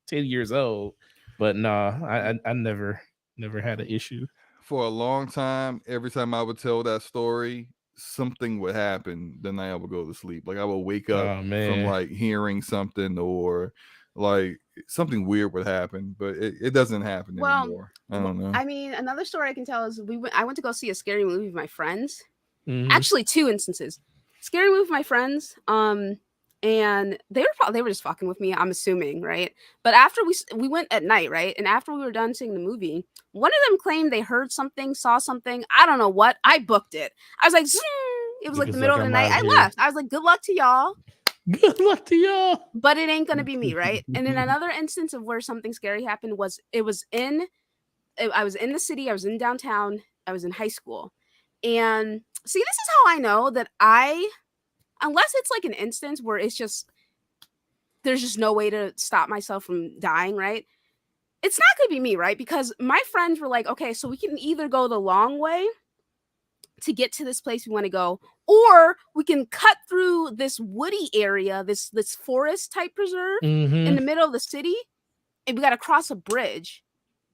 10 years old. But no, I never had an issue. For a long time, every time I would tell that story, something would happen the night I would go to sleep. Like I would wake up from like hearing something, or like something weird would happen, but it doesn't happen anymore. I don't know. I mean, another story I can tell is I went to go see a scary movie with my friends. Actually, 2 instances. Scary movie with my friends. And they were just fucking with me, I'm assuming, right? But after we went at night, right? And after we were done seeing the movie, one of them claimed they heard something, saw something. I don't know what. I booked it. I was like, it was like the middle of the night. I left. I was like, good luck to y'all. Good luck to y'all. But it ain't gonna be me, right? And then another instance of where something scary happened was I was in the city. I was in downtown. I was in high school. And see, this is how I know that unless it's like an instance where it's just, there's just no way to stop myself from dying, right? It's not going to be me, right? Because my friends were like, okay, so we can either go the long way to get to this place we want to go, or we can cut through this woody area, this forest type preserve in the middle of the city, and we got to cross a bridge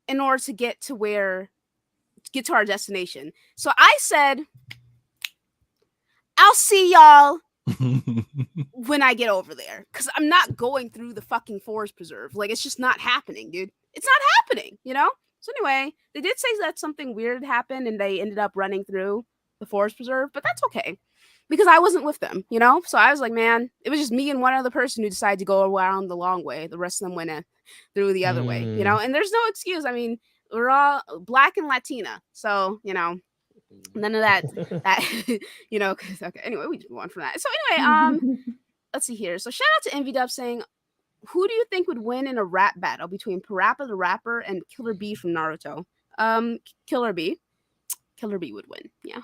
in order to get to our destination. So I said, I'll see y'all when I get over there, because I'm not going through the fucking forest preserve. Like, it's just not happening, dude. It's not happening, you know? So anyway, they did say that something weird happened and they ended up running through the forest preserve, but that's okay because I wasn't with them, you know? So I was like, man, it was just me and one other person who decided to go around the long way. The rest of them went through the other way, you know? And there's no excuse. I mean, we're all Black and Latina. So, you know, none of that, you know, okay. Anyway, we just move on from that. So anyway, let's see here. So shout out to Envy Dub saying, who do you think would win in a rap battle between Parappa the Rapper and Killer Bee from Naruto? Killer Bee. Killer Bee would win. Yeah.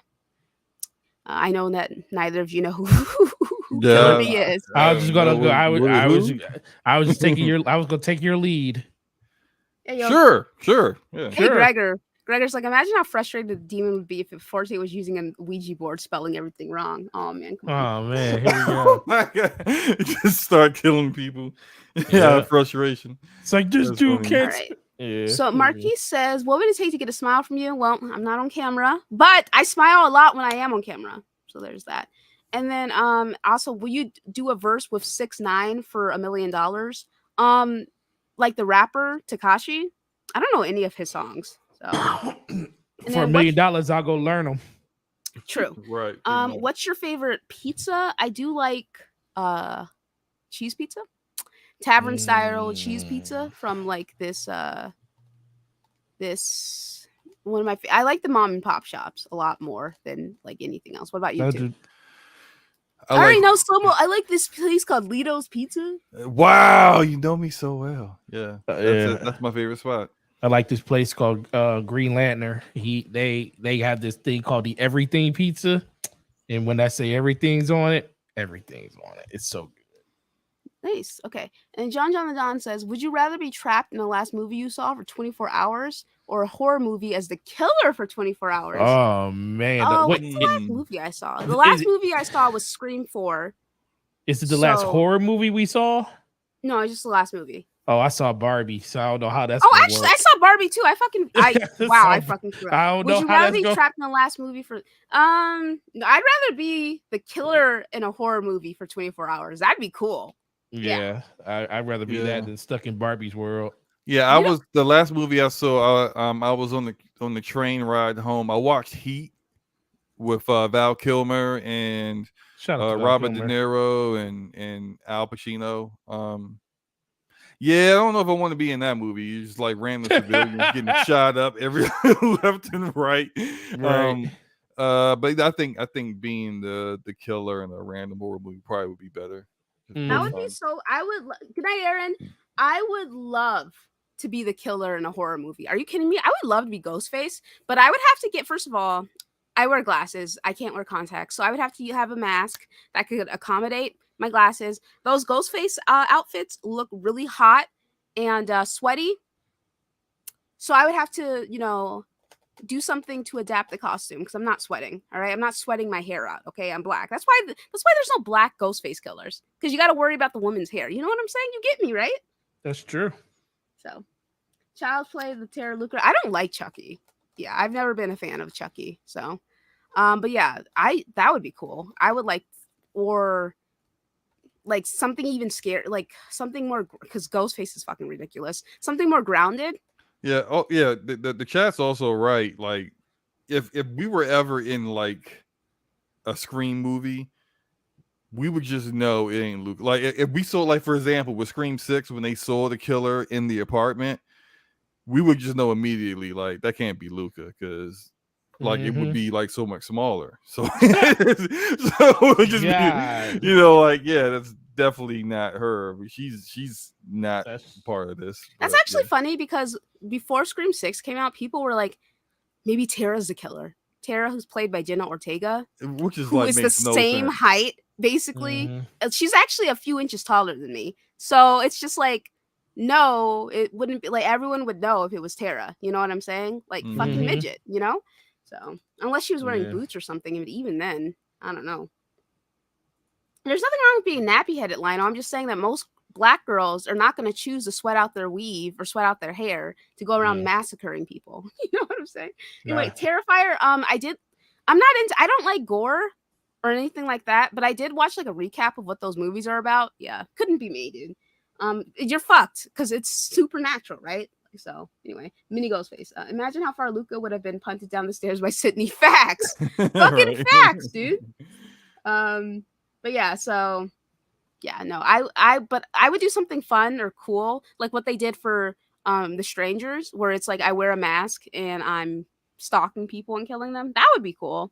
I know that neither of you know who Killer Bee is. I was just gonna go. I was just taking your. I was gonna take your lead. Hey, Sure. Yeah. Hey, Gregor. Gregor's like, imagine how frustrated the demon would be if Forte was using a Ouija board spelling everything wrong. Oh man. Oh man. Here we go. My God. Just start killing people. Yeah, frustration. It's like this dude can't. Right. Yeah. So Marquise says, what would it take to get a smile from you? Well, I'm not on camera, but I smile a lot when I am on camera. So there's that. And then also, will you do a verse with 6ix9ine for $1 million? Like the rapper Tekashi? I don't know any of his songs. So for $1 million, I'll go learn them. True. Right. What's your favorite pizza? I do like cheese pizza. Tavern style cheese pizza from like this one of my I like the mom and pop shops a lot more than like anything else. What about you two? I already know slow-mo. I like this place called Lito's Pizza. Wow, you know me so well. Yeah. That's my favorite spot. I like this place called Green Lantern. They have this thing called the Everything Pizza. And when I say everything's on it, everything's on it. It's so good. Nice. Okay. And John the Don says, would you rather be trapped in the last movie you saw for 24 hours or a horror movie as the killer for 24 hours? Oh, man. What's the last movie I saw? The last movie I saw was Scream 4. Is it the last horror movie we saw? No, it's just the last movie. Oh, I saw Barbie, so I don't know how that's actually, I saw Barbie too. I fucking forgot. I don't know. Would you rather be trapped in the last movie for I'd rather be the killer in a horror movie for 24 hours. That'd be cool. Yeah. I'd rather be that than stuck in Barbie's world. Yeah, I was the last movie I saw. I was on the train ride home. I watched Heat with Val Kilmer and Robert De Niro and Al Pacino. Yeah, I don't know if I want to be in that movie. You just like random civilians getting shot up every left and right. But I think being the killer in a random horror movie probably would be better. That would be so. Good night, Aaron. I would love to be the killer in a horror movie. Are you kidding me? I would love to be Ghostface, but I would have to get, first of all, I wear glasses. I can't wear contacts, so I would have to have a mask that could accommodate my glasses. Those Ghostface outfits look really hot and sweaty, so I would have to, do something to adapt the costume because I'm not sweating. All right, I'm not sweating my hair out. Okay, I'm black. That's why there's no black Ghostface killers, because you got to worry about the woman's hair. You know what I'm saying? You get me, right? That's true. So, Child's Play, the Terror Lucre. I don't like Chucky. Yeah, I've never been a fan of Chucky. So, but yeah, that would be cool. I would like, or like something even scary, like something more, because Ghostface is fucking ridiculous. Something more grounded. Yeah. Oh, yeah. The chat's also right. Like, if we were ever in like a Scream movie, we would just know it ain't Luke. Like, if we saw, like, for example, with Scream 6, when they saw the killer in the apartment, we would just know immediately, like, that can't be Luca, because like it would be like so much smaller. So, it would just be, like, yeah, that's definitely not her. She's not part of this. That's actually funny, because before Scream 6 came out, people were like, maybe Tara's the killer. Tara, who's played by Jenna Ortega, which is who like is the same sense. height, basically. She's actually a few inches taller than me. So it's just like, no, it wouldn't be like, everyone would know if it was Tara. You know what I'm saying? Like fucking midget, So unless she was wearing boots or something, and even then, I don't know. There's nothing wrong with being nappy-headed, Lionel. I'm just saying that most Black girls are not going to choose to sweat out their weave or sweat out their hair to go around massacring people. You know what I'm saying? Anyway, Terrifier. I don't like gore. or anything like that. But I did watch like a recap of what those movies are about. Yeah, couldn't be me, dude. You're fucked because it's supernatural, right? So anyway, mini Ghostface. Imagine how far Luca would have been punted down the stairs by Sydney. Facts, fucking Right. facts, dude. But yeah, so yeah, no, but I would do something fun or cool, like what they did for The Strangers, where it's like I wear a mask and I'm stalking people and killing them. That would be cool.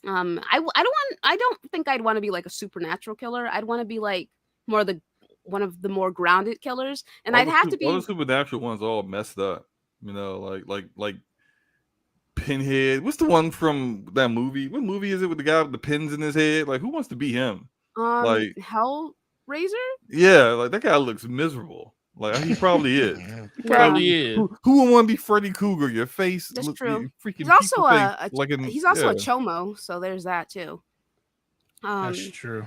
I don't think I'd want to be like a supernatural killer. I'd want to be like more the one of the more grounded killers, and I'd have to All be the supernatural ones all messed up. You know, like Pinhead. What's the one from that movie? What movie is it with the guy with the pins in his head? Like, who wants to be him? Like, Hellraiser. yeah, like that guy looks miserable. Like he probably is. Probably is. Who would want to be Freddy Krueger? Your face, That's look, true. your freaking He's also people face, a like in, he's also a yeah. chomo, so there's that too. That's true.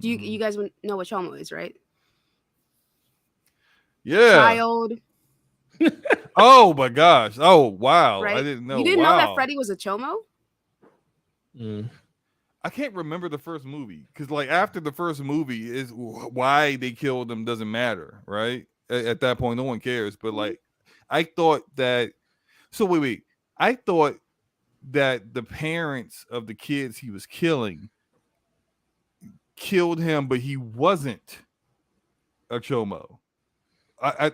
Do you guys know what chomo is, right? Yeah. Child. Oh my gosh. Oh wow. Right? I didn't know. You didn't know that Freddy was a chomo? I can't remember the first movie because, like, after the first movie is why they killed him doesn't matter, right? At that point, no one cares. But like, I thought that. So wait. I thought that the parents of the kids he was killing killed him, but he wasn't a chomo.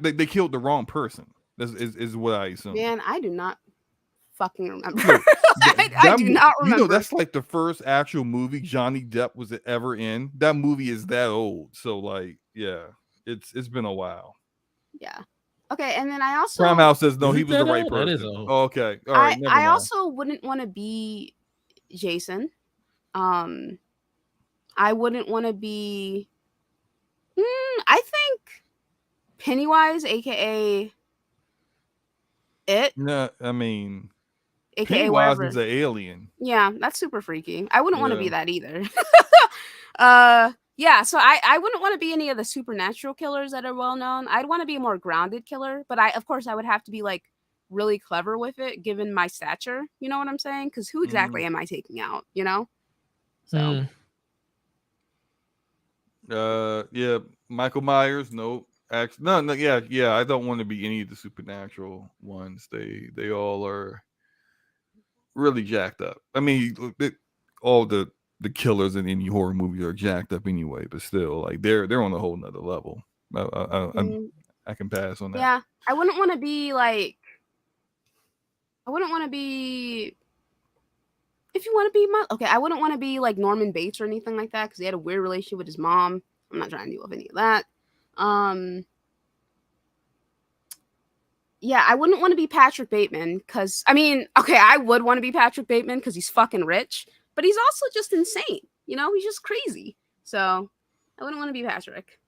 They killed the wrong person. Is what I assume. Man, I do not fucking remember. I do not remember. You know, that's like the first actual movie Johnny Depp was ever in. That movie is that old. So like, yeah, it's been a while. Yeah. Okay, and then I also Prime House says no, Is he it was the that right old? That is person. old. Oh, okay. All right. Never I mind. also wouldn't want to be Jason. I wouldn't want to be I think Pennywise, aka It, No, I mean, aka Pennywise wherever. is an alien. Yeah, that's super freaky. I wouldn't want to be Yeah. that either. Yeah, so I wouldn't want to be any of the supernatural killers that are well known. I'd want to be a more grounded killer, but of course I would have to be like really clever with it given my stature, you know what I'm saying? Cuz who exactly am I taking out, you know? So Yeah, Michael Myers, nope. Actually, no, yeah. I don't want to be any of the supernatural ones. They all are really jacked up. I mean, all the killers in any horror movie are jacked up anyway, but still, like they're on a whole nother level. I can pass on that. yeah, I wouldn't want to be like I wouldn't want to be if you want to be I wouldn't want to be like Norman Bates or anything like that because he had a weird relationship with his mom. I'm not trying to deal with any of that. Yeah, I wouldn't want to be Patrick Bateman because I would want to be Patrick Bateman because he's fucking rich, but he's also just insane. You know, he's just crazy. So I wouldn't want to be Patrick.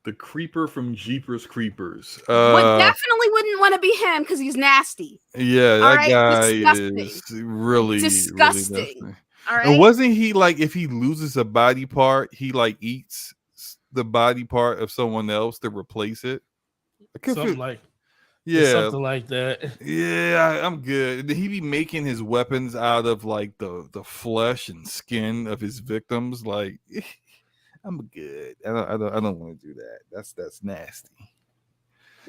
The Creeper from Jeepers Creepers. Definitely wouldn't want to be him because he's nasty. Yeah, that guy Disgusting. is really Disgusting. Really nasty. All right. And wasn't he like, if he loses a body part, he like eats the body part of someone else to replace it? Something like that. Yeah, I'm good. And he be making his weapons out of like the flesh and skin of his victims. Like, I'm good. I don't want to do that. That's nasty.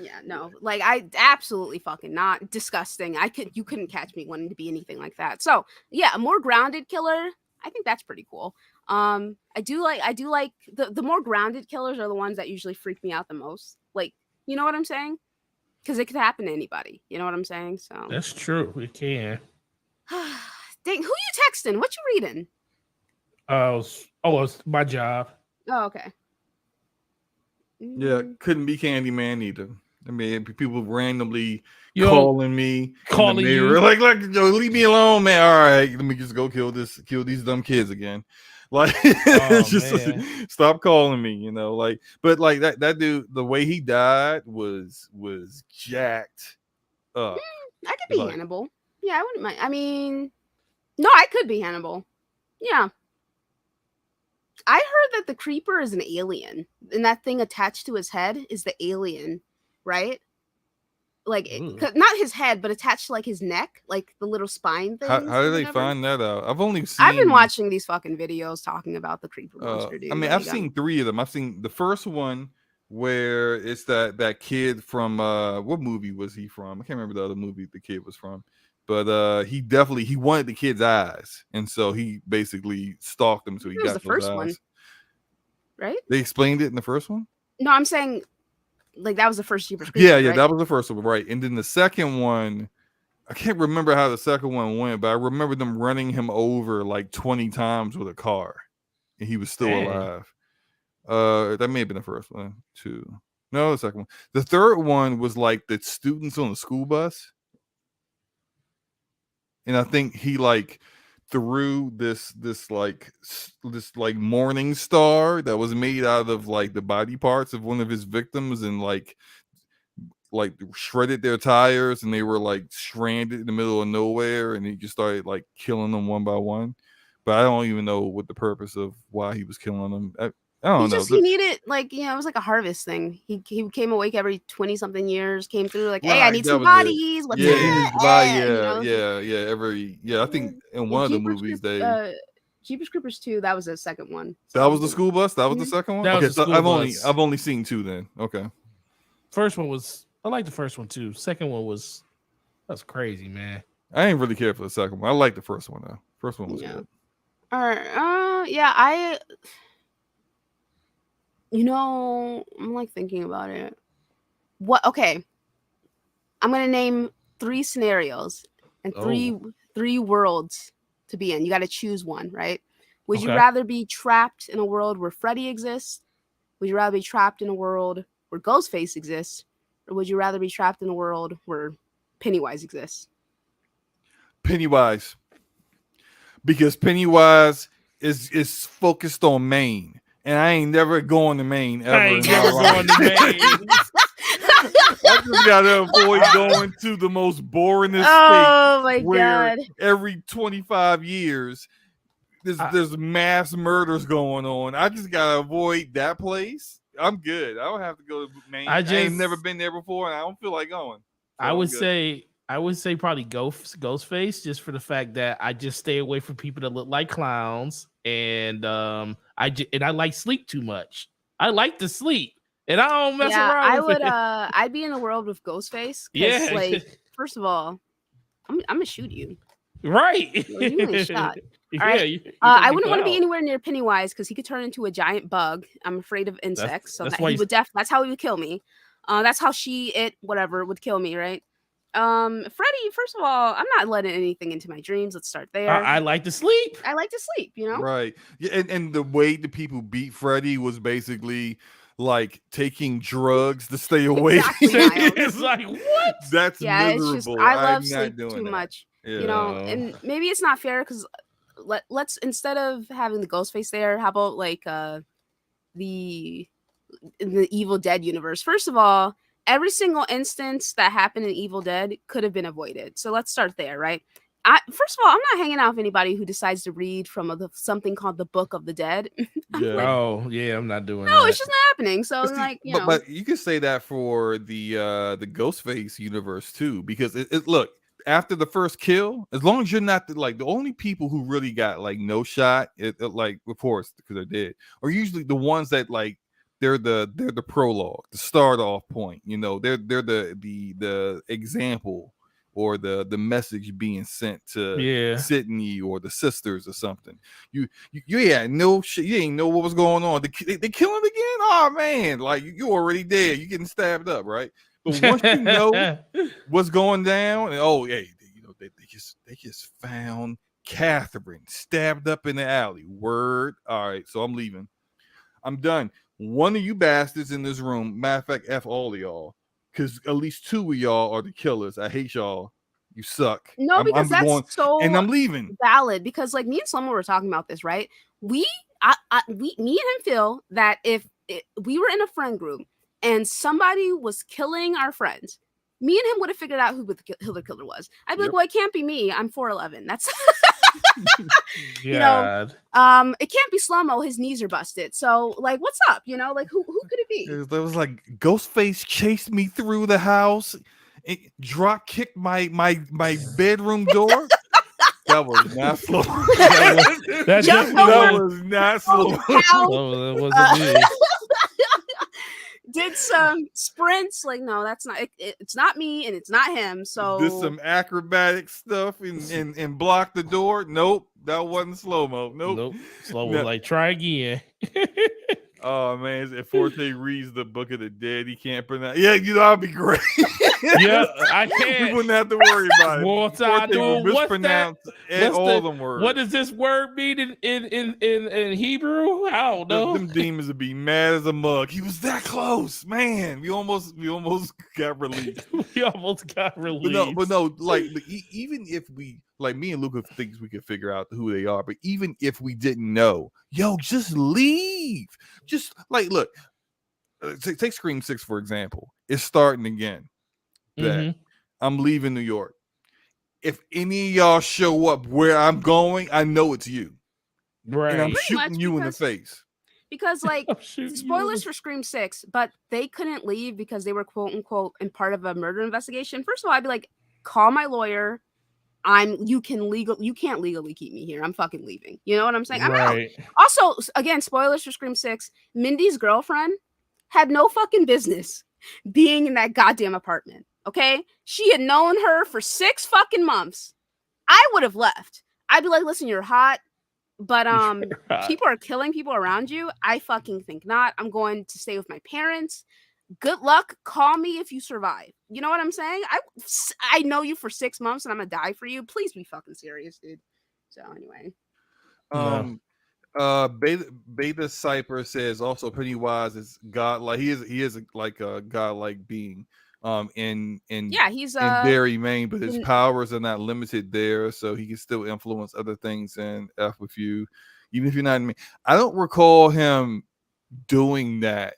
Yeah, no, like I absolutely fucking not disgusting. You couldn't catch me wanting to be anything like that. So yeah, a more grounded killer. I think that's pretty cool. I do like the more grounded killers are the ones that usually freak me out the most. Like, you know what I'm saying? Because it could happen to anybody. You know what I'm saying? So That's true. It can. Dang, who you texting? What you reading? It's my job. Oh, okay. Yeah, couldn't be Candyman either. I mean, people randomly calling me, calling in the mirror, you, like, yo, leave me alone, man. All right, let me just go kill these dumb kids again. Like, stop calling me, you know. Like, but like that dude, the way he died was jacked up. I could be Hannibal. Yeah, I wouldn't mind. I mean, no, I could be Hannibal. Yeah. I heard that the creeper is an alien, and that thing attached to his head is the alien, right? like Ooh. not his head, but attached to like his neck, like the little spine thing. How do they find that out? I've only seen. I've been watching these fucking videos talking about the creeper monster, dude. I mean, like, I've seen 3 of them. I've seen the first one where it's that kid from what movie was he from? I can't remember the other movie the kid was from, but he wanted the kid's eyes, and so he basically stalked him. So he It was got the those first eyes. one, right? They explained it in the first one. No, I'm saying like that was the first Jeepers Creepers. Yeah, right? that was the first one, right? And then the second one, I can't remember how the second one went, but I remember them running him over like 20 times with a car, and he was still Dang. alive. That may have been the first one too. No, the second one. The third one was like the students on the school bus, and I think he like threw this morning star that was made out of like the body parts of one of his victims, and like shredded their tires, and they were like stranded in the middle of nowhere, and he just started like killing them one by one. But I don't even know what the purpose of why he was killing them. I don't know. He needed like it was like a harvest thing. He came awake every 20 something years, came through like, hey, I need some bodies. What's yeah, I think in one of the movies Jeepers Creepers 2, that was the second one. That was the school bus. That was the second one. That was Okay, the so school I've only seen 2 then. Okay. First one was I like the first one too. Second one that's crazy, man. I ain't really care for the second one. I like the first one though. First one was good. All right. I'm like thinking about it. Okay. I'm gonna name 3 scenarios and three worlds to be in. You got to choose one, right? Would you rather be trapped in a world where Freddy exists? Would you rather be trapped in a world where Ghostface exists? Or would you rather be trapped in a world where Pennywise exists? Pennywise. Because Pennywise is focused on Maine. And I ain't never going to Maine ever. I ain't never going to Maine. I just gotta avoid going to the most boringest Oh state my god! Every 25 years, there's mass murders going on. I just gotta avoid that place. I'm good. I don't have to go to Maine. I ain't never been there before, and I don't feel like going. So I would say probably Ghostface, just for the fact that I just stay away from people that look like clowns, and I like sleep too much. I like to sleep. And I don't mess around with it. I'd be in a world with Ghostface. Yeah. Like, first of all, I'm gonna shoot you. Right. You ain't shot. All right. Yeah, I wouldn't want to be anywhere near Pennywise because he could turn into a giant bug. I'm afraid of insects, that's how he would kill me. That's how whatever would kill me, right? Freddy, first of all, I'm not letting anything into my dreams. Let's start there. I like to sleep. I like to sleep, Right. Yeah, and the way the people beat Freddy was basically like taking drugs to stay awake. Exactly, it's like, what? That's miserable. It's just, I love sleep too much. Yeah. And maybe it's not fair because let's instead of having the Ghostface there, how about like the Evil Dead universe? First of all, every single instance that happened in Evil Dead could have been avoided. So let's start there, right? First of all, I'm not hanging out with anybody who decides to read from something called the Book of the Dead. I'm not doing that. No, it's just not happening. So but you can say that for the Ghostface universe too, because it look, after the first kill, as long as you're not the only people who really got like no shot, like of course because they're dead, are usually the ones that like they're the prologue, the start off point. They're the example. Or the message being sent to Sydney or the sisters or something. You had no shit. You ain't know what was going on. They killing again? Oh man, like you already dead. You getting stabbed up, right? But once you know what's going down, and they just found Catherine stabbed up in the alley. Word. All right, so I'm leaving. I'm done. One of you bastards in this room. Matter of fact, F all of y'all. Because at least 2 of y'all are the killers. I hate y'all. You suck. No, because that's so and I'm leaving. Valid. Because like me and Slomo were talking about this, right? Me and him feel that if we were in a friend group and somebody was killing our friends, me and him would have figured out who the killer was. I'd be like, well, it can't be me. I'm 4'11". That's it can't be Slomo. His knees are busted. So like, what's up? Like who could it be? There was like Ghostface chased me through the house drop kicked my bedroom door. That was not slow. That Jumped definitely over. That was not slow. How Oh, that wasn't me. did some sprints? Like, no, that's not. It's not me, and it's not him. So Did some acrobatic stuff and block the door. Nope, that wasn't slow mo. Nope. Slow No. was like, try again. Oh man, if Forte reads the Book of the Dead, he can't pronounce. Yeah, that'd be great. Yeah, I We can't. wouldn't have to worry about it. What's Forte I doing? would What's that? mispronounce all them words. What does this word mean in Hebrew? I don't know. Them demons would be mad as a mug. He was that close, man. We almost got released. We almost got released. But no, like even if we, like, me and Luca thinks we could figure out who they are, but even if we didn't know, just leave. Just like, look, take Scream 6 for example. It's starting again. Mhm. I'm leaving New York. If any of y'all show up where I'm going, I know it's you. Right. And I'm Pretty shooting much you in the because- face. because like I'm shooting you. spoilers for Scream 6, but they couldn't leave because they were quote unquote in part of a murder investigation. First of all, I'd be like, call my lawyer. You can't legally keep me here. I'm fucking leaving. You know what I'm saying? I'm out. Right. Also, again, spoilers for Scream 6. Mindy's girlfriend had no fucking business being in that goddamn apartment. Okay? She had known her for 6 fucking months. I would have left. I'd be like, listen, you're hot, but people are killing people around you. I fucking think not. I'm going to stay with my parents. Good luck. Call me if you survive. You know what I'm saying? I know you for 6 months and I'm gonna die for you. Please be fucking serious, dude. So anyway. Beta Cypher says also Pennywise is god, like he is like a godlike being. In He's in Derry, Maine, but his powers are not limited there, so he can still influence other things and F with you, even if you're not in Maine. I don't recall him doing that.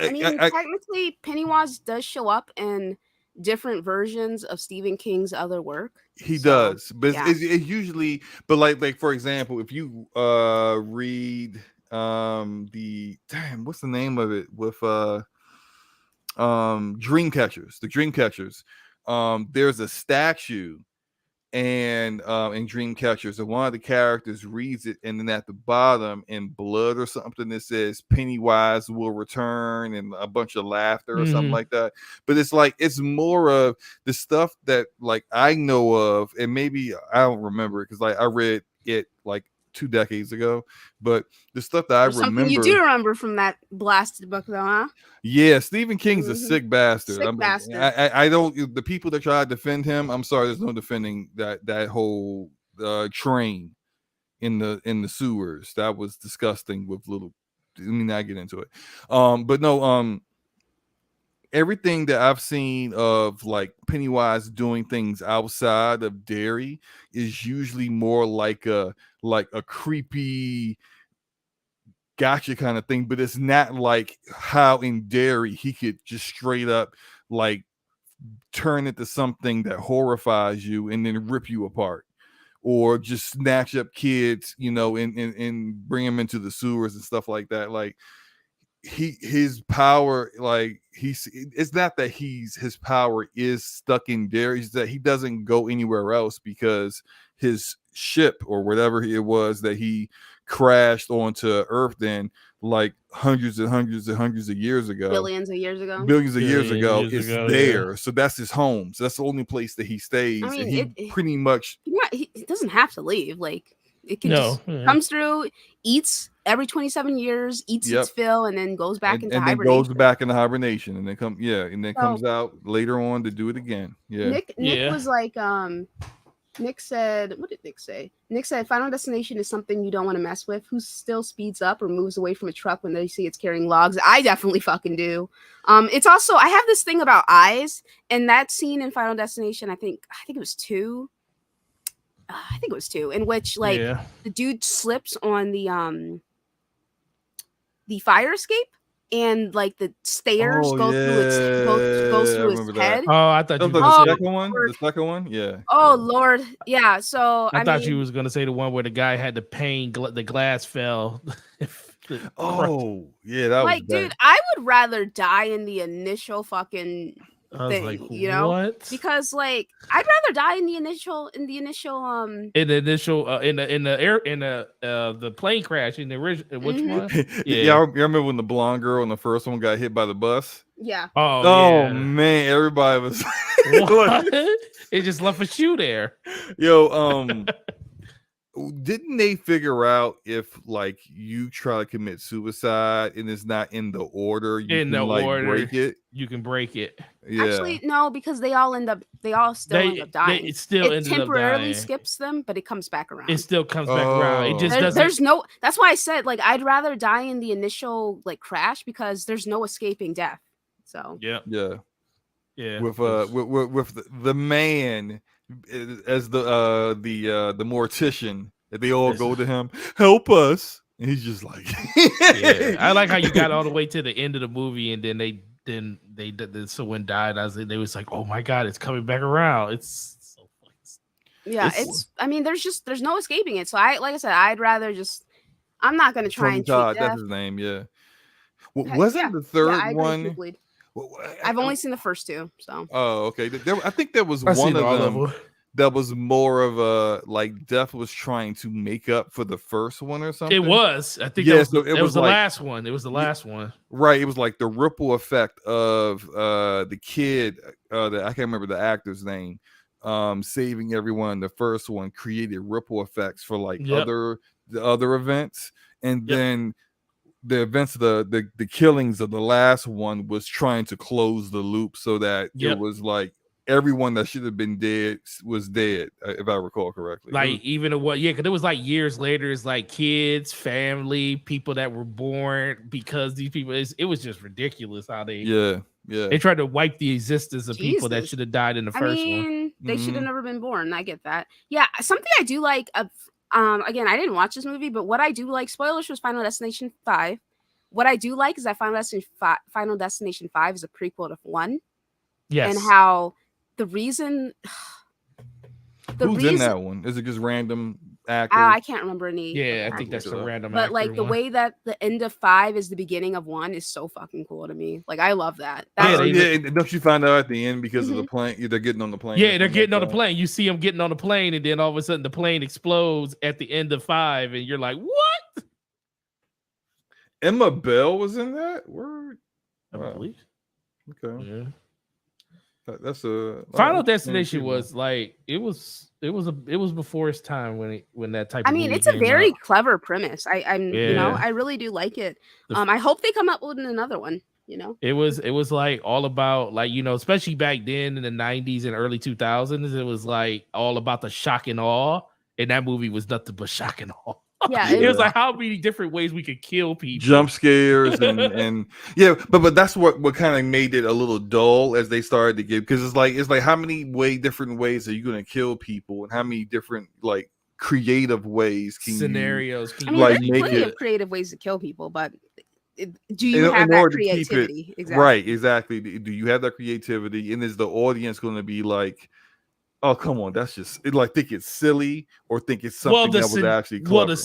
I mean, technically, Pennywise does show up in different versions of Stephen King's other work. He does, but it's usually, but like for example, if you read the what's the name of it with Dreamcatchers, the Dreamcatchers, there's a statue and in Dreamcatchers, and one of the characters reads it, and then at the bottom in blood or something it says Pennywise will return, and a bunch of laughter or something like that. But it's like, it's more of the stuff that like I know of, and maybe I don't remember it because like I read it like 2 decades ago, but the stuff that I remember, you do remember from that blasted book though, huh? Yeah, Stephen King's a sick bastard. Bastard. I don't. The people that try to defend him, I'm sorry, there's no defending that whole train in the sewers. That was disgusting. With little, let me not get into it. But no, everything that I've seen of like Pennywise doing things outside of Derry is usually more like a creepy gotcha kind of thing, but it's not like how in Derry he could just straight up like turn into something that horrifies you and then rip you apart, or just snatch up kids, and bring them into the sewers and stuff like that. Like his power, like it's not that his power is stuck in Derry, it's that he doesn't go anywhere else because his ship or whatever it was that he crashed onto Earth then, like hundreds and hundreds and hundreds of years ago, billions of years ago, is there. So that's his home. So that's the only place that he stays. I mean, and he pretty much he doesn't have to leave. Like it can just comes through, eats every 27 years, eats its fill, and then goes back into hibernation. Then goes back into hibernation, and then comes out later on to do it again. Yeah. Nick was like, Nick said, what did Nick say? Nick said, Final Destination is something you don't want to mess with. Who still speeds up or moves away from a truck when they see it's carrying logs? I definitely fucking do. It's also, I have this thing about eyes, and that scene in Final Destination, I think it was 2. I think it was 2, in which like the dude slips on the fire escape, and like the stairs go through his head. Oh, I thought you were the second one. The second one, yeah. Oh Lord, yeah. So I thought you was gonna say the one where the guy had the pane, the glass fell. Oh yeah, that like, was bad. dude, I would rather die in the initial fucking I was like, thing, you know? what? Because like I'd rather die in the initial in the initial in the plane crash in the original which one? Yeah, I remember when the blonde girl in the first one got hit by the bus. Yeah. Oh yeah. man, everybody was What? It just left a shoe there. Yo, didn't they figure out if like you try to commit suicide and it's not in the order, you In can the like order, break it? you can break it. Yeah. Actually, no, because they all still end up dying. It still it ended up temporarily dying. skips them, but it comes back around. It still comes back around. It just doesn't. There's no. That's why I said like I'd rather die in the initial like crash because there's no escaping death. So yeah. With the man as the mortician, they all go to him, help us, and he's just like, yeah. I like how you got all the way to the end of the movie, and then someone died. They was like, oh my god, it's coming back around. It's so funny. Yeah, I mean, there's no escaping it. So like I said, I'd rather just. I'm not gonna try and cheat death. That's his name. Yeah. Wasn't the third one? I've only seen the first two, so. Oh, okay. I think there was one of them that was more of a like death was trying to make up for the first one or something. It was. I think it was the like, last one. It was the last one. Right. It was like the ripple effect of the kid. I can't remember the actor's name. Saving everyone in the first one created ripple effects for like the other events, and then the events of the killings of the last one was trying to close the loop so that it was like everyone that should have been dead was dead, if I recall correctly. Like because it was like years later, it's like kids, family, people that were born because these people. It was just ridiculous how they they tried to wipe the existence of people that should have died in the first one. They should have never been born. I get that. Yeah, something I do like. Again, I didn't watch this movie, but what I do like, spoilers for Final Destination 5. What I do like is that Final Destination 5 is a prequel to 1. Yes. And how the reason. Who's in that one? Is it just random actors? I can't remember any. Yeah, I think that's a random But actor like the way that the end of 5 is the beginning of 1 is so fucking cool to me. Like I love that. Don't you find out at the end because of the plane? They're getting on the plane. Yeah, they're getting on the plane. You see them getting on the plane, and then all of a sudden the plane explodes at the end of 5, and you're like, "What?" Emma Bell was in that. Word. I believe. Okay. Yeah. That's a Final Destination was like it was before its time when that type. I mean, it's a very clever premise. I'm you know, I really do like it. I hope they come up with another one. You know, it was like all about like, you know, especially back then in the 90s and early 2000s, it was like all about the shock and awe, and that movie was nothing but shock and awe. Yeah, it was like how many different ways we could kill people, jump scares, and but that's what kind of made it a little dull as they started to get, because it's like how many different ways are you going to kill people, and how many different like creative ways scenarios I mean, there's plenty of creative ways to kill people, but do you have that creativity? Exactly. Right, exactly. Do you have that creativity, and is the audience going to be like, oh, come on, that's just like think it's silly or think it's something that was actually clever? Well, the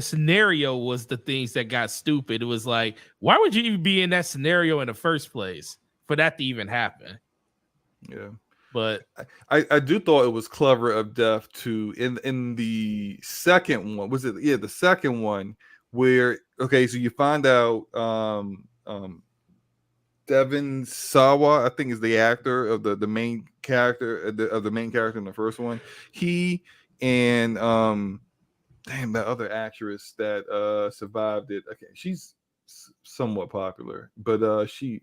scenario was the things that got stupid. It was like, why would you even be in that scenario in the first place for that to even happen? Yeah. But I do thought it was clever of Death to in the second one. Was it the second one where so you find out Devin Sawa, I think, is the actor of the main character of the main character in the first one. He and that other actress that survived it. Okay, she's somewhat popular, but she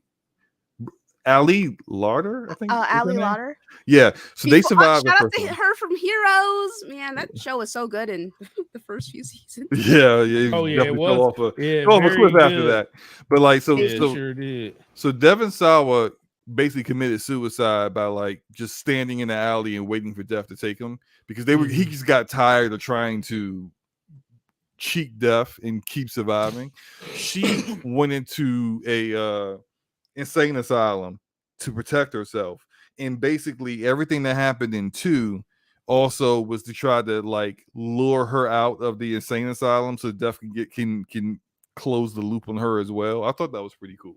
Ali Larder, I think. Ali Larder. Yeah, so they survived. Shout out to her from Heroes, man. That show was so good in the first few seasons. Yeah, it was. Off a cliff after that. But like, so sure did. So Devin Sawa basically committed suicide by like just standing in the alley and waiting for death to take him, because he just got tired of trying to cheat death and keep surviving. She went into a insane asylum to protect herself, and basically everything that happened in 2 also was to try to like lure her out of the insane asylum so death can close the loop on her as well. I thought that was pretty cool.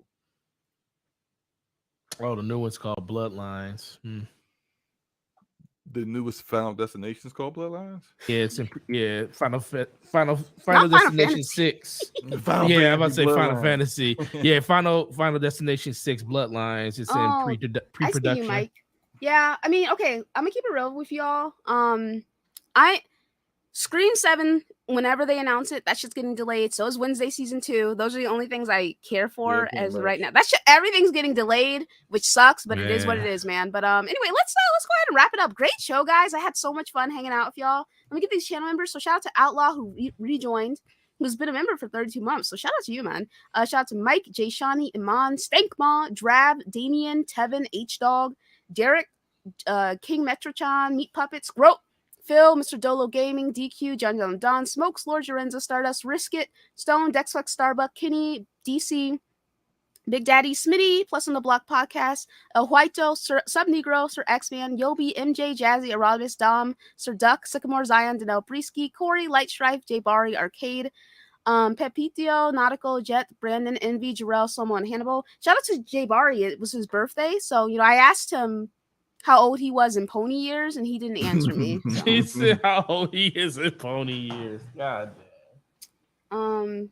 Oh, the new one's called Bloodlines. The newest Final Destination is called Bloodlines. Yeah, it's Final Not Final Destination Fantasy. 6. Final Yeah, I'm about to Fantasy say Final Bloodlines. Fantasy. Yeah, Final Destination 6 Bloodlines. It's in Oh, I see you, pre-production. Mike. Yeah, I mean, okay, I'm gonna keep it real with y'all. I Scream 7, whenever they announce it, that shit's getting delayed. So is Wednesday season 2. Those are the only things I care for pretty as of much. right now. Everything's getting delayed, which sucks, but it is what it Yeah. is, man. But anyway, let's go ahead and wrap it up. Great show, guys. I had so much fun hanging out with y'all. Let me get these channel members. So shout out to Outlaw who rejoined, who's been a member for 32 months. So shout out to you, man. Shout out to Mike, Jay Shawnee, Iman, Stankma, Drab, Damien, Tevin, H Dog, Derek, King Metrochan, Meat Puppets, Groat, Phil, Mr. Dolo Gaming, DQ, John Don, Smokes, Lord Lorenzo, Stardust, Risk It, Stone, Dexflex, Starbuck, Kinney, DC, Big Daddy, Smitty, Plus on the Block Podcast, El Whito, Sub Negro, Sir X-Man, Yobi, MJ, Jazzy, Aramis, Dom, Sir Duck, Sycamore, Zion, Danelle Brisky, Corey, Light Strife, J Bari, Arcade, Pepitio, Nautical, Jet, Brandon, Envy, Jarrell, Somo, and Hannibal. Shout out to J Bari. It was his birthday. So, I asked him how old he was in pony years, and he didn't answer me. So. He said how old he is in pony years. God damn.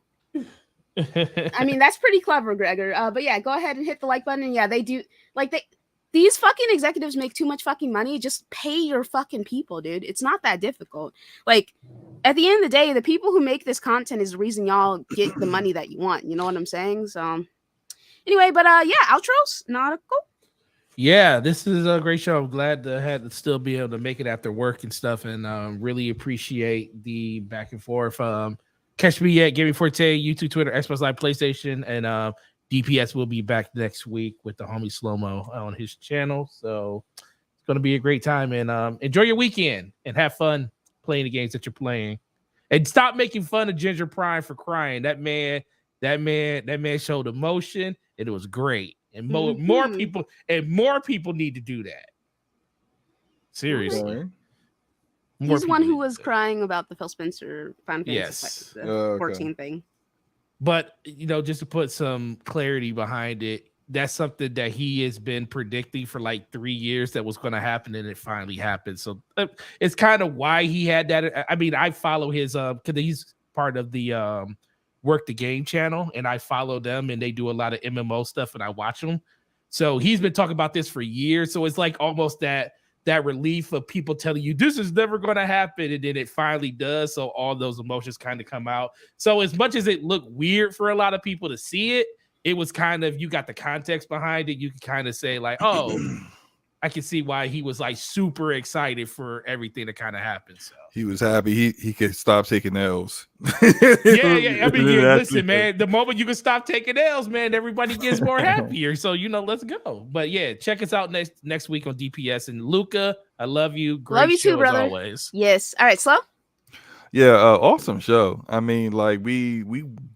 I mean, that's pretty clever, Gregor. But yeah, go ahead and hit the like button. And yeah, they do these fucking executives make too much fucking money. Just pay your fucking people, dude. It's not that difficult. Like, at the end of the day, the people who make this content is the reason y'all get the money that you want. You know what I'm saying? So anyway, but yeah, outros, nautical. Yeah, this is a great show. I'm glad to still be able to make it after work and stuff, and really appreciate the back and forth. Catch me at Gaming Forte, YouTube, Twitter, Xbox Live, PlayStation, and DPS will be back next week with the homie Slow-Mo on his channel. So it's going to be a great time, and enjoy your weekend and have fun playing the games that you're playing. And stop making fun of Ginger Prime for crying. That man showed emotion, and it was great. And more people need to do that. Seriously. He's one who was crying about the Phil Spencer Final Fantasy Yes. 14 thing. But, just to put some clarity behind it, that's something that he has been predicting for like 3 years that was going to happen, and it finally happened. So it's kind of why he had that. I mean, I follow his because he's part of the Work the Game channel, and I follow them, and they do a lot of MMO stuff, and I watch them. So he's been talking about this for years. So it's like almost that relief of people telling you this is never going to happen, and then it finally does. So all those emotions kind of come out. So as much as it looked weird for a lot of people to see it, it was kind of, you got the context behind it. You can kind of say like, oh, I can see why he was like super excited for everything that kind of happened. So he was happy he could stop taking L's. yeah. I mean, listen, man, the moment you can stop taking L's, man, everybody gets more happier. So let's go. But yeah, check us out next week on DPS. And Luca, I love you. Great love you show, too, brother. As always. Yes. All right, Slow. Yeah, awesome show. I mean, like we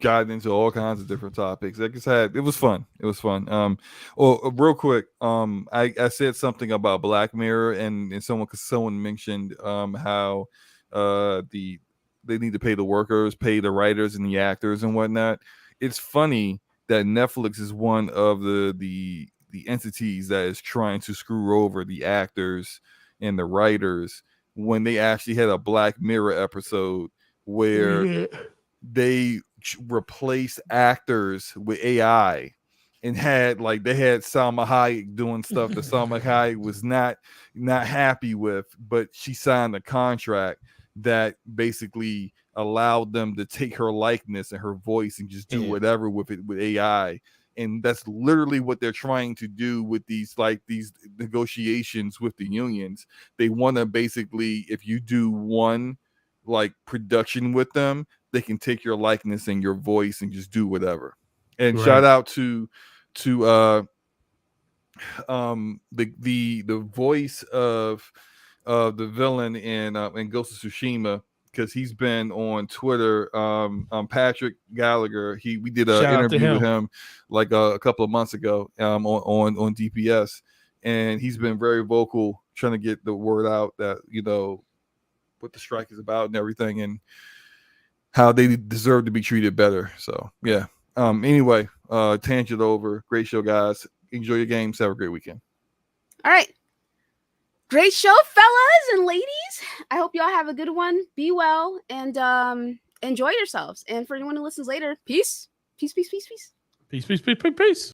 got into all kinds of different topics. Like I said, it was fun. Real quick, I said something about Black Mirror, and someone mentioned how they need to pay the workers, pay the writers and the actors and whatnot. It's funny that Netflix is one of the entities that is trying to screw over the actors and the writers, when they actually had a Black Mirror episode where they replaced actors with AI and they had Salma Hayek doing stuff that Salma Hayek was not happy with, but she signed a contract that basically allowed them to take her likeness and her voice and just do whatever with it with AI. And that's literally what they're trying to do with these negotiations with the unions. They want to basically, if you do one production with them, they can take your likeness and your voice and just do whatever. And shout out to the voice of the villain in Ghost of Tsushima, because he's been on Twitter. Patrick Gallagher. We did an interview with him like a couple of months ago on DPS, and he's been very vocal trying to get the word out that what the strike is about and everything, and how they deserve to be treated better. So yeah. Anyway, tangent over. Great show, guys. Enjoy your games. Have a great weekend. All right. Great show, fellas and ladies. I hope y'all have a good one. Be well and enjoy yourselves. And for anyone who listens later, peace. Peace, peace, peace, peace. Peace, peace, peace, peace, peace.